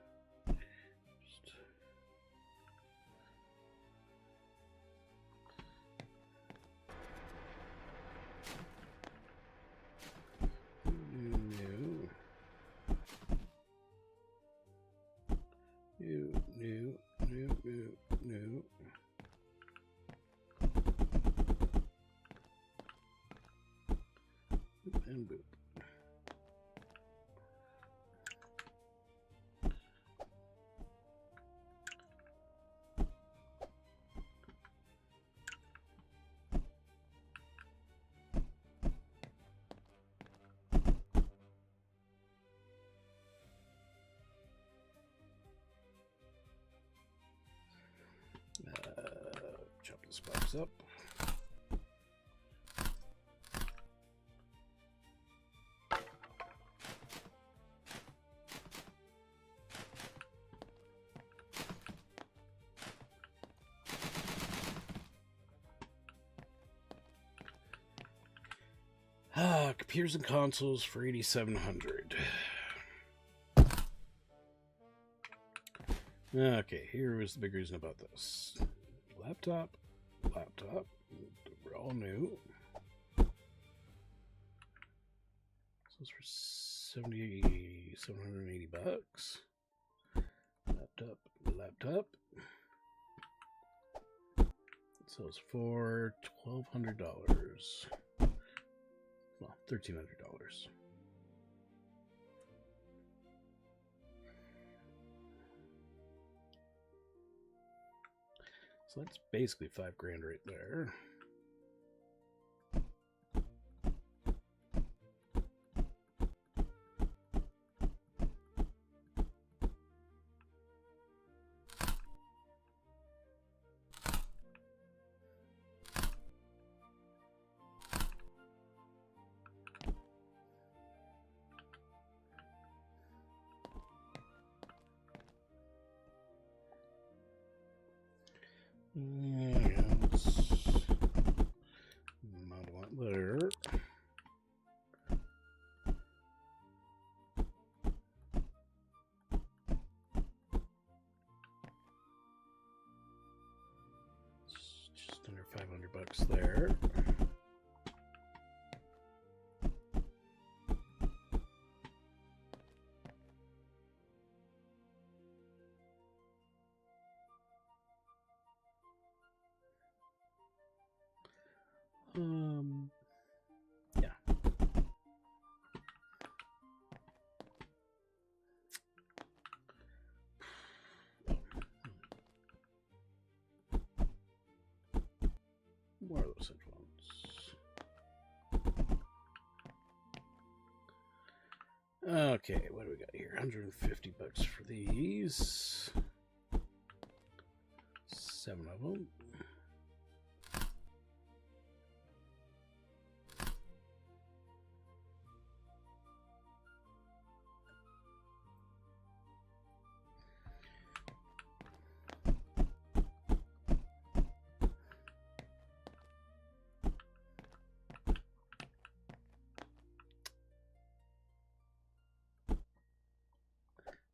New. And boop. Chop this box up. Computers and consoles for $8,700. Okay, here was the big reason about this. Laptop. We're all new. So it's for $780. Laptop. It sells for $1,200. Well, $1,300. So that's basically $5,000 right there. Not a lot there. Just under $500 there. Bose headphones. Okay, what do we got here? $150 for these. 7 of them.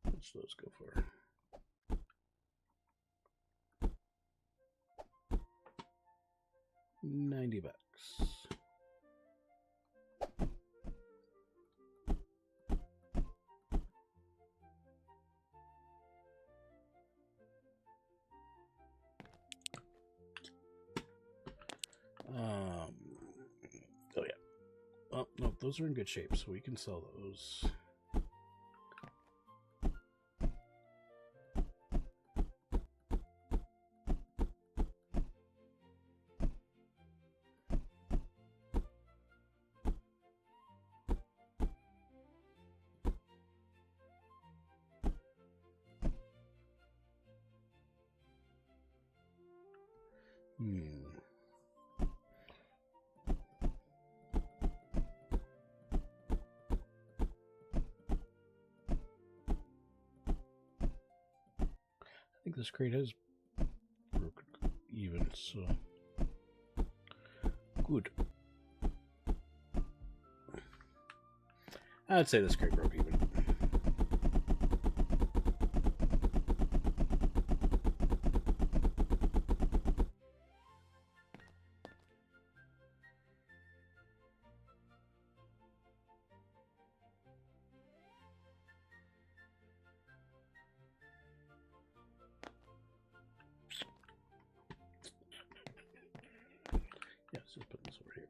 How much do those go for? $90. Oh yeah. Oh no, those are in good shape, so we can sell those. I think this crate has broken even, so good. I'd say this crate broke even. Yeah, let's just put this over here.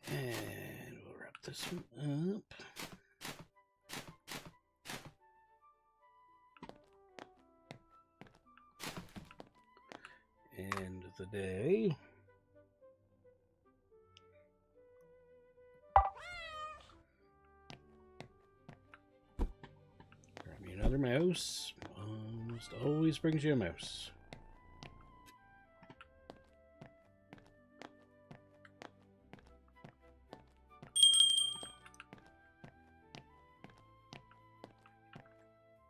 And we'll wrap this one up. End of the day. Grab me another mouse. Almost always brings you a mouse.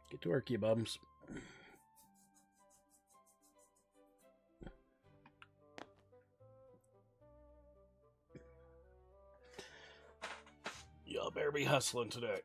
Get to work, you bums. Y'all better be hustling today.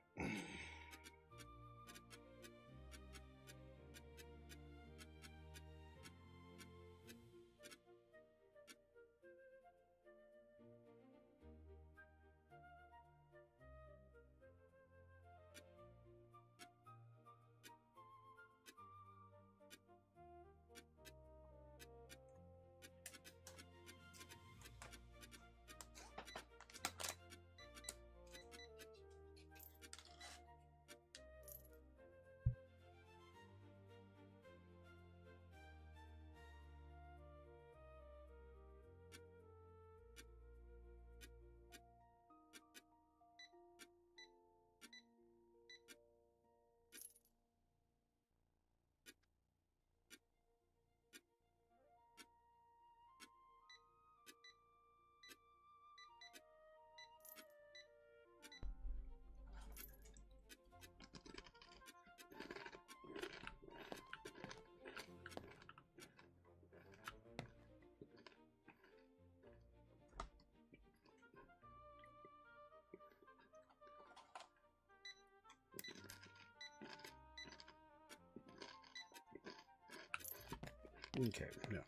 Okay, no.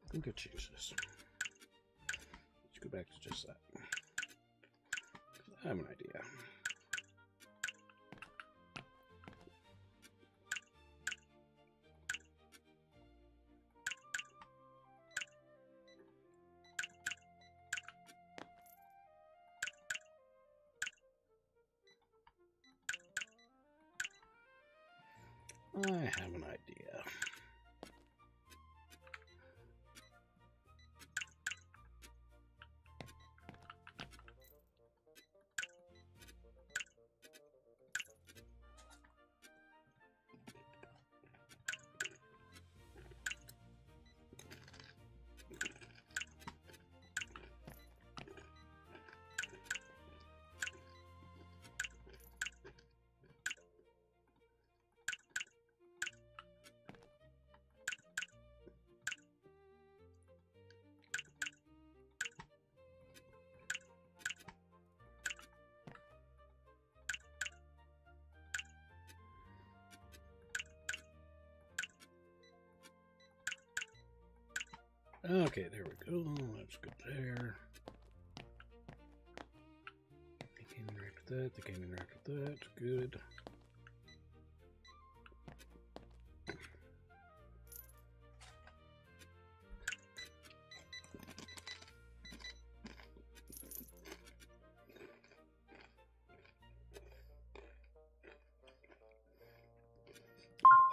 I think I choose this. Let's go back to just that. I have an idea. I have an idea. Okay, there we go. That's good there. They can't interact with that. They can't interact with that. Good.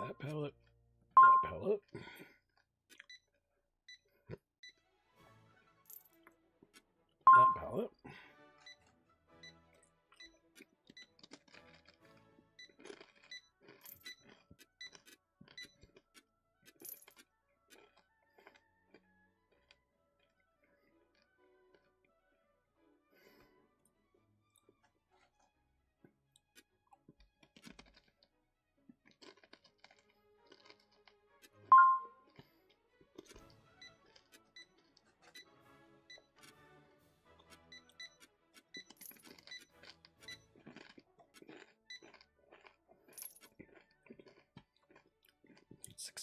That pallet. That pallet. That pallet.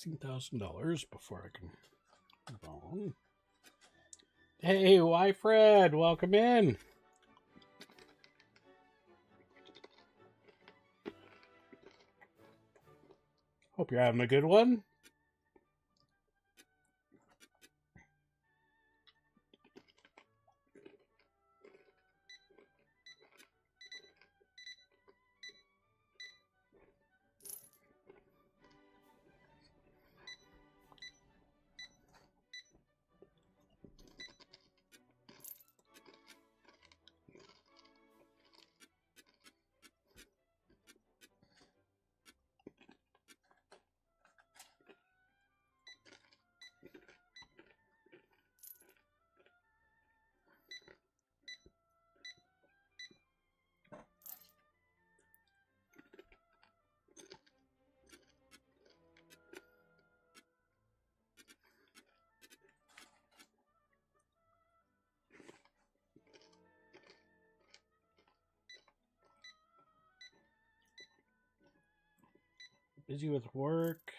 $16,000 before I can move on. Hey, why Fred? Welcome in. Hope you're having a good one. Busy with work,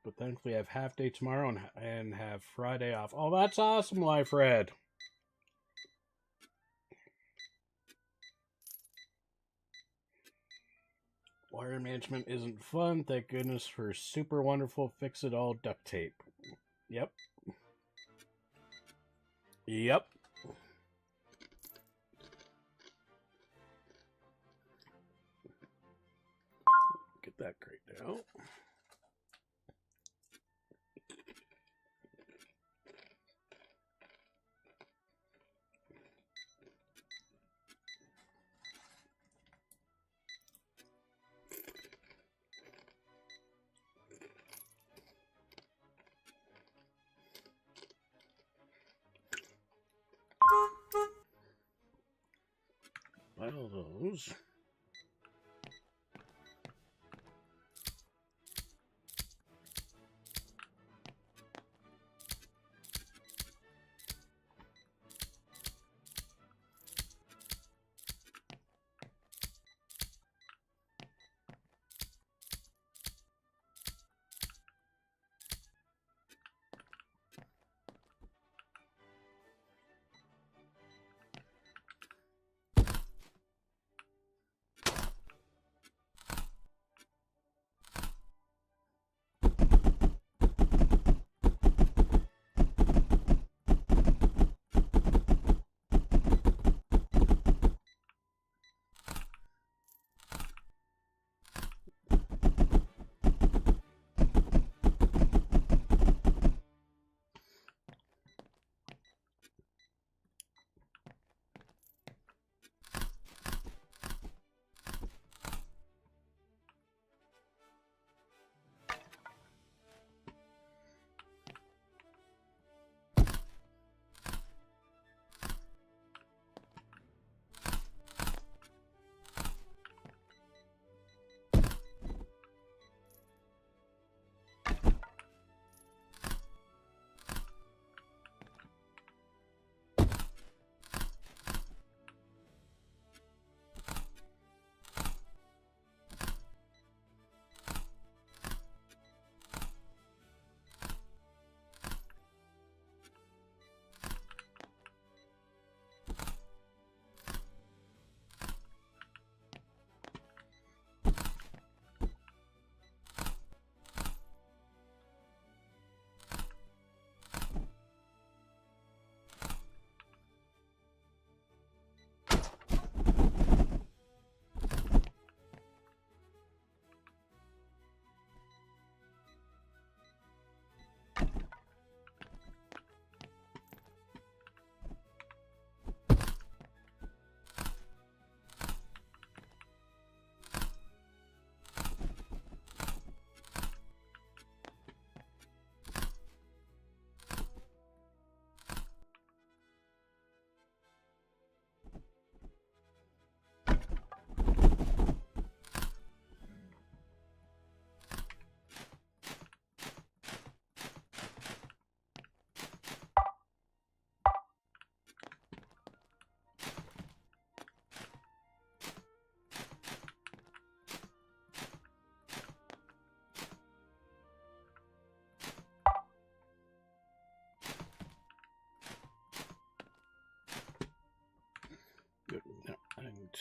but thankfully I have half day tomorrow and have Friday off. Oh, that's awesome, Life Red. Wire management isn't fun. Thank goodness for super wonderful fix-it-all duct tape. Yep. Yep. Get that crate down. File those.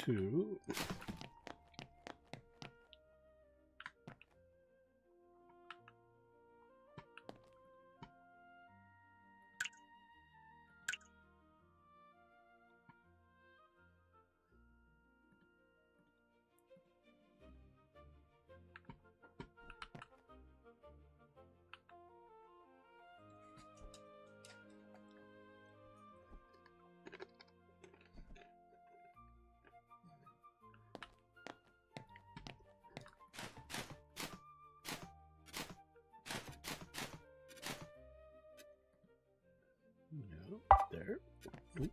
2. No, there. Oop.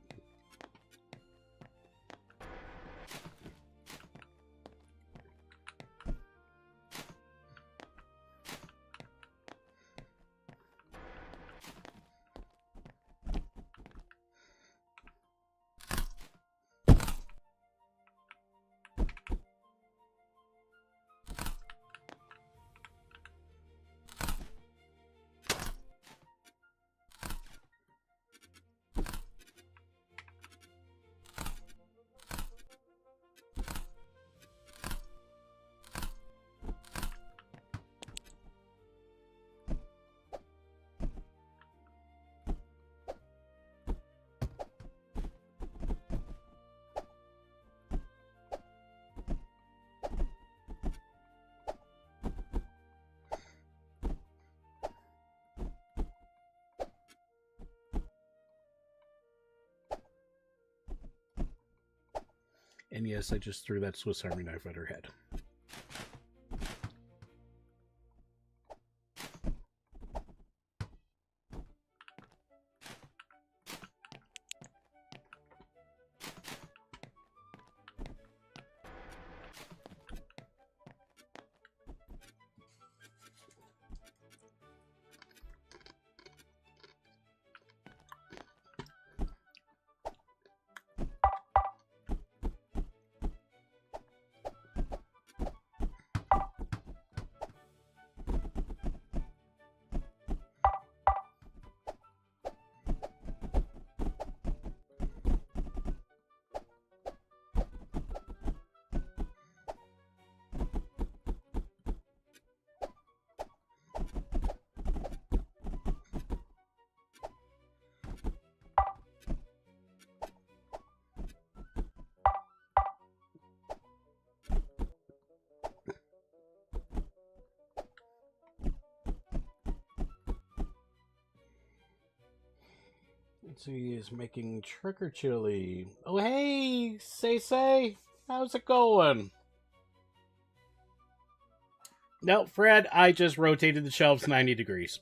And yes, I just threw that Swiss Army knife at her head. So he is making trigger chili. Oh, hey, say, how's it going? No, Fred, I just rotated the shelves 90 degrees.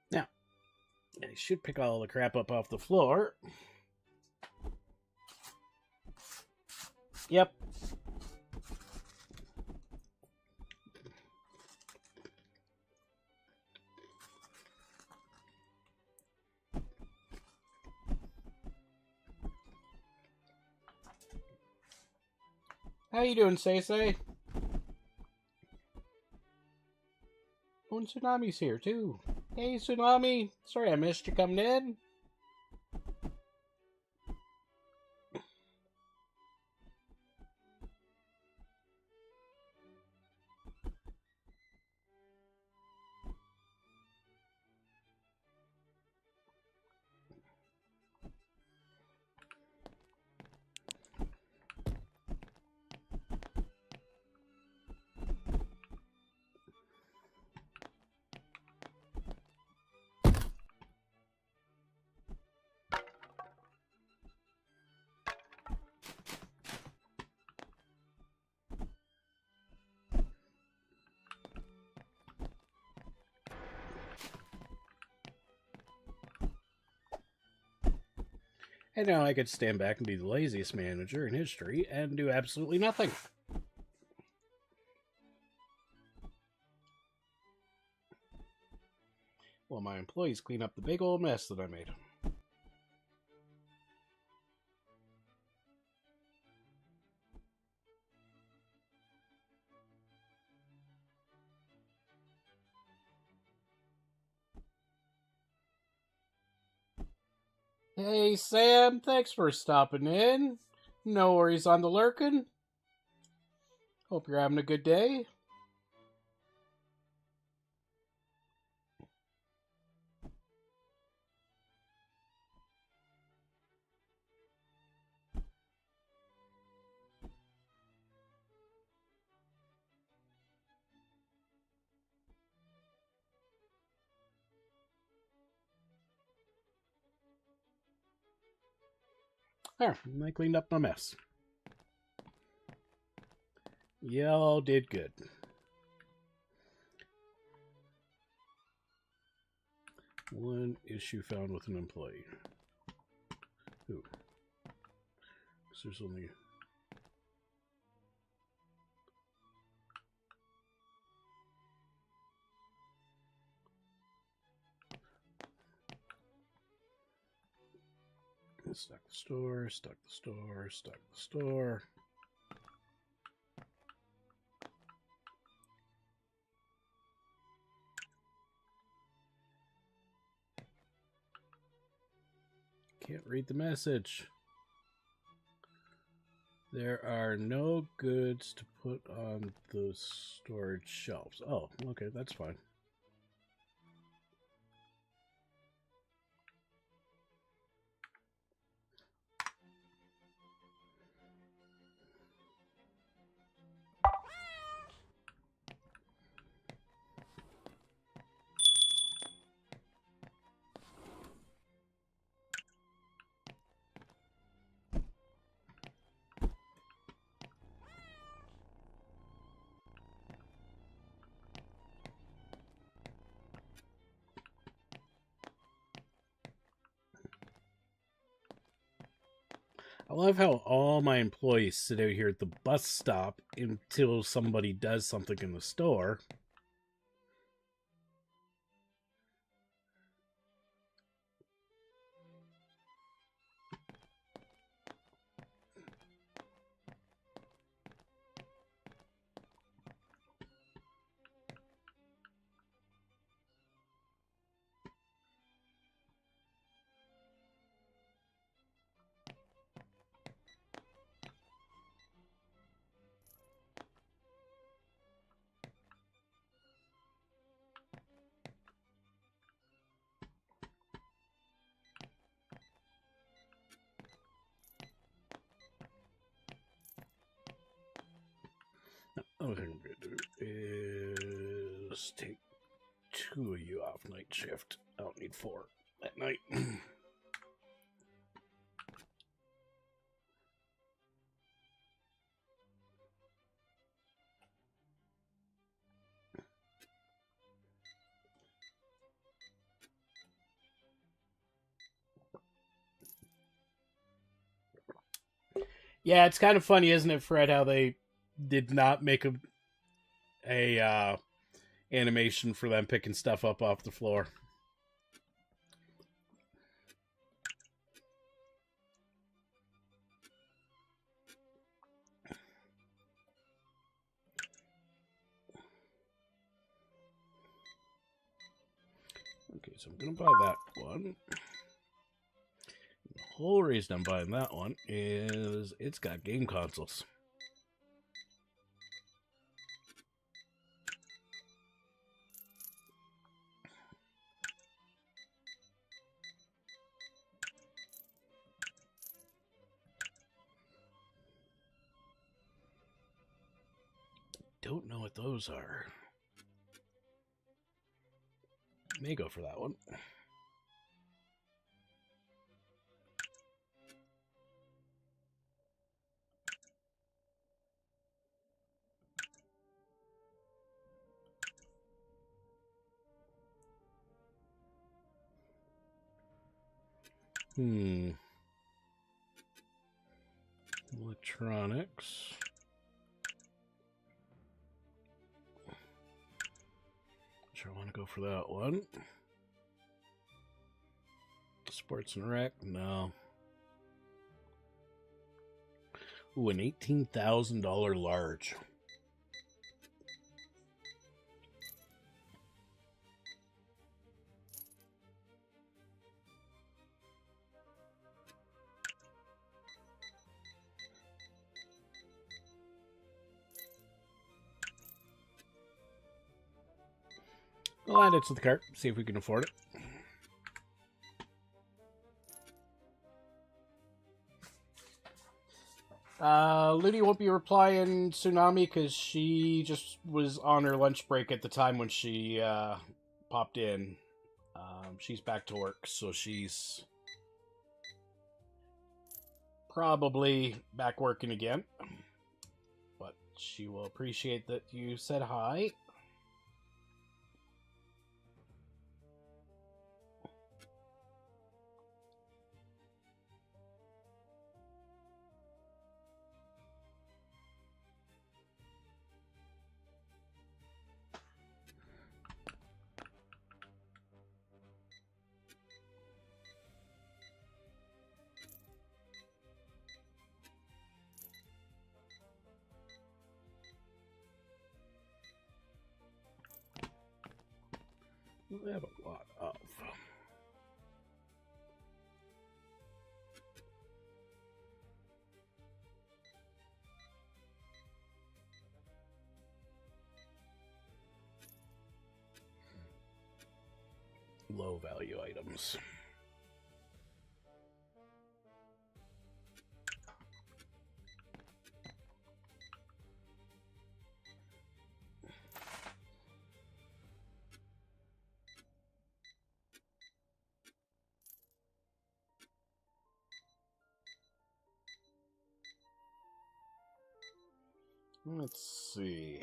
Now, I should pick all the crap up off the floor. Yep. How you doing, Say? Oh, and Tsunami's here, too. Hey, Tsunami. Sorry I missed you coming in. And now I could stand back and be the laziest manager in history and do absolutely nothing. While my employees clean up the big old mess that I made. Hey, Sam, thanks for stopping in. No worries on the lurkin'. Hope you're having a good day. There, I cleaned up my mess. Y'all did good. One issue found with an employee. Who? Because there's only... Stock the store, stock the store, stock the store. Can't read the message. There are no goods to put on the storage shelves. Oh, okay, that's fine. I love how all my employees sit out here at the bus stop until somebody does something in the store. What I'm going to do is take 2 of you off night shift. I don't need 4 at night. Yeah, it's kind of funny, isn't it, Fred, how they did not make a animation for them picking stuff up off the floor. Okay, so I'm going to buy that one. The whole reason I'm buying that one is it's got game consoles. Don't know what those are. May go for that one. Electronics. Sure, I want to go for that one. Sports and rec, no. Ooh, an $18,000 large. I'll add it to the cart, see if we can afford it. Ludi won't be replying Tsunami because she just was on her lunch break at the time when she popped in. She's back to work, so she's probably back working again. But she will appreciate that you said hi. We have a lot of low value items. Let's see.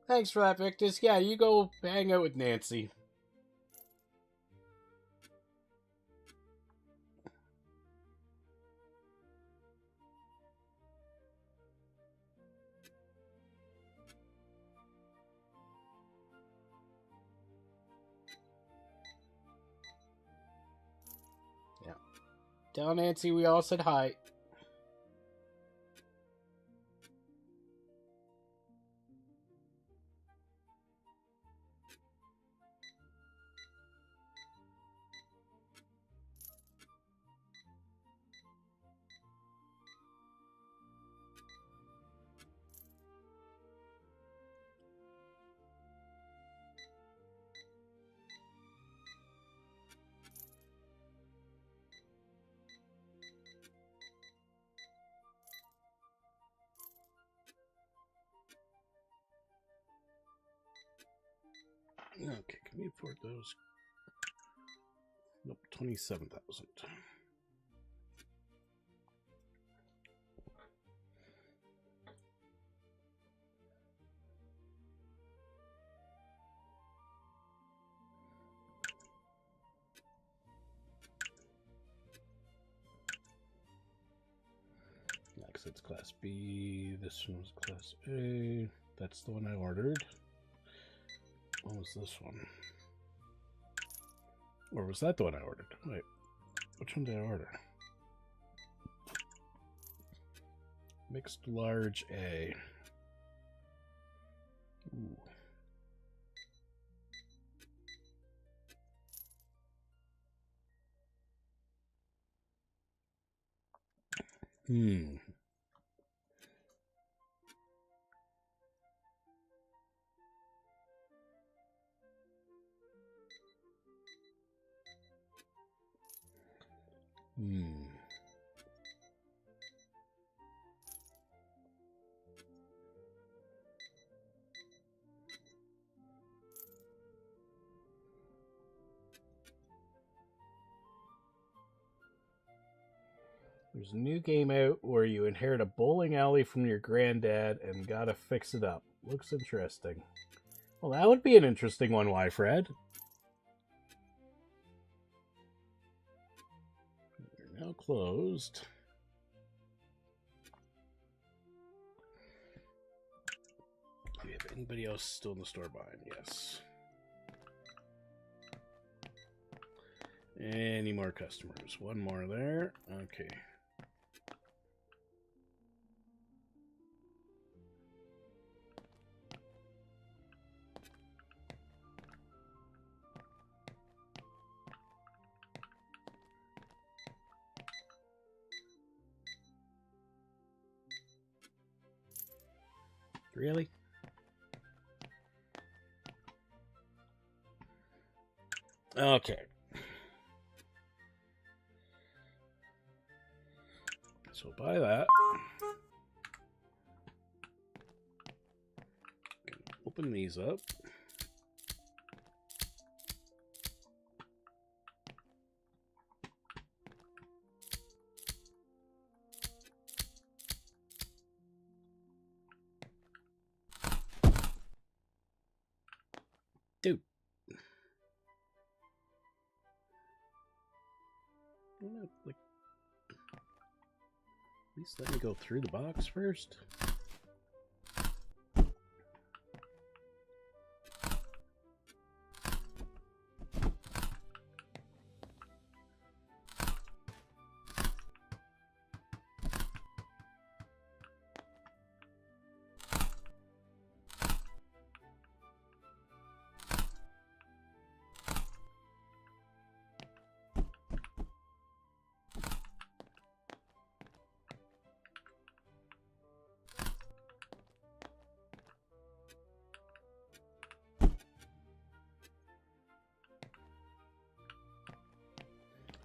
Thanks for that, Victus. Yeah, you go hang out with Nancy. Yeah. Tell Nancy we all said hi. Okay, can we afford those? Nope, 27,000. Next, it's Class B. This one's Class A. That's the one I ordered. What was this one? Or was that the one I ordered? Wait, which one did I order? Mixed large A. Ooh. Hmm. Hmm. There's a new game out where you inherit a bowling alley from your granddad and gotta fix it up. Looks interesting. Well, that would be an interesting one, why, Fred? They're now closed. Do we have anybody else still in the store buying? Yes. Any more customers? One more there. Okay. Really? Okay. So buy that. Open these up. Dude. Like, at least let me go through the box first.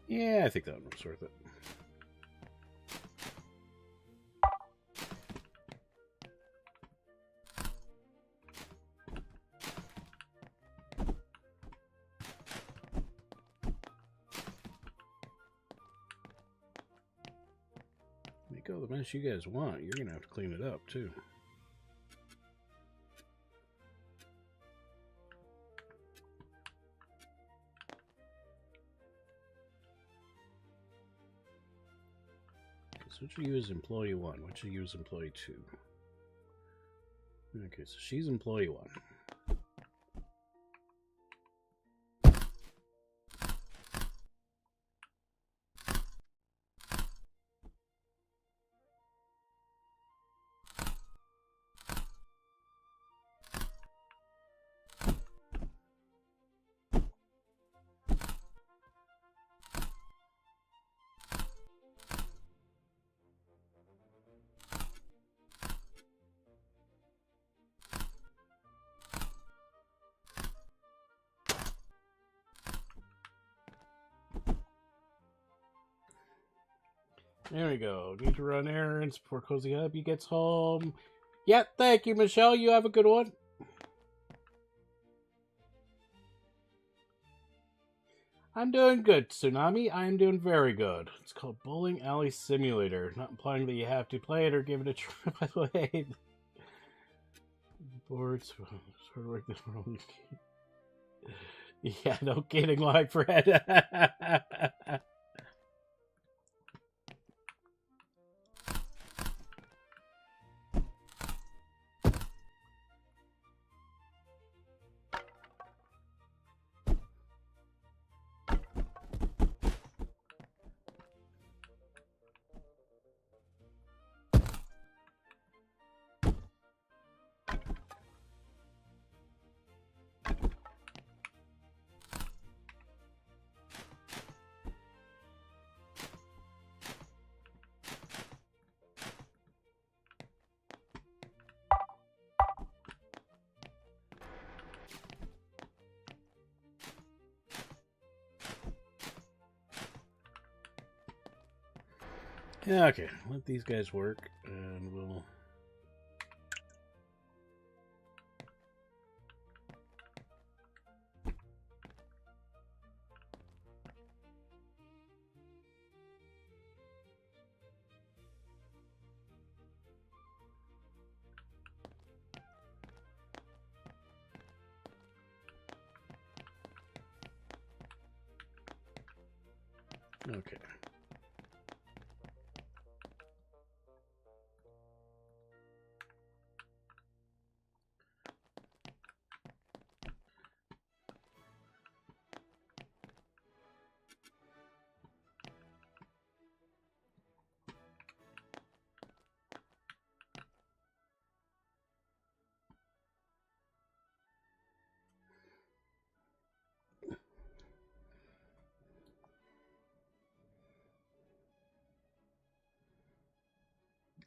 Yeah, I think that one was worth it. Make all the mess you guys want. You're gonna have to clean it up too. So what you use employee 1? What you use employee 2? Okay, so she's employee 1. There we go. Need to run errands before Cozy Hubby gets home. Yeah, thank you, Michelle. You have a good one. I'm doing good, Tsunami. I'm doing very good. It's called Bowling Alley Simulator. Not implying that you have to play it or give it a try, by the way. Boards. Sort of like this world. Yeah, no kidding, why, Fred? Yeah, okay. Let these guys work, and we'll... Okay.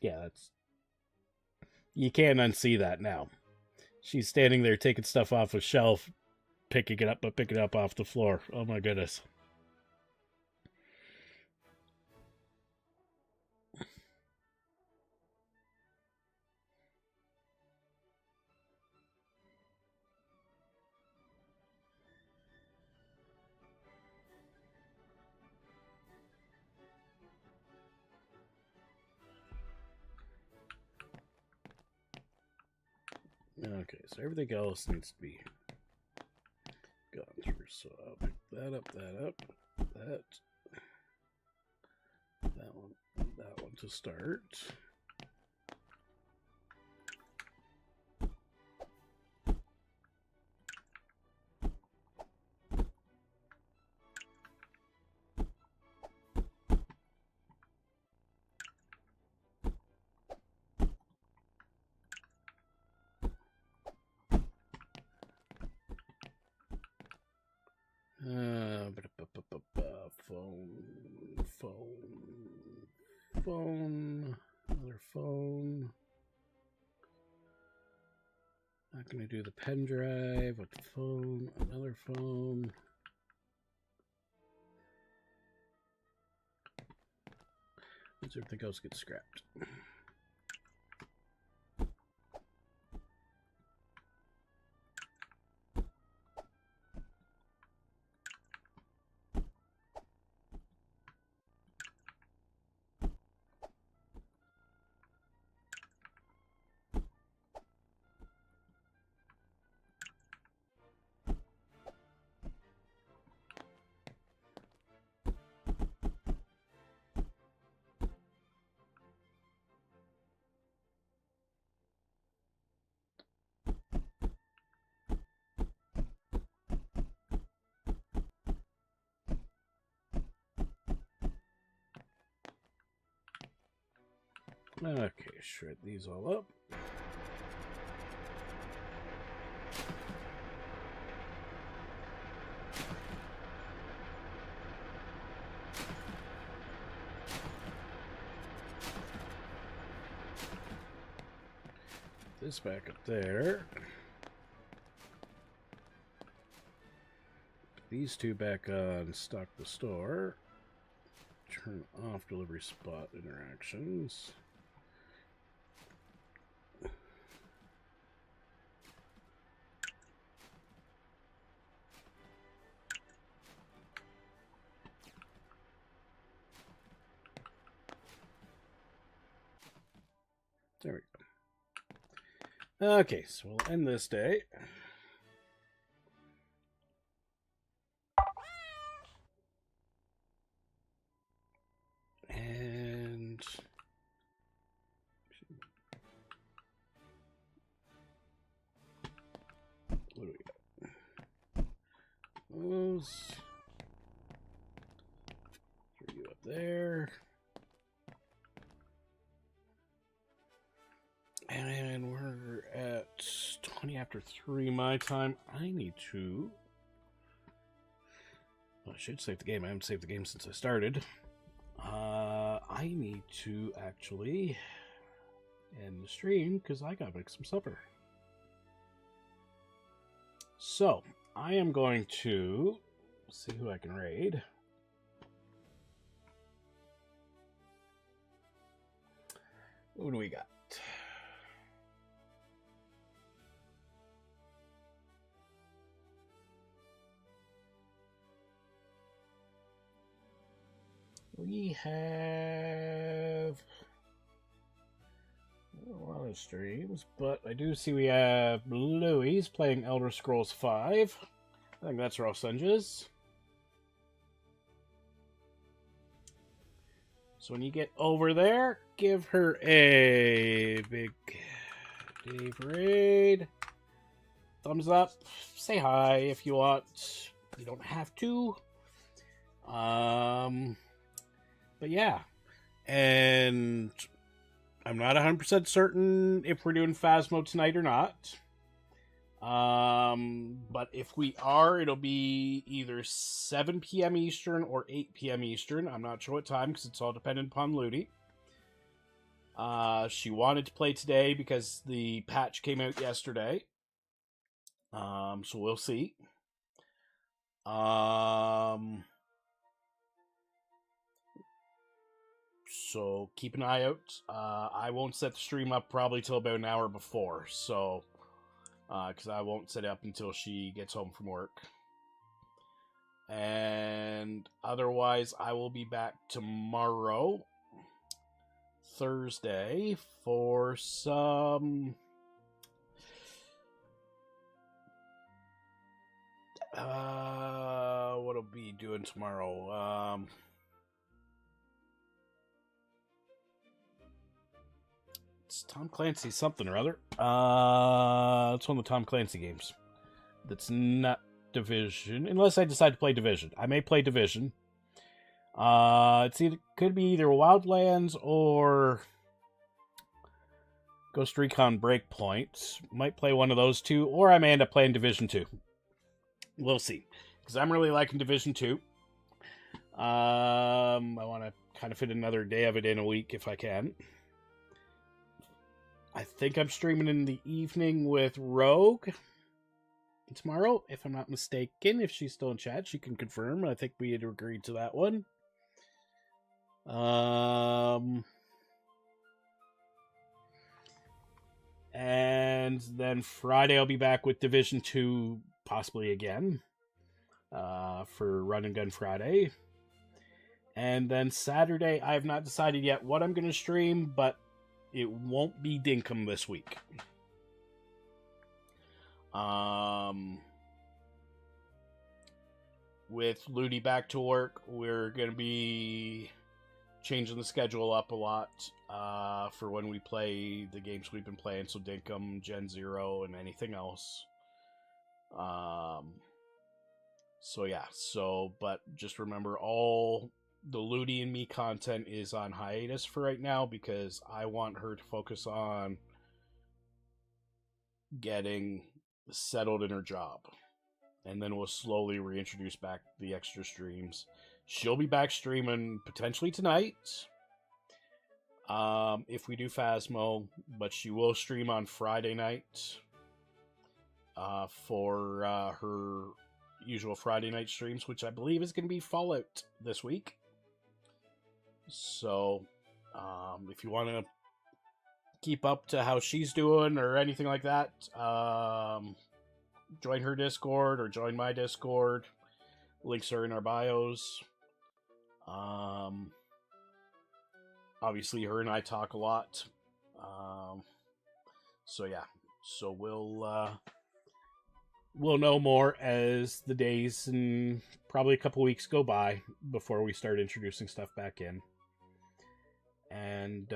Yeah, that's... You can't unsee that now. She's standing there taking stuff off a shelf, picking it up, but picking it up off the floor. Oh my goodness. Okay, so everything else needs to be gone through. So I'll pick that up, that one to start. Phone, another phone. Not gonna do the pen drive, but the phone, another phone. Once everything else gets scrapped. Okay, shred these all up. This back up there. Put these two back on stock the store. Turn off delivery spot interactions. There we go. Okay, so we'll end this day. And what do we got? Those. Throw you up there. And we're at 20 after 3 my time. I need to... Well, I should save the game. I haven't saved the game since I started. I need to actually end the stream because I gotta make some supper. So, I am going to see who I can raid. What do we got? We have a lot of streams, but I do see we have Louis playing Elder Scrolls 5. I think that's Ross Sunges. So when you get over there, give her a big Dave Raid thumbs up. Say hi if you want. You don't have to. But yeah. And I'm not 100% certain if we're doing Phasmo tonight or not. But if we are, it'll be either 7 p.m. Eastern or 8 p.m. Eastern. I'm not sure what time because it's all dependent upon Ludi. She wanted to play today because the patch came out yesterday. So we'll see. So keep an eye out. I won't set the stream up probably till about an hour before, so because I won't set it up until she gets home from work. And otherwise, I will be back tomorrow, Thursday, for some what will be doing tomorrow? It's Tom Clancy something or other. It's one of the Tom Clancy games. That's not Division, unless I decide to play Division. I may play Division. Could be either Wildlands or Ghost Recon Breakpoint. Might play one of those two, or I may end up playing Division 2. We'll see. Because I'm really liking Division 2. I want to kind of fit another day of it in a week if I can. I think I'm streaming in the evening with Rogue tomorrow, if I'm not mistaken. If she's still in chat, she can confirm. I think we had agreed to that one. And then Friday I'll be back with Division 2, possibly again, for Run and Gun Friday. And then Saturday, I have not decided yet what I'm going to stream, but it won't be Dinkum this week. With Ludi back to work, we're going to be changing the schedule up a lot for when we play the games we've been playing. So Dinkum, Gen Zero, and anything else. But just remember, all the Ludi and me content is on hiatus for right now because I want her to focus on getting settled in her job. And then we'll slowly reintroduce back the extra streams. She'll be back streaming potentially tonight, if we do Phasmo, but she will stream on Friday night for her usual Friday night streams, which I believe is going to be Fallout this week. So, if you want to keep up to how she's doing or anything like that, join her Discord or join my Discord. Links are in our bios. Obviously, her and I talk a lot. So we'll know more as the days and probably a couple weeks go by before we start introducing stuff back in. And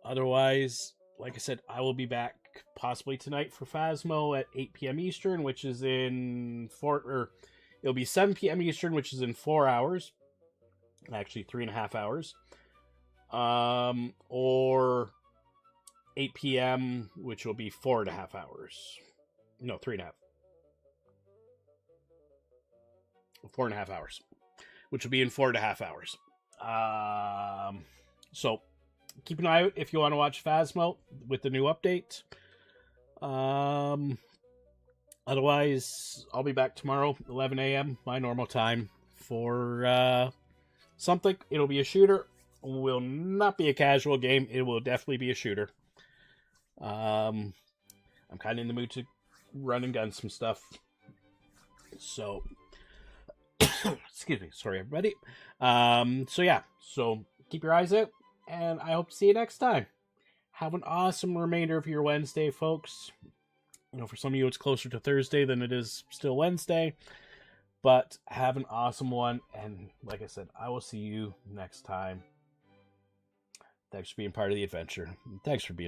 otherwise, like I said, I will be back possibly tonight for Phasmo at 8 p.m. Eastern, which is it'll be 7 p.m. Eastern, which is in 4 hours. Actually, 3.5 hours. Or 8 p.m., which will be 4.5 hours. No, 3.5. 4.5 hours. Which will be in 4.5 hours. So, keep an eye out if you want to watch Phasmo with the new update. Otherwise, I'll be back tomorrow, 11 a.m., my normal time, for something. It'll be a shooter. Will not be a casual game. It will definitely be a shooter. I'm kind of in the mood to run and gun some stuff. So, excuse me. Sorry, everybody. So keep your eyes out, and I hope to see you next time. Have an awesome remainder of your Wednesday, folks. For some of you, it's closer to Thursday than it is still Wednesday. But have an awesome one. And like I said, I will see you next time. Thanks for being part of the adventure. Thanks for being